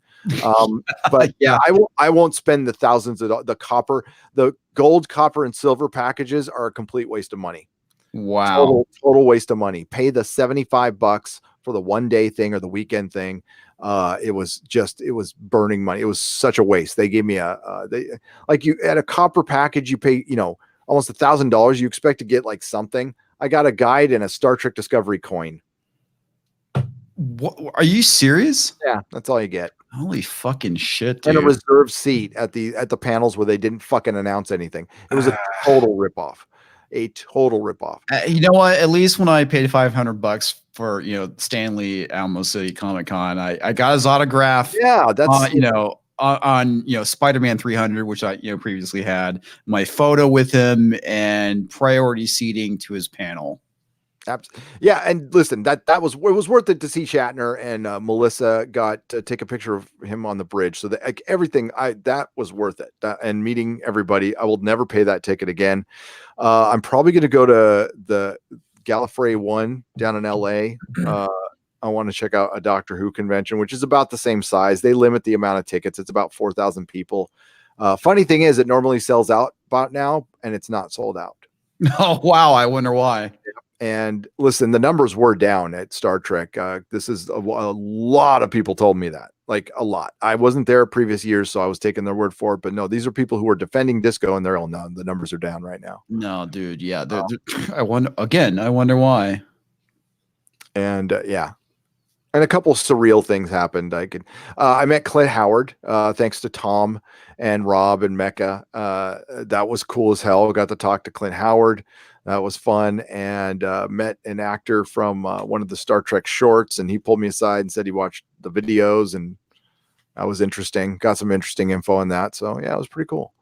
But yeah, I won't spend the thousands of the gold, copper, and silver packages are a complete waste of money. Wow. Total waste of money. Pay the $75 for the 1-day thing or the weekend thing. It was burning money. It was such a waste. They gave me you at a copper package, you pay, almost $1,000. You expect to get like something. I got a guide and a Star Trek Discovery coin. What, are you serious? Yeah, that's all you get. Holy fucking shit, dude. And a reserved seat at the panels where they didn't fucking announce anything. It was a total ripoff. A total ripoff. You know what? At least when I paid $500 for Stanley Alamo City Comic Con, I got his autograph. Yeah, that's on Spider-Man 300, which I previously had my photo with him and priority seating to his panel. Yeah, and listen, it was worth it to see Shatner, and Melissa got to take a picture of him on the bridge. So everything that was worth it. And meeting everybody, I will never pay that ticket again. I'm probably going to go to the Gallifrey one down in LA. I want to check out a Doctor Who convention, which is about the same size. They limit the amount of tickets. It's about 4,000 people. Funny thing is, it normally sells out about now, and it's not sold out. Oh, wow. I wonder why. And listen, the numbers were down at Star Trek. This is a lot of people told me that, like a lot. I wasn't there previous years, so I was taking their word for it. But no, these are people who are defending Disco, and they're all no. The numbers are down right now. No, dude. Yeah. I wonder why. And yeah. And a couple surreal things happened. I met Clint Howard, thanks to Tom and Rob and Mecca. That was cool as hell. Got to talk to Clint Howard. That was fun. And met an actor from one of the Star Trek shorts, and he pulled me aside and said he watched the videos, and that was interesting. Got some interesting info on that. So yeah, it was pretty cool.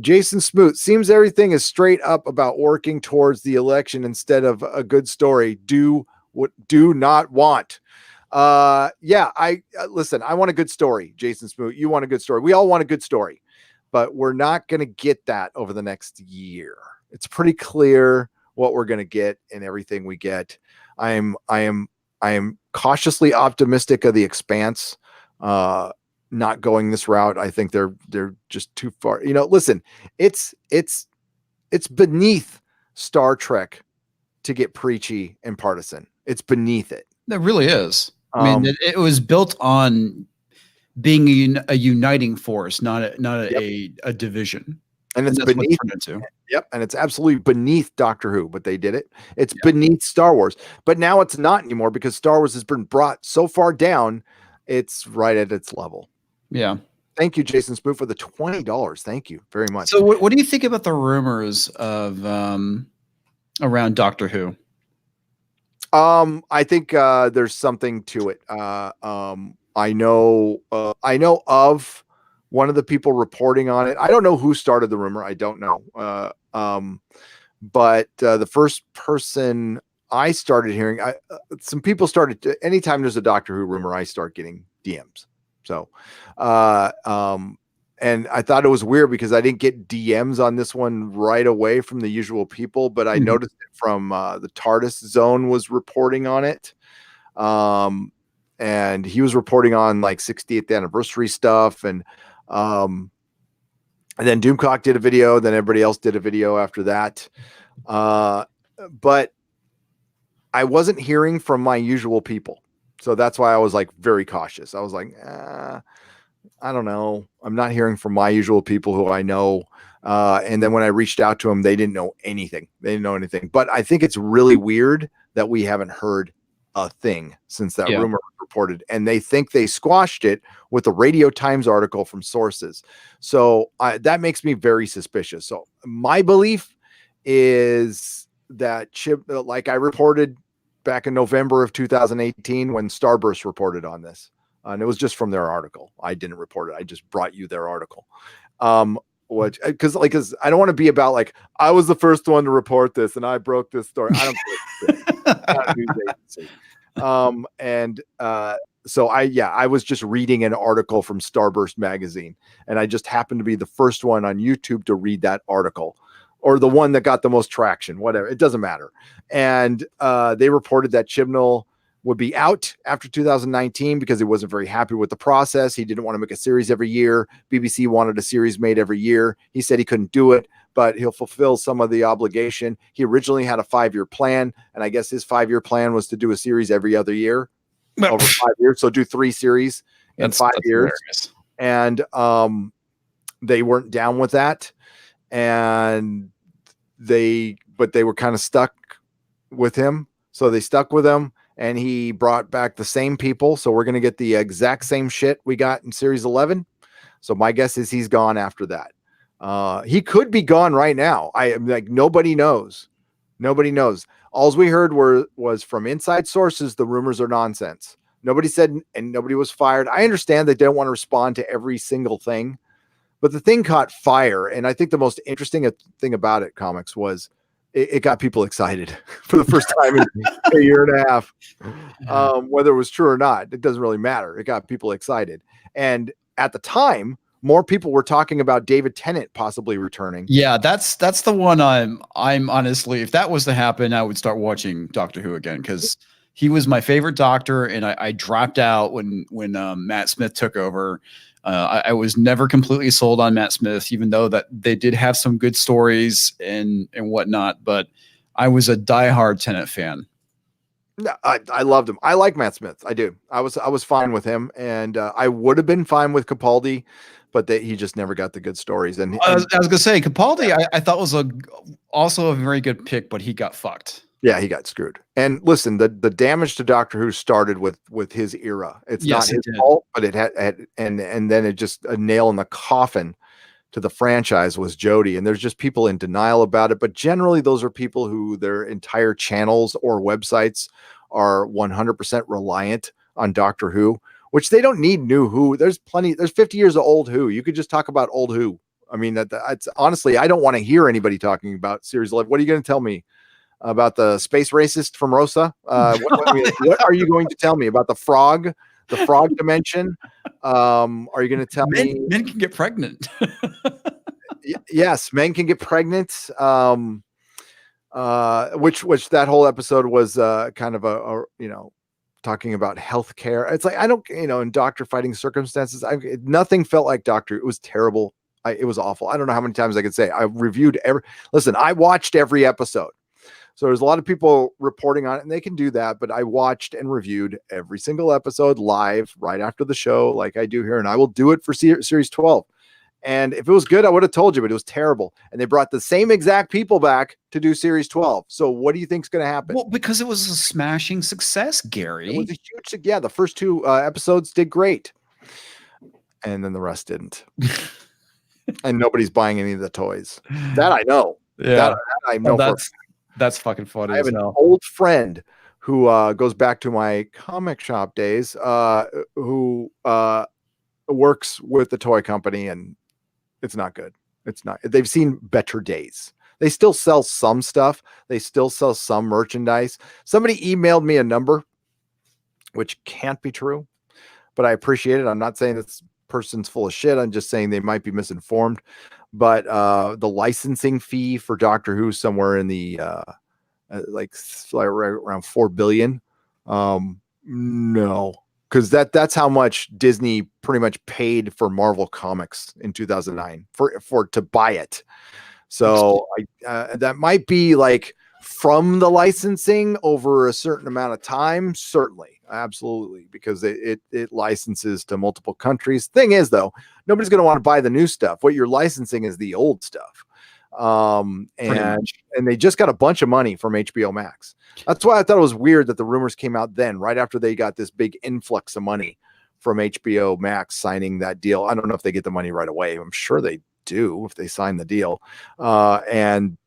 Jason Smoot, seems everything is straight up about working towards the election instead of a good story. Do not want. Listen, I want a good story. Jason Smoot, you want a good story. We all want a good story, but we're not going to get that over the next year. It's pretty clear what we're going to get and everything we get. I am cautiously optimistic of The Expanse not going this route. I think they're just too far. Listen, it's beneath Star Trek to get preachy and partisan. It's beneath it. That really is. I mean, it was built on being a uniting force, not a division. And it's beneath. Yep, and it's absolutely beneath Doctor Who, but they did it. It's beneath Star Wars, but now it's not anymore because Star Wars has been brought so far down. It's right at its level. Yeah. Thank you, Jason Spoon, for the $20. Thank you very much. So, what do you think about the rumors of around Doctor Who? I think there's something to it. I know of one of the people reporting on it. I don't know who started the rumor. I don't know. But the first person I started hearing, some people started to, anytime there's a Doctor Who rumor, I start getting DMs. So, and I thought it was weird because I didn't get DMs on this one right away from the usual people, but I noticed it from the TARDIS Zone was reporting on it. And he was reporting on like 60th anniversary stuff. And then Doomcock did a video, then everybody else did a video after that. But I wasn't hearing from my usual people. So that's why I was like very cautious. I was like, I don't know. I'm not hearing from my usual people who I know. And then when I reached out to them, they didn't know anything. But I think it's really weird that we haven't heard a thing since that rumor was reported. And they think they squashed it with a Radio Times article from sources. So that makes me very suspicious. So my belief is that like I reported back in November of 2018 when Starburst reported on this. And it was just from their article. I didn't report it. I just brought you their article. Because I don't want to be about like, I was the first one to report this and I broke this story. I don't news agency. So I was just reading an article from Starburst magazine, and I just happened to be the first one on YouTube to read that article, or the one that got the most traction, whatever. It doesn't matter. And they reported that Chibnall would be out after 2019 because he wasn't very happy with the process. He didn't want to make a series every year. BBC wanted a series made every year. He said he couldn't do it, but he'll fulfill some of the obligation. He originally had a 5-year plan, and I guess his 5-year plan was to do a series every other year over 5 years. So do 3 series in 5 years. Hilarious. And they weren't down with that, and they were kind of stuck with him. So they stuck with him, and he brought back the same people. So we're going to get the exact same shit we got in series 11. So my guess is he's gone after that. He could be gone right now. Nobody knows. Nobody knows. All we heard was from inside sources. The rumors are nonsense. Nobody said, and nobody was fired. I understand they don't want to respond to every single thing, but the thing caught fire. And I think the most interesting thing about it, comics, was it got people excited for the first time in a year and a half. Whether it was true or not, it doesn't really matter. It got people excited. And at the time, more people were talking about David Tennant possibly returning. Yeah, that's the one I'm honestly, if that was to happen, I would start watching Doctor Who again, because he was my favorite Doctor, and I dropped out when Matt Smith took over. I was never completely sold on Matt Smith, even though that they did have some good stories and whatnot. But I was a diehard Tennant fan. No, I loved him. I like Matt Smith. I do. I was fine with him, and I would have been fine with Capaldi, but he just never got the good stories. And I was gonna say Capaldi, I thought was also a very good pick, but he got fucked. Yeah, he got screwed. And listen, the damage to Doctor Who started with his era. It's not his fault, but it had and then it just a nail in the coffin to the franchise was Jodie. And there's just people in denial about it. But generally, those are people who their entire channels or websites are 100% reliant on Doctor Who, which they don't need new Who. There's 50 years of old Who. You could just talk about old Who. I mean, that's honestly, I don't want to hear anybody talking about series 11. What are you going to tell me about the space racist from Rosa? What are you going to tell me about the frog dimension? Are you going to tell me men can get pregnant? Yes, men can get pregnant. Which that whole episode was kind of a talking about healthcare. It's like, I don't, in doctor fighting circumstances, nothing felt like Doctor. It was terrible. It was awful. I don't know how many times I could say I reviewed I watched every episode. So there's a lot of people reporting on it, and they can do that, but I watched and reviewed every single episode live right after the show, like I do here, and I will do it for series 12. And if it was good, I would have told you, but it was terrible. And they brought the same exact people back to do series 12. So what do you think is going to happen? Well, because it was a smashing success, Gary. It was a huge, yeah, the first 2 episodes did great. And then the rest didn't. And nobody's buying any of the toys. That I know. Yeah. That I know. That's fucking funny. I have an old friend who goes back to my comic shop days, who works with the toy company, and it's not good. It's not. They've seen better days. They still sell some stuff. They still sell some merchandise. Somebody emailed me a number, which can't be true, but I appreciate it. I'm not saying this person's full of shit. I'm just saying they might be misinformed. But the licensing fee for Doctor Who somewhere in the like around $4 billion. No, because that's how much Disney pretty much paid for Marvel Comics in 2009 for to buy it. So that might be like from the licensing over a certain amount of time. Certainly. Absolutely. Because it licenses to multiple countries. Thing is, though, nobody's going to want to buy the new stuff. What you're licensing is the old stuff. And they just got a bunch of money from HBO Max. That's why I thought it was weird that the rumors came out then, right after they got this big influx of money from HBO Max signing that deal. I don't know if they get the money right away. I'm sure they do if they sign the deal. And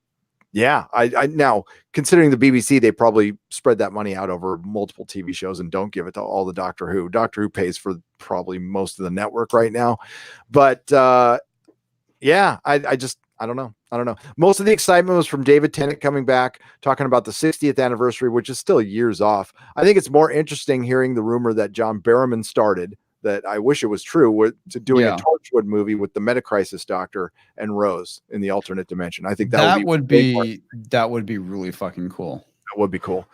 yeah, I now considering the BBC, they probably spread that money out over multiple TV shows and don't give it to all the Doctor Who. Doctor Who pays for probably most of the network right now. But yeah, I don't know. Most of the excitement was from David Tennant coming back, talking about the 60th anniversary, which is still years off. I think it's more interesting hearing the rumor that John Barrowman started, that I wish it was true, to doing a Torchwood movie with the Metacrisis Doctor and Rose in the alternate dimension. I think that would be really fucking cool. That would be cool.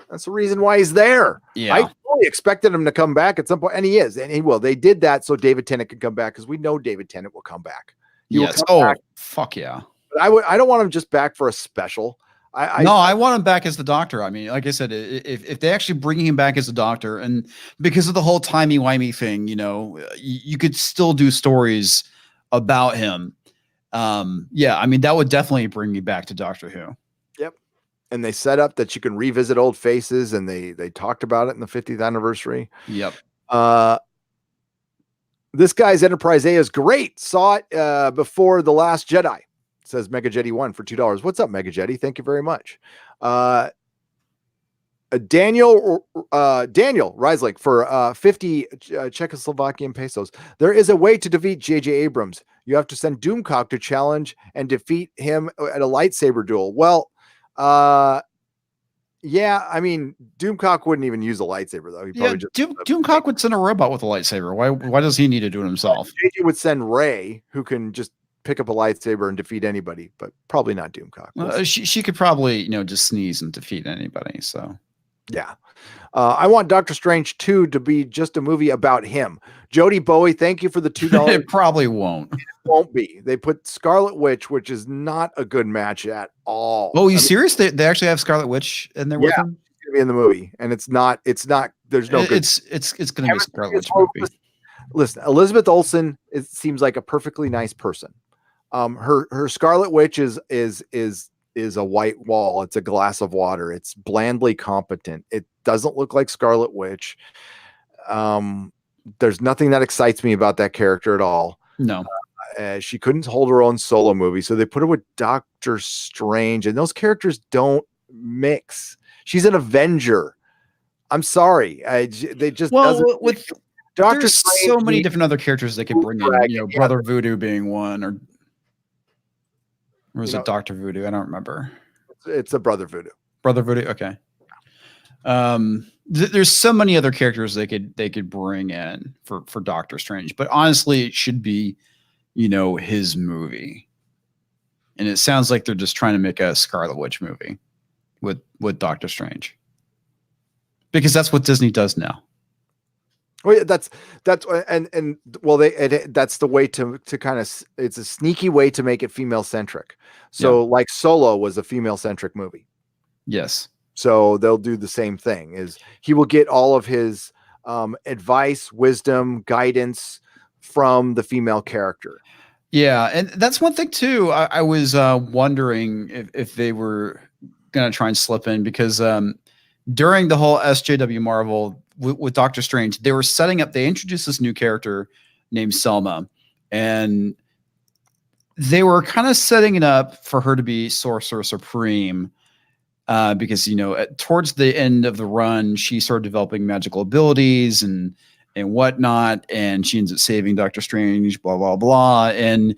That's the reason why he's there. Yeah. I fully expected him to come back at some point, and he is, and he will. They did that so David Tennant could come back, because we know David Tennant will come back. Yes. Oh, fuck yeah. But I don't want him just back for a special. I want him back as the Doctor. I mean, like I said, if they actually bring him back as a Doctor, and because of the whole timey-wimey thing, you could still do stories about him. Yeah, I mean, that would definitely bring me back to Doctor Who. Yep. And they set up that you can revisit old faces, and they talked about it in the 50th anniversary. Yep. This guy's Enterprise A is great. Saw it before The Last Jedi. Says Mega Jetty 1 for $2. What's up, Mega Jetty? Thank you very much. Daniel Riesling for 50 Czechoslovakian pesos. There is a way to defeat J.J. Abrams. You have to send Doomcock to challenge and defeat him at a lightsaber duel. Well, yeah, I mean, Doomcock wouldn't even use a lightsaber, though. He probably Doomcock would send a robot with a lightsaber. Why does he need to do it himself? JJ would send Rey, who can just pick up a lightsaber and defeat anybody, but probably not Doomcock. Well, she could probably, just sneeze and defeat anybody. So, yeah. I want Doctor Strange 2 to be just a movie about him. Jody Bowie, thank you for the $2. It probably won't. It won't be. They put Scarlet Witch, which is not a good match at all. Oh, serious? They actually have Scarlet Witch in there with him? She's gonna be in the movie, and it's not. There's no. It's gonna be a Scarlet Witch movie. Listen, Elizabeth Olsen. It seems like a perfectly nice person. Her Scarlet Witch is a white wall. It's a glass of water. It's blandly competent. It doesn't look like Scarlet Witch. There's nothing that excites me about that character at all. No. She couldn't hold her own solo movie, so they put her with Doctor Strange, and those characters don't mix. She's an Avenger. I'm sorry. They just with Doctor Strange. So many different other characters they could bring in. Brother Voodoo being one, or was it Dr. Voodoo? I don't remember. It's a Brother Voodoo. Brother Voodoo. Okay. There's so many other characters they could bring in for Doctor Strange, but honestly, it should be, his movie. And it sounds like they're just trying to make a Scarlet Witch movie with Doctor Strange, because that's what Disney does now. Well, yeah, that's that's the way to kind of, it's a sneaky way to make it female centric. So like Solo was a female centric movie. Yes. So they'll do the same thing. Is he will get all of his advice, wisdom, guidance from the female character. Yeah, and that's one thing too. I was wondering if they were going to try and slip in, because during the whole SJW Marvel with Doctor Strange, they were setting up. They introduced this new character named Selma, and they were kind of setting it up for her to be Sorcerer Supreme. Because towards the end of the run, she started developing magical abilities and whatnot, and she ends up saving Doctor Strange, blah blah blah. And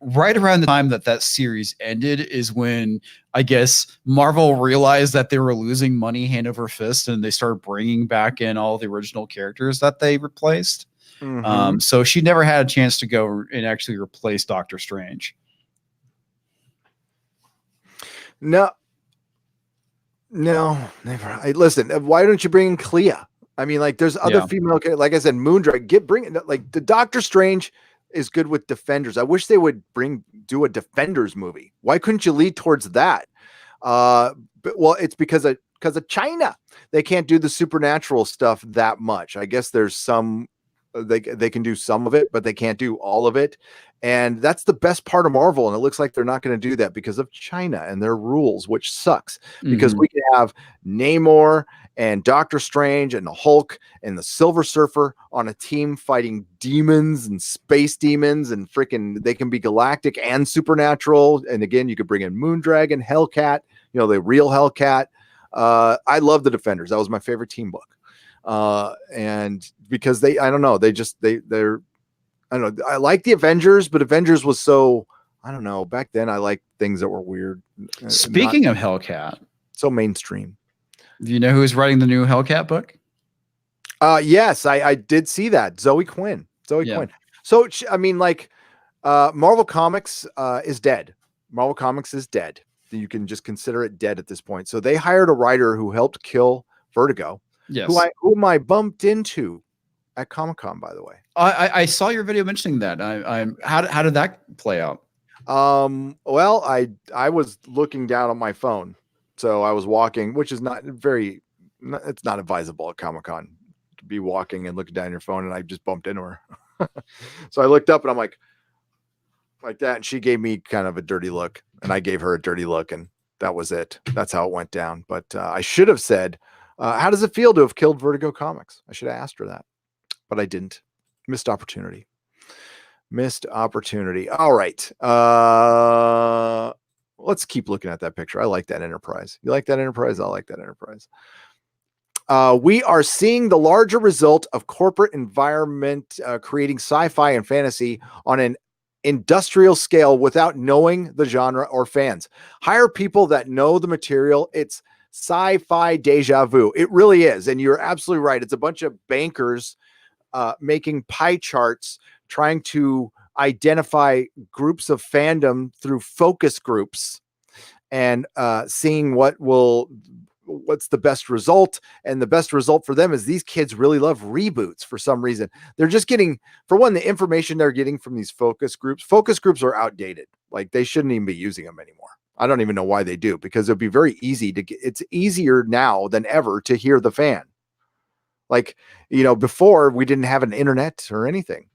right around the time that series ended is when I guess Marvel realized that they were losing money hand over fist, and they started bringing back in all the original characters that they replaced. Mm-hmm. So she never had a chance to go and actually replace Doctor Strange. No, never. Listen, why don't you bring in Clea? I mean, like, there's other female, like I said, Moondrag. Bring it. Like, the Doctor Strange is good with Defenders. I wish they would do a Defenders movie. Why couldn't you lead towards that? It's because of China. They can't do the supernatural stuff that much. I guess there's some. They can do some of it, but they can't do all of it. And that's the best part of Marvel. And it looks like they're not going to do that because of China and their rules, which sucks. Because we can have Namor and Doctor Strange and the Hulk and the Silver Surfer on a team fighting demons and space demons, and they can be galactic and supernatural. And again, you could bring in Moondrag and Hellcat, the real Hellcat. I love the Defenders. That was my favorite team book. And because I don't know, I don't know. I like the Avengers, but Avengers was so, I don't know. Back then, I liked things that were weird. Speaking of Hellcat, so mainstream. Do you know who's writing the new Hellcat book? Yes, I did see that. Zoe Quinn. Quinn. So, I mean, like, Marvel Comics is dead. Marvel Comics is dead. You can just consider it dead at this point. So they hired a writer who helped kill Vertigo. Yes. Whom I bumped into at Comic-Con, by the way. I saw your video mentioning that. How did that play out? Well, I was looking down on my phone, so I was walking, which is it's not advisable at Comic-Con to be walking and looking down your phone, and I just bumped into her. So I looked up and I'm like that, and she gave me kind of a dirty look, and I gave her a dirty look, and that was it. That's how it went down. But I should have said, how does it feel to have killed Vertigo Comics? I should have asked her that, but I didn't. Missed opportunity. All right. Let's keep looking at that picture. I like that Enterprise. You like that Enterprise? I like that Enterprise. We are seeing the larger result of corporate environment creating sci-fi and fantasy on an industrial scale without knowing the genre or fans. Hire people that know the material. It's sci-fi deja vu. It really is. And you're absolutely right. It's a bunch of bankers making pie charts, trying to identify groups of fandom through focus groups and seeing what's the best result. And the best result for them is these kids really love reboots for some reason. They're just getting, for one, the information they're getting from these focus groups are outdated. Like, they shouldn't even be using them anymore. I don't even know why they do, because it'd be very easy to get, it's easier now than ever to hear the fan. Like, before we didn't have an internet or anything,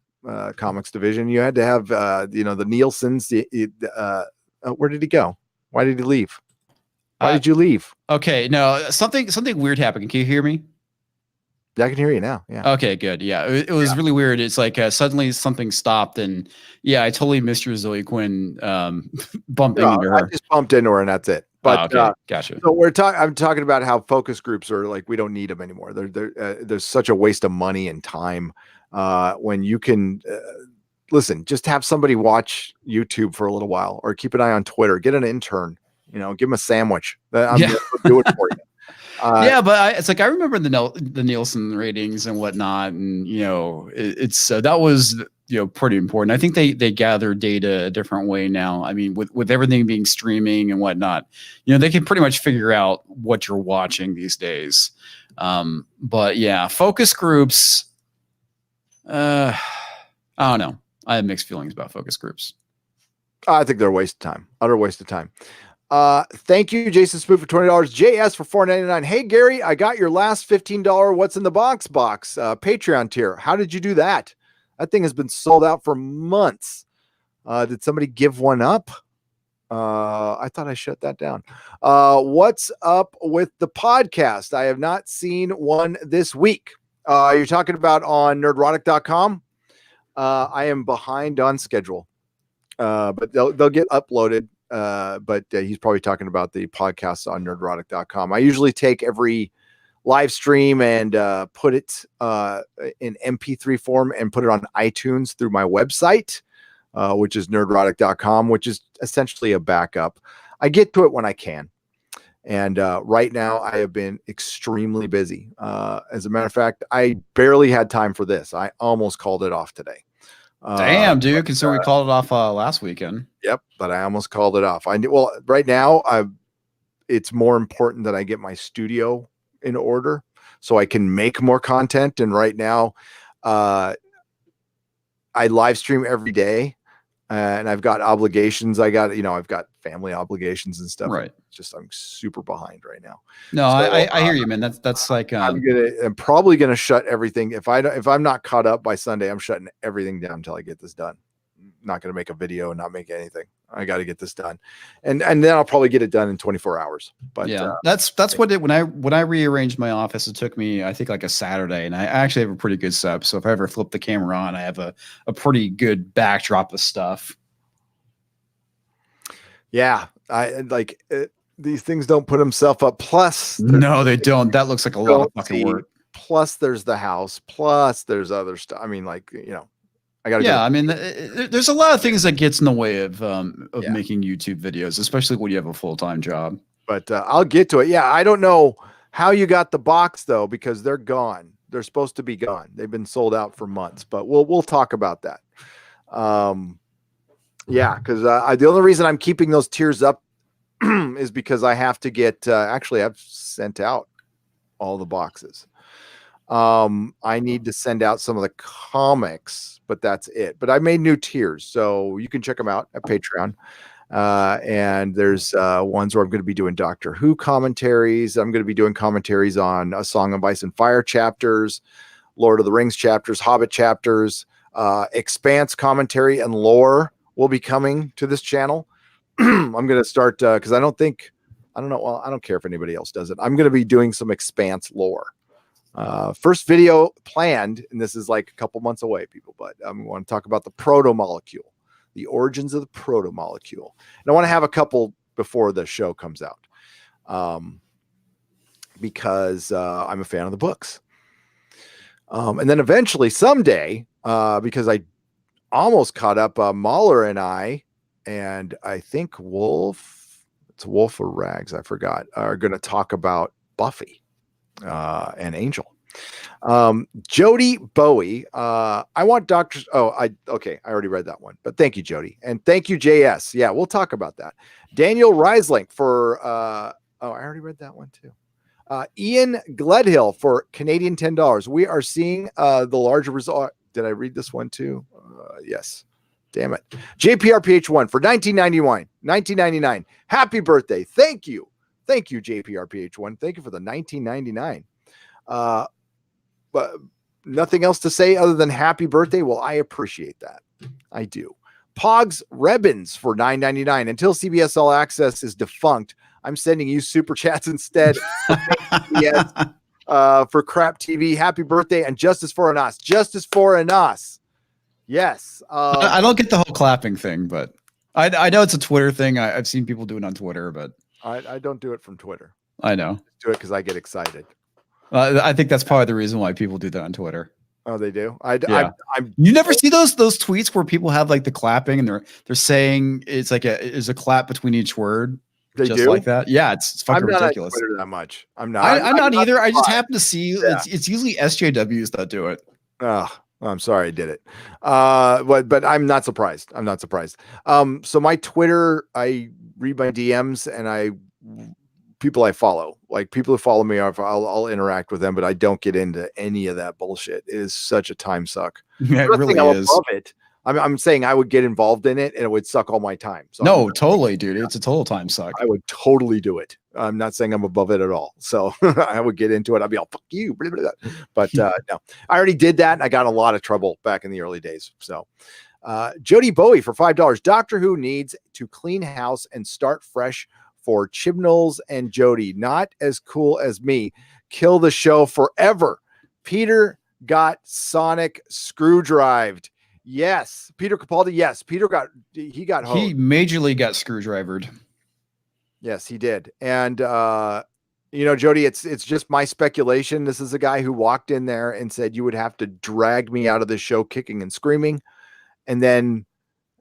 comics division. You had to have, the Nielsen's. Where did he go? Why did he leave? Why did you leave? Okay, no, something weird happened. Can you hear me? Yeah, I can hear you now. Yeah. Okay, good. Yeah, it was really weird. It's like suddenly something stopped, and yeah, I totally missed your Zoe Quinn bumping into her. I just bumped into her, and that's it. But okay, gotcha. So I'm talking about how focus groups are like, we don't need them anymore. There's such a waste of money and time when you can listen. Just have somebody watch YouTube for a little while, or keep an eye on Twitter. Get an intern. Give them a sandwich. I'm do it for you. Yeah, but it's like I remember the Nielsen ratings and whatnot, and it's that was pretty important. I think they gather data a different way now. I mean, with everything being streaming and whatnot, they can pretty much figure out what you're watching these days. But yeah, focus groups. I don't know. I have mixed feelings about focus groups. I think they're a waste of time. Utter waste of time. Thank you, Jason Spoon, for $20. JS for $4.99. Hey, Gary, I got your last $15 What's in the Box Patreon tier. How did you do that? That thing has been sold out for months. Did somebody give one up? I thought I shut that down. What's up with the podcast? I have not seen one this week. You're talking about on nerdrotic.com. I am behind on schedule, but they'll get uploaded. But he's probably talking about the podcasts on nerdrotic.com. I usually take every live stream and put it in MP3 form and put it on iTunes through my website, which is nerdrotic.com, which is essentially a backup. I get to it when I can. And right now I have been extremely busy. As a matter of fact, I barely had time for this. I almost called it off today. Damn, dude! Considering we called it off last weekend. Yep, but I almost called it off. Well, right now, it's more important that I get my studio in order so I can make more content. And right now, I live stream every day, and I've got obligations. I've got family obligations and stuff. Right. It's just I'm super behind right now. No, so, I hear you, man. That's like I'm probably gonna shut everything. If I'm not caught up by Sunday, I'm shutting everything down until I get this done. I'm not gonna make a video and not make anything. I got to get this done, and then I'll probably get it done in 24 hours. But yeah, that's what it. When I rearranged my office, it took me I think like a Saturday, and I actually have a pretty good setup. So if I ever flip the camera on, I have a pretty good backdrop of stuff. Yeah, I like it. These things don't put themselves up. Plus, no, they don't. That looks like a lot of fucking work. Plus, there's the house. Plus, there's other stuff. I mean, like, I gotta. Yeah, I mean, there's a lot of things that gets in the way of making YouTube videos, especially when you have a full-time job. But I'll get to it. Yeah, I don't know how you got the box though, because they're gone. They're supposed to be gone. They've been sold out for months. But we'll talk about that. Yeah, because the only reason I'm keeping those tiers up is because I have to get. Actually, I've sent out all the boxes. I need to send out some of the comics, but that's it. But I made new tiers, so you can check them out at Patreon. And there's ones where I'm going to be doing Doctor Who commentaries. I'm going to be doing commentaries on A Song of Ice and Fire chapters, Lord of the Rings chapters, Hobbit chapters, Expanse commentary and lore will be coming to this channel. I'm going to start because I don't know. Well, I don't care if anybody else does it. I'm going to be doing some Expanse lore. First video planned, and this is like a couple months away, people, but I want to talk about the proto-molecule, the origins of the proto-molecule. And I want to have a couple before the show comes out because I'm a fan of the books. And then eventually someday, because I almost caught up, Mahler and I think Wolf or Rags, I forgot, are going to talk about Buffy and Angel. Jody Bowie, I want Dr. I already read that one, but thank you, Jody. And thank you, JS. Yeah, we'll talk about that. Daniel Reislink for, I already read that one too. Ian Gledhill for Canadian $10. We are seeing the larger result. Did I read this one too? Yes. Damn it. JPRPH1 for $19.99. Happy birthday. Thank you. Thank you, JPRPH1. Thank you for the $19.99. But nothing else to say other than happy birthday. Well, I appreciate that. I do. Pogs Rebbins for $9.99. Until CBS All Access is defunct, I'm sending you super chats instead. Yes, for crap TV. Happy birthday and justice for Anas. Justice for Anas. Yes. I don't get the whole clapping thing, but I know it's a Twitter thing. I've seen people do it on Twitter, but I don't do it from Twitter. I know. I do it because I get excited. I think that's probably the reason why people do that on Twitter. Oh, they do. You never see those tweets where people have like the clapping and they're saying it's like there's a clap between each word. They just do like that. Yeah, it's fucking ridiculous. I'm not on Twitter that much. I'm not. I'm not either. I just happen to see it's usually SJWs that do it. Oh, I'm sorry I did it. But I'm not surprised. I'm not surprised. So my Twitter, I read my DMs and people I follow, like people who follow me, I'll interact with them, but I don't get into any of that bullshit. It is such a time suck. Yeah, it really is. Love it. I'm saying I would get involved in it and it would suck all my time. So no, totally, dude. It's a total time suck. I would totally do it. I'm not saying I'm above it at all. So I would get into it. I'd be all, fuck you. Blah, blah, blah. But no, I already did that. And I got in a lot of trouble back in the early days. So Jody Bowie for $5. Doctor Who needs to clean house and start fresh for Chibnalls and Jody. Not as cool as me. Kill the show forever. Peter got Sonic screwdrived. Yes. Peter Capaldi. Yes. Peter got hosed. He majorly got screwdrivered. Yes, he did. And Jody, it's just my speculation. This is a guy who walked in there and said you would have to drag me out of the show kicking and screaming. And then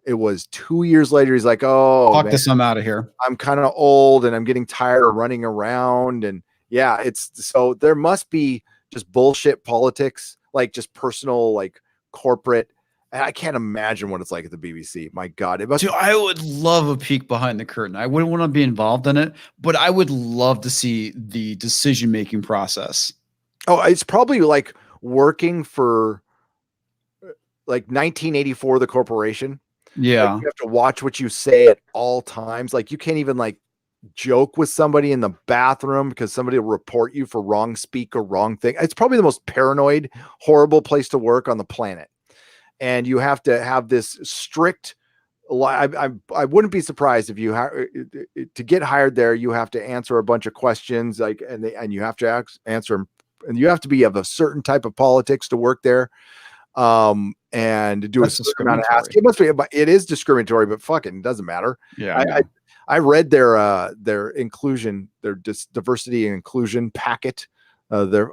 it was 2 years later. He's like, oh, fuck this, I'm out of here. I'm kind of old and I'm getting tired of running around. And yeah, so there must be just bullshit politics, like just personal, like corporate. And I can't imagine what it's like at the BBC. My God, it must. Dude, I would love a peek behind the curtain. I wouldn't want to be involved in it, but I would love to see the decision-making process. Oh, it's probably like working for like 1984, the corporation. Yeah. Like you have to watch what you say at all times. Like you can't even like joke with somebody in the bathroom because somebody will report you for wrong speak or wrong thing. It's probably the most paranoid, horrible place to work on the planet. And you have to have this strict. I wouldn't be surprised if you to get hired there. You have to answer a bunch of questions, like and you have to answer them, and you have to be of a certain type of politics to work there. And do That's a certain amount of ask. It must be. It is discriminatory, but fucking doesn't matter. Yeah, I read their inclusion, their diversity and inclusion packet. Their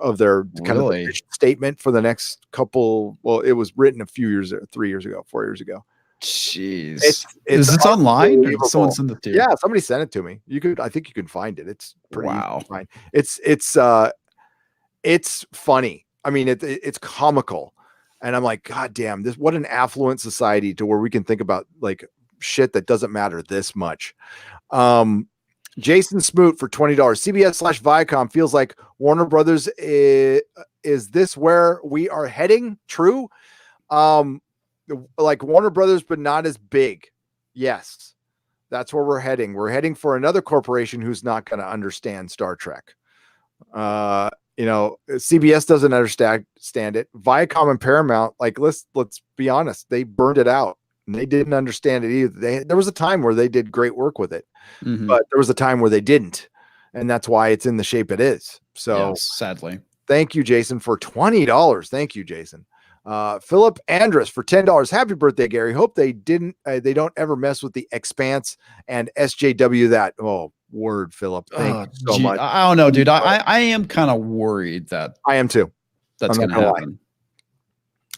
kind of statement for the next couple. Well, it was written 4 years ago. Jeez, it's online. Someone sent it to you. Yeah, somebody sent it to me. I think you can find it. It's pretty fine. It's funny. I mean, it's comical, and I'm like, God damn, what an affluent society to where we can think about like shit that doesn't matter this much. Jason Smoot for $20. CBS/Viacom feels like Warner Brothers. Is this where we are heading? True. Like Warner Brothers, but not as big. Yes, that's where we're heading. We're heading for another corporation who's not going to understand Star Trek. CBS doesn't understand it. Viacom and Paramount, like let's be honest, they burned it out and they didn't understand it either. There was a time where they did great work with it, but there was a time where they didn't, and that's why it's in the shape it is. So yes, sadly, thank you, Jason, for $20. Thank you, Jason. Philip Andrus for $10. Happy birthday, Gary. Hope they don't ever mess with the Expanse and SJW that. Oh, word, Philip. Thank you so much. I don't know, dude. I am kind of worried that I am too. That's going to happen.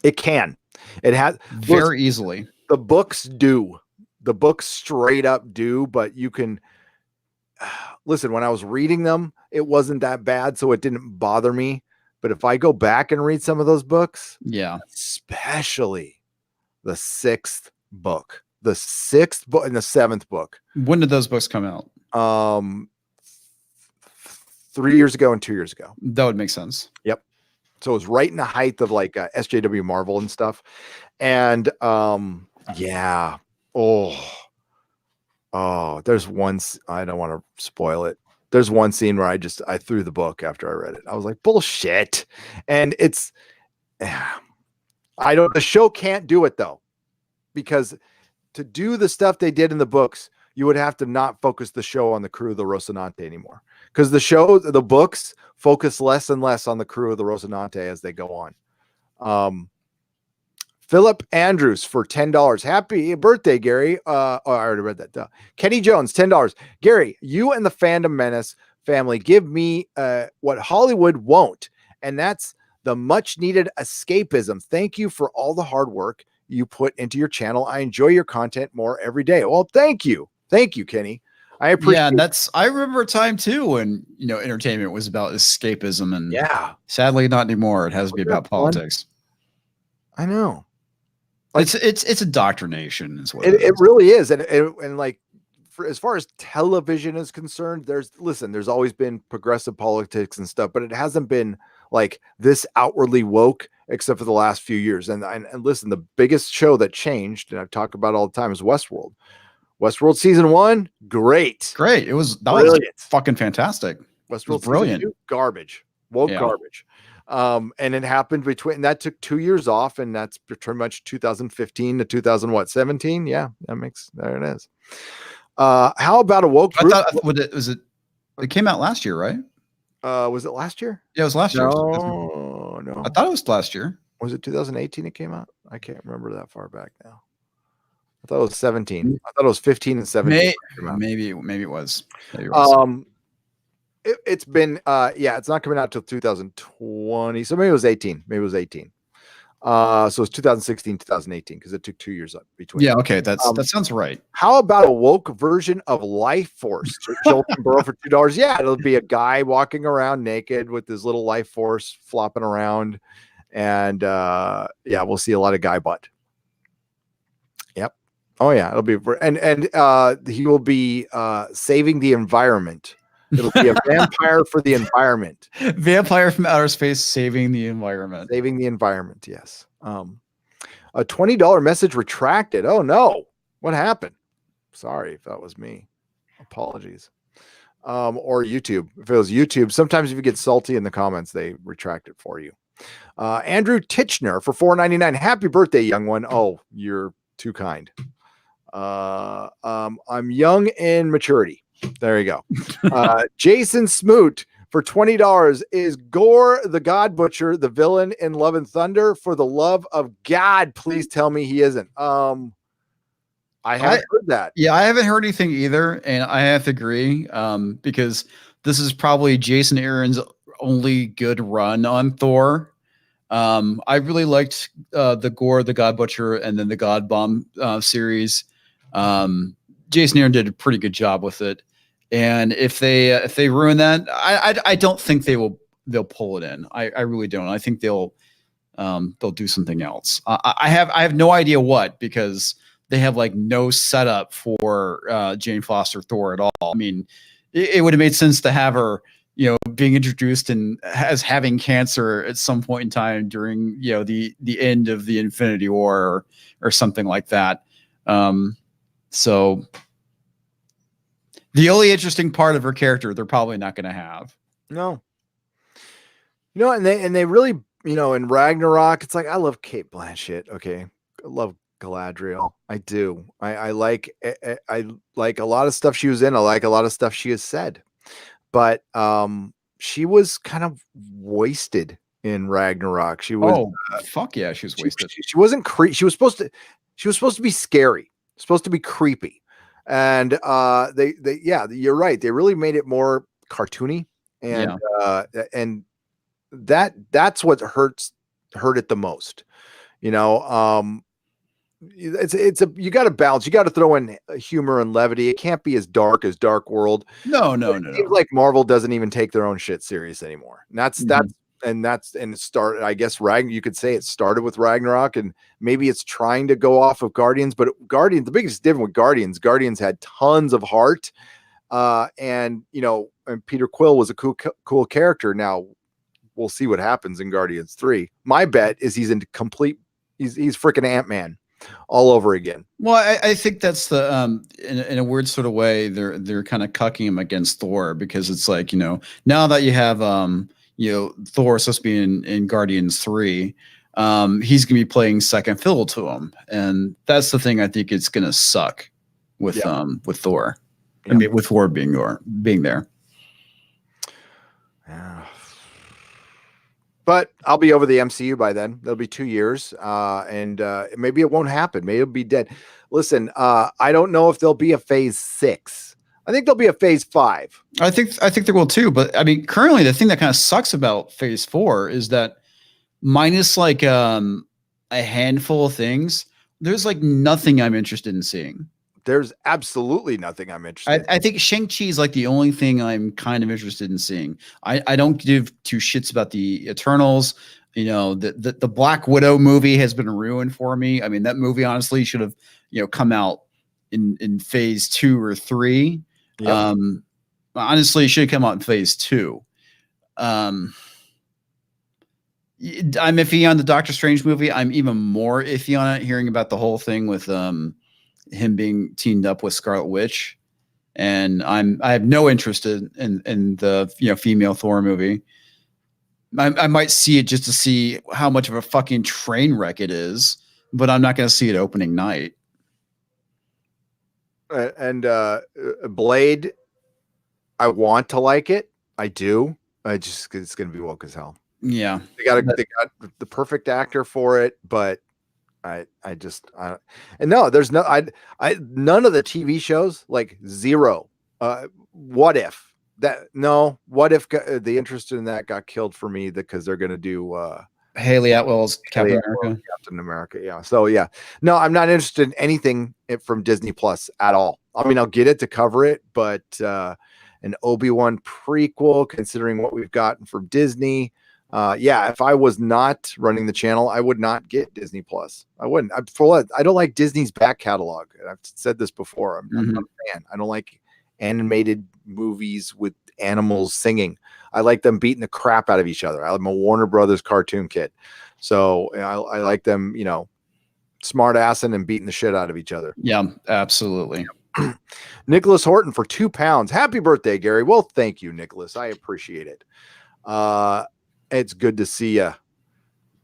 It can. It has very easily. The books do. The books straight up do, but you can listen. When I was reading them, it wasn't that bad, so it didn't bother me. But if I go back and read some of those books, especially the sixth book and the seventh book. When did those books come out? 3 years ago and 2 years ago. That would make sense. Yep. So it was right in the height of like SJW Marvel and stuff. And yeah. Oh, there's one. I don't want to spoil it. There's one scene where I threw the book after I read it. I was like, bullshit. And the show can't do it though, because to do the stuff they did in the books, you would have to not focus the show on the crew of the Rocinante anymore, because the books focus less and less on the crew of the Rocinante as they go on. Philip Andrews for $10. Happy birthday, Gary. I already read that. Duh. Kenny Jones, $10. Gary, you and the Fandom Menace family give me what Hollywood won't, and that's the much needed escapism. Thank you for all the hard work you put into your channel. I enjoy your content more every day. Well, thank you. Thank you, Kenny. I appreciate and I remember a time too when, entertainment was about escapism, and sadly not anymore. It has to be about politics. I know. It's indoctrination is what it really is. And like, as far as television is concerned, there's always been progressive politics and stuff, but it hasn't been like this outwardly woke except for the last few years. And listen, the biggest show that changed, and I've talked about it all the time, is Westworld. Westworld season 1, great. That was fucking fantastic. Westworld was brilliant. Season 2, garbage. Garbage. And it happened that took 2 years off, and that's pretty much 2015 to 2017. Yeah, there it is. How about a woke group? It came out last year, right? Was it last year? Yeah, it was last year. No. I thought it was last year. Was it 2018 it came out? I can't remember that far back now. I thought it was 17. I thought it was 15 and 17. Maybe it was. It's been it's not coming out till 2020. So maybe it was 18. So it's 2016, 2018, because it took 2 years up between. Yeah, okay, that sounds right. How about a woke version of Life Force? Jolton Burrow for $2. Yeah, it'll be a guy walking around naked with his little Life Force flopping around, and we'll see a lot of guy butt. Yep. Oh yeah, it'll be and he will be saving the environment. It'll be a vampire for the environment. Vampire from outer space saving the environment. Saving the environment, yes. A $20 message retracted. Oh no. What happened? Sorry if that was me. Apologies. Or YouTube. If it was YouTube, sometimes if you get salty in the comments, they retract it for you. Andrew Titchener for $4.99. Happy birthday, young one. Oh, you're too kind. I'm young in maturity. There you go. Jason Smoot for $20. Is Gore the God Butcher the villain in Love and Thunder? For the love of God, please tell me he isn't. I haven't heard that. Yeah, I haven't heard anything either, and I have to agree because this is probably Jason Aaron's only good run on Thor. I really liked the Gore the God Butcher and then the God Bomb series. Jason Aaron did a pretty good job with it. And if they ruin that, I don't think they'll pull it in. I really don't. I think they'll do something else. I have no idea what, because they have like no setup for Jane Foster Thor at all. I mean, it would have made sense to have her, being introduced and as having cancer at some point in time during, the end of the Infinity War or something like that. So the only interesting part of her character, they're probably not going to have. No. And they really, in Ragnarok, it's like, I love Kate Blanchett. Okay. I love Galadriel. I do. I like a lot of stuff she was in. I like a lot of stuff she has said, but she was kind of wasted in Ragnarok. She was fuck yeah, she was wasted. She wasn't she was supposed to be scary, supposed to be creepy. And you're right. They really made it more cartoony, and that's what hurt it the most. You got to balance. You got to throw in humor and levity. It can't be as dark as Dark World. No. It seems like Marvel doesn't even take their own shit serious anymore. And it started, I guess, you could say it started with Ragnarok, and maybe it's trying to go off of Guardians, but the biggest difference with Guardians had tons of heart. And Peter Quill was a cool character. Now we'll see what happens in Guardians 3. My bet is he's freaking Ant-Man all over again. Well, I think that's the in a weird sort of way they're kind of cucking him against Thor, because it's like, now that you have Thor supposed to be in Guardians 3, he's gonna be playing second fiddle to him, and that's the thing I think it's gonna suck with Thor. I mean, with Thor being there. Yeah. But I'll be over the MCU by then. That'll be 2 years, and maybe it won't happen. Maybe it'll be dead. Listen, I don't know if there'll be a phase 6. I think there'll be a phase 5. I think there will too. But I mean, currently the thing that kind of sucks about phase 4 is that minus like a handful of things, there's like nothing I'm interested in seeing. There's absolutely nothing I'm interested in. I think Shang-Chi is like the only thing I'm kind of interested in seeing. I don't give two shits about the Eternals. The Black Widow movie has been ruined for me. I mean, that movie honestly should have, come out in phase 2 or 3. Yep. Honestly, it should have come out in phase 2. I'm iffy on the Doctor Strange movie. I'm even more iffy on it, hearing about the whole thing with him being teamed up with Scarlet Witch, and I have no interest in the female Thor movie. I might see it just to see how much of a fucking train wreck it is, but I'm not going to see it opening night. And Blade, I want to like it. I do. It's going to be woke as hell. Yeah, they got the perfect actor for it, but and no, there's none of the TV shows, like zero. What if the interest in that got killed for me because they're going to do Haley Atwell's Captain America. Yeah. So yeah, no, I'm not interested in anything from Disney Plus at all. I mean, I'll get it to cover it, but an Obi-Wan prequel, considering what we've gotten from Disney. If I was not running the channel, I would not get Disney Plus. I wouldn't. I don't like Disney's back catalog. I've said this before. I'm not a fan. I don't like animated movies with animals singing. I like them beating the crap out of each other. I'm a Warner Brothers cartoon kid, so I like them, smart assing and beating the shit out of each other. Yeah, absolutely. Nicholas Horton for £2. Happy birthday, Gary. Well, thank you, Nicholas. I appreciate it. It's good to see you.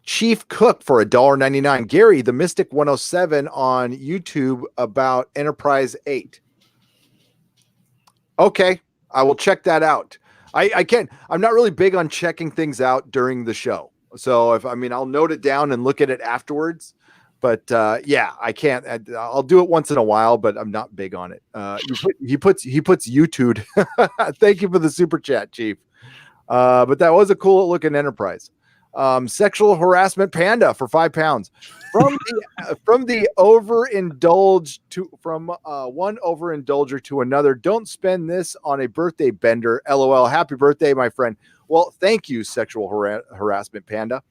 Chief Cook for $1.99. Gary, the Mystic 107 on YouTube about Enterprise 8. Okay, I will check that out. I'm not really big on checking things out during the show. So I'll note it down and look at it afterwards. But I can't. I'll do it once in a while, but I'm not big on it. He puts YouTube. Thank you for the super chat, Chief. But that was a cool looking Enterprise. Sexual harassment panda for £5 from the overindulged from one overindulger to another. Don't spend this on a birthday bender. LOL. Happy birthday, my friend. Well, thank you, sexual harassment panda.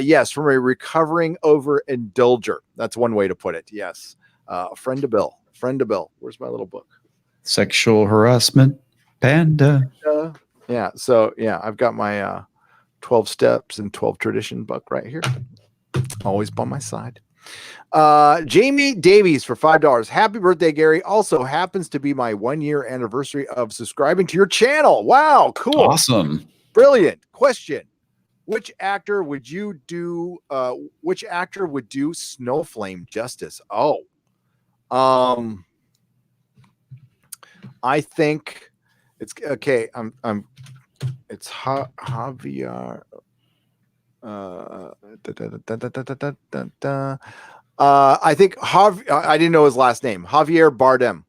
Yes, from a recovering overindulger. That's one way to put it. Yes. Friend to Bill. Where's my little book? Sexual harassment Panda. Yeah. So yeah, I've got my 12 steps and 12 tradition book right here. Always by my side. Jamie Davies for $5. Happy birthday, Gary. Also happens to be my 1-year anniversary of subscribing to your channel. Wow, cool. Awesome. Brilliant. Question. Which actor would do Snowflame justice? Oh. I think it's okay. It's Javier. I think I didn't know his last name. Javier Bardem.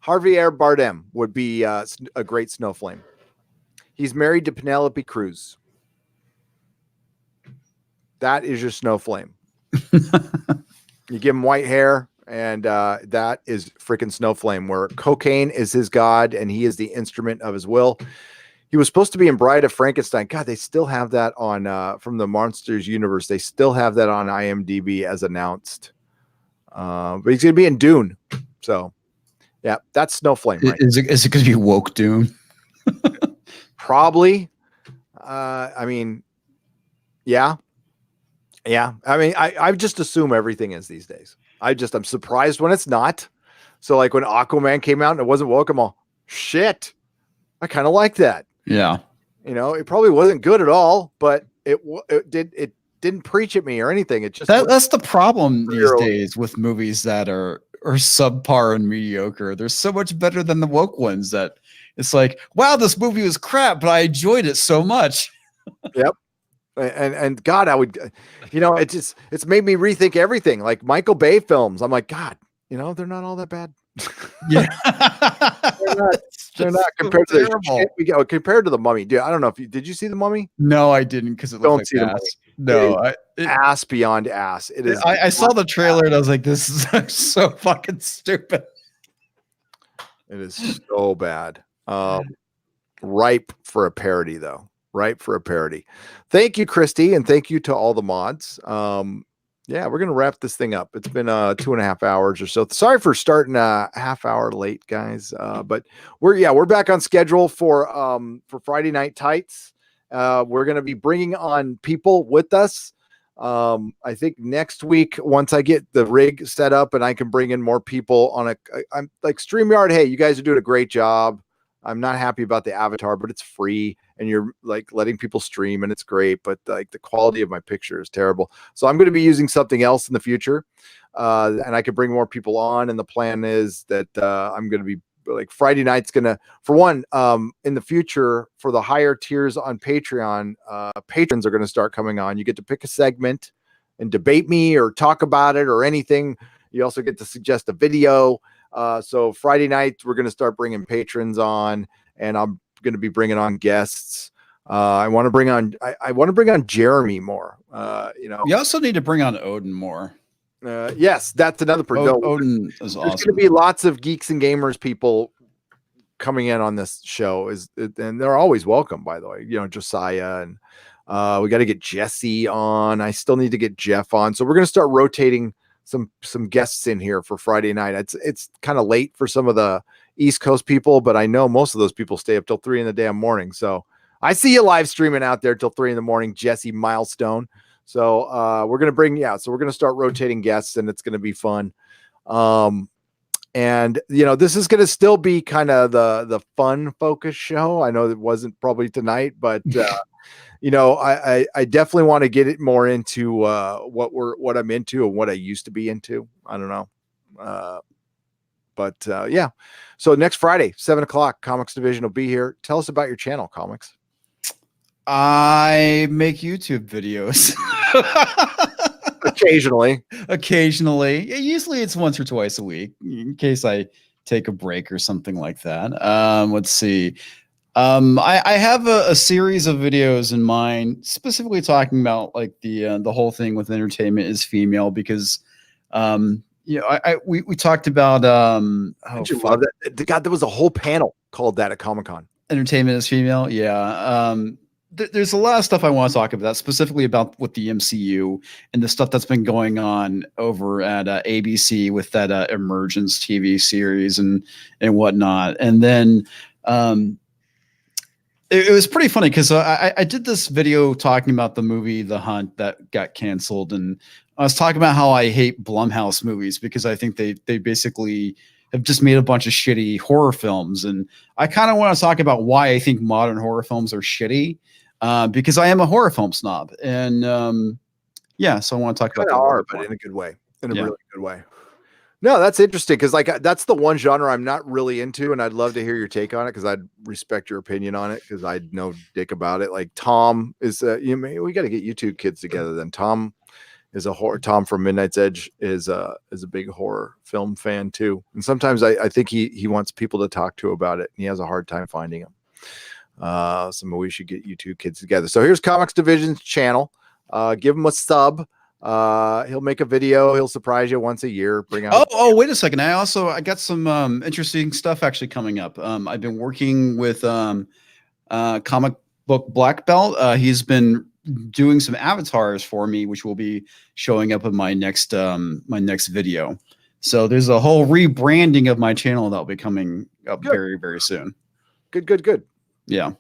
Javier Bardem would be a great Snowflame. He's married to Penelope Cruz. That is your Snowflame. You give him white hair, and that is freaking Snowflame, where cocaine is his god, and he is the instrument of his will. He was supposed to be in Bride of Frankenstein. God, they still have that on from the Monsters universe. They still have that on IMDb as announced. But he's going to be in Dune. So, yeah, that's Snowflame. Right? Is it going to be woke Dune? Probably. I mean, yeah. Yeah. I mean, I just assume everything is these days. I'm surprised when it's not. So, like when Aquaman came out and it wasn't woke, I'm all, shit. I kind of like that. Yeah. You know, it probably wasn't good at all, but it didn't preach at me or anything. It just that's the problem these days with movies that are subpar and mediocre. They're so much better than the woke ones that it's like, wow, this movie was crap, but I enjoyed it so much. Yep. And God, I would, you know, it's made me rethink everything. Like Michael Bay films. I'm like, God, you know, they're not all that bad. Yeah. They're not compared to the shit we get, compared to the Mummy. Dude, I don't know if did you see the Mummy? No, I didn't, because it looked like ass. No, ass beyond ass. It is. I saw the trailer and I was like, this is so fucking stupid. It is so bad. Ripe for a parody, though. Ripe for a parody. Thank you, Christy, and thank you to all the mods. Yeah, we're gonna wrap this thing up. It's been 2.5 hours or so. Sorry for starting a half hour late, guys. But we're back on schedule for Friday Night Tights. We're gonna be bringing on people with us. I think next week, once I get the rig set up and I can bring in more people on I'm like StreamYard. Hey, you guys are doing a great job. I'm not happy about the avatar, but it's free and you're like letting people stream and it's great, but like the quality of my picture is terrible. So I'm going to be using something else in the future. And I could bring more people on. And the plan is that I'm going to be like Friday night's going to, for one, in the future for the higher tiers on Patreon, patrons are going to start coming on. You get to pick a segment and debate me or talk about it or anything. You also get to suggest a video. So Friday night, we're going to start bringing patrons on, and I'm going to be bringing on guests. I want to bring on Jeremy more. You know, you also need to bring on Odin more. Yes, that's another Odin is awesome. There's going to be lots of geeks and gamers people coming in on this show, and they're always welcome, by the way. You know, Josiah, and we got to get Jesse on. I still need to get Jeff on. So we're going to start rotating some guests in here for Friday night. It's kind of late for some of the East Coast people, but I know most of those people stay up till 3 in the damn morning. So I see you live streaming out there till 3 in the morning, Jesse Milestone. So we're going to start rotating guests, and it's going to be fun. And you know, this is going to still be kind of the fun focus show. I know it wasn't probably tonight, but you know, I definitely want to get it more into what I'm into and what I used to be into. I don't know. But yeah. So next Friday, 7:00, Comics Division will be here. Tell us about your channel, Comics. I make YouTube videos. Occasionally. Usually it's once or twice a week in case I take a break or something like that. Let's see. I have a series of videos in mind, specifically talking about like the whole thing with entertainment is female, because you know, we talked about love that? God, there was a whole panel called that at Comic-Con. Entertainment is female. Yeah. There's a lot of stuff I want to talk about, specifically about with the MCU and the stuff that's been going on over at ABC with that Emergence TV series and whatnot. And then It was pretty funny because I did this video talking about the movie The Hunt that got canceled, and I was talking about how I hate Blumhouse movies because I think they basically have just made a bunch of shitty horror films, and I kind of want to talk about why I think modern horror films are shitty, because I am a horror film snob, and yeah, so I want to talk about that. But in a good way, in a really good way. No, that's interesting because like that's the one genre I'm not really into, and I'd love to hear your take on it because I'd respect your opinion on it because I know dick about it. Like Tom is, we got to get you two kids together. Then Tom is a horror. Tom from Midnight's Edge is a big horror film fan too, and sometimes I think he wants people to talk to about it, and he has a hard time finding them. So maybe we should get you two kids together. So here's Comics Division's channel. Give him a sub. He'll make a video. He'll surprise you once a year. Bring out. Oh, wait a second. I got some interesting stuff actually coming up. I've been working with Comic Book Black Belt. He's been doing some avatars for me, which will be showing up in my next video. So there's a whole rebranding of my channel that'll be coming up very, very soon. Good. Yeah.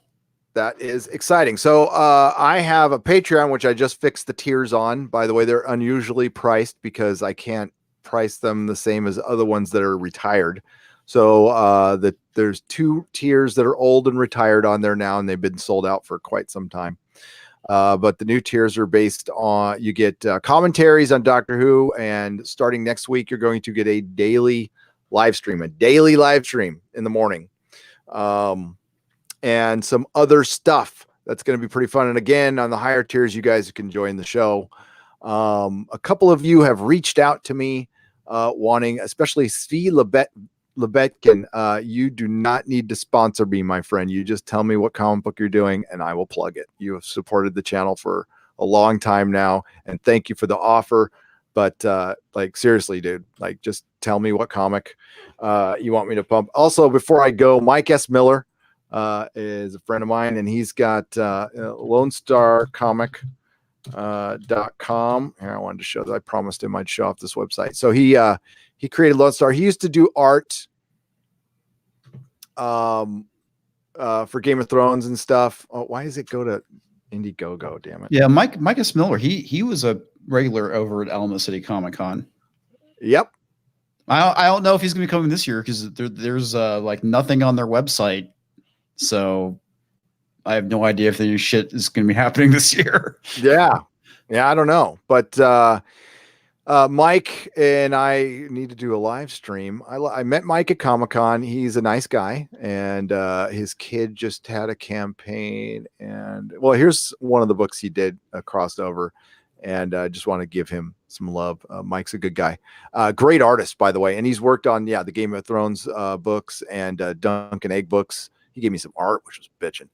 That is exciting. So I have a Patreon, which I just fixed the tiers on. By the way, they're unusually priced because I can't price them the same as other ones that are retired. So there's 2 tiers that are old and retired on there now, and they've been sold out for quite some time. But the new tiers are based on, you get commentaries on Doctor Who, and starting next week, you're going to get a daily live stream in the morning. And some other stuff that's going to be pretty fun. And again, on the higher tiers, you guys can join the show. A couple of you have reached out to me wanting, especially Svi Lebetkin. You do not need to sponsor me, my friend. You just tell me what comic book you're doing and I will plug it. You have supported the channel for a long time now, and thank you for the offer. But like seriously, dude, like just tell me what comic you want me to pump. Also, before I go, Mike S. Miller is a friend of mine, and he's got Lone Star Comic .com. Here, I wanted to show that. I promised him I'd show off this website. So he created Lone Star. He used to do art for Game of Thrones and stuff. Oh, why does it go to Indiegogo? Damn it. Yeah, Mike S. Miller. He was a regular over at Alamo City Comic Con. Yep. I don't know if he's going to be coming this year because there's like nothing on their website. So I have no idea if the new shit is going to be happening this year. Yeah, I don't know. But Mike and I need to do a live stream. I met Mike at Comic-Con. He's a nice guy, and his kid just had a campaign. And well, here's one of the books he did, a crossover, and I just want to give him some love. Mike's a good guy. Great artist, by the way. And he's worked on, the Game of Thrones books and Dunk and Egg books. He gave me some art, which was bitching.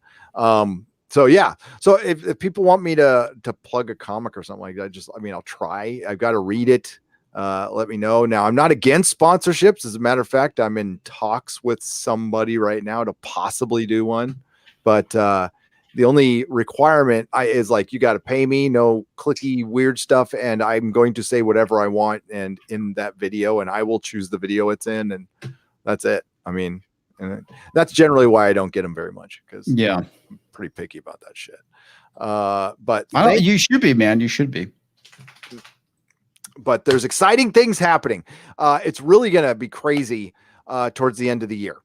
So yeah. So if people want me to plug a comic or something like that, I'll try. I've got to read it. Let me know. Now, I'm not against sponsorships. As a matter of fact, I'm in talks with somebody right now to possibly do one. But the only requirement is like, you got to pay me, no clicky weird stuff. And I'm going to say whatever I want and in that video, and I will choose the video it's in. And that's it. I mean, and that's generally why I don't get them very much, because I'm pretty picky about that shit. But you should be, man. You should be. But there's exciting things happening. It's really going to be crazy towards the end of the year.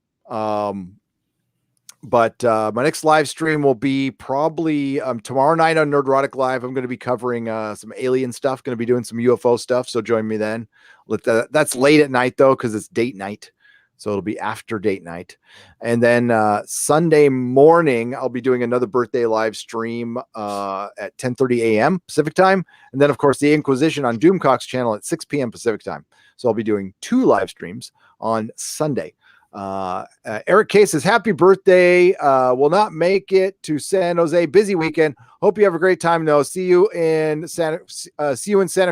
But my next live stream will be probably tomorrow night on Nerdrotic Live. I'm going to be covering some alien stuff, going to be doing some UFO stuff. So join me then. That's late at night, though, because it's date night. So it'll be after date night. And then Sunday morning, I'll be doing another birthday live stream at 10:30 a.m. Pacific time. And then, of course, the Inquisition on Doomcock's channel at 6 p.m. Pacific time. So I'll be doing 2 live streams on Sunday. Eric K says, happy birthday. Will not make it to San Jose. Busy weekend. Hope you have a great time, though. See you in Santa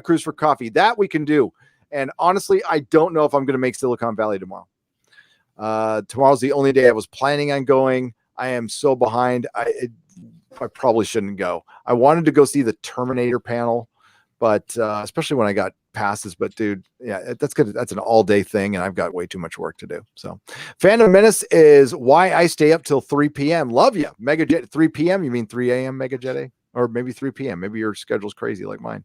Cruz for coffee. That we can do. And honestly, I don't know if I'm going to make Silicon Valley tomorrow. Tomorrow's the only day I was planning on going. I am so behind. I probably shouldn't go. I wanted to go see the Terminator panel, but especially when I got passes. But dude, yeah, that's good. That's an all day thing, and I've got way too much work to do. So, Fandom Menace is why I stay up till 3 p.m. Love you, Mega Jet. 3 p.m. You mean 3 a.m. Mega Jet? Or maybe 3 p.m. Maybe your schedule's crazy like mine.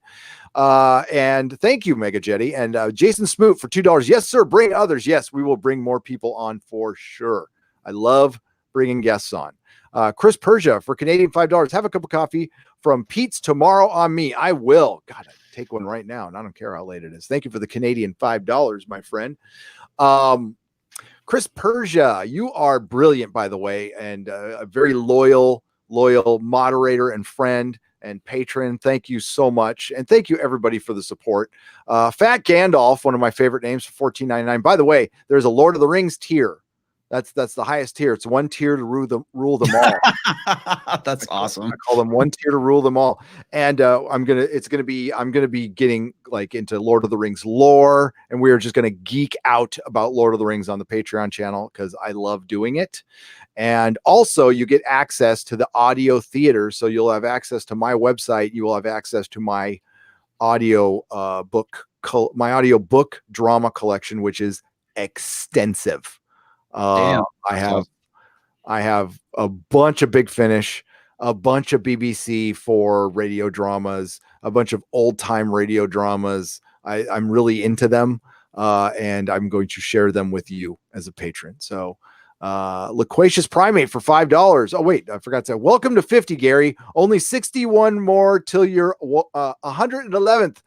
And thank you, Mega Jetty. And Jason Smoot for $2. Yes, sir. Bring others. Yes, we will bring more people on for sure. I love bringing guests on. Chris Persia for Canadian $5. Have a cup of coffee from Pete's tomorrow on me. I will. God, I take one right now, and I don't care how late it is. Thank you for the Canadian $5, my friend. Chris Persia, you are brilliant, by the way, and a very loyal moderator and friend and patron. Thank you so much. And thank you everybody for the support. Fat Gandalf, one of my favorite names, for $14.99. By the way, there's a Lord of the Rings tier. That's the highest tier. It's one tier to rule them all. That's awesome. I call them one tier to rule them all. And I'm gonna be getting like into Lord of the Rings lore, and we are just gonna geek out about Lord of the Rings on the Patreon channel because I love doing it. And also you get access to the audio theater. So you'll have access to my website. You will have access to my audio my audio book drama collection, which is extensive. I have a bunch of Big Finish, a bunch of BBC for radio dramas, a bunch of old time radio dramas. I'm really into them. And I'm going to share them with you as a patron. So, Loquacious Primate for $5. Oh, wait, I forgot to say, welcome to 50, Gary. Only 61 more till you're 111th.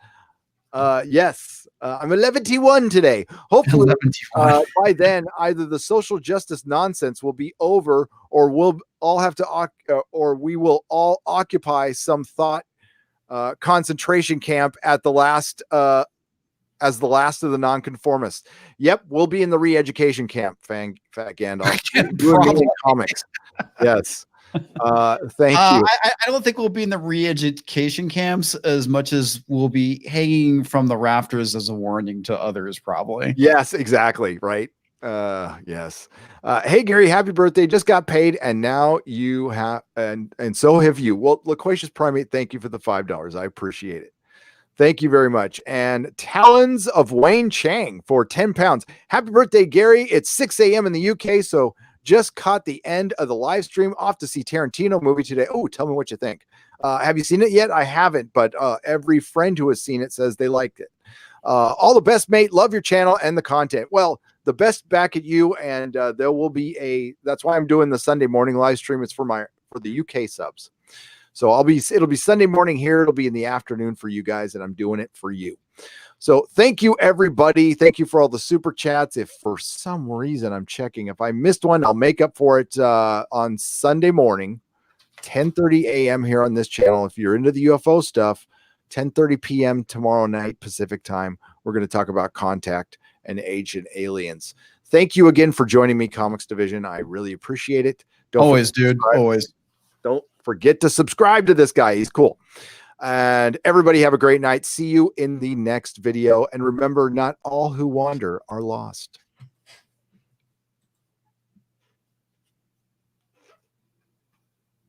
Yes, I'm 11T1 today. Hopefully, by then, either the social justice nonsense will be over, or we'll all have to, or we will all occupy some thought concentration camp at the last, as the last of the nonconformists. Yep, we'll be in the re-education camp, Fat Gandalf. Doing comics. Yes. Thank you. I don't think we'll be in the re-education camps as much as we'll be hanging from the rafters as a warning to others, probably. Yes, exactly. Right. Yes. Hey, Gary, happy birthday. Just got paid, and now you have, and so have you. Well, Loquacious Primate, thank you for the $5. I appreciate it. Thank you very much. And Talons of Wayne Chang for 10 pounds. Happy birthday, Gary. It's 6 a.m. in the UK, so just caught the end of the live stream. Off to see Tarantino movie today. Oh, tell me what you think. Have you seen it yet? I haven't, but every friend who has seen it says they liked it. All the best, mate. Love your channel and the content. Well, the best back at you, and there will be that's why I'm doing the Sunday morning live stream. It's for the UK subs. So it'll be Sunday morning here. It'll be in the afternoon for you guys, and I'm doing it for you. So thank you, everybody. Thank you for all the super chats. If for some reason I'm checking, if I missed one, I'll make up for it on Sunday morning, 10:30 a.m. here on this channel. If you're into the UFO stuff, 10:30 p.m. tomorrow night Pacific time, we're going to talk about Contact and Ancient Aliens. Thank you again for joining me, Comics Division. I really appreciate it. Always, dude. Always. Don't forget to subscribe to this guy. He's cool. And everybody have a great night. See you in the next video. And remember, not all who wander are lost.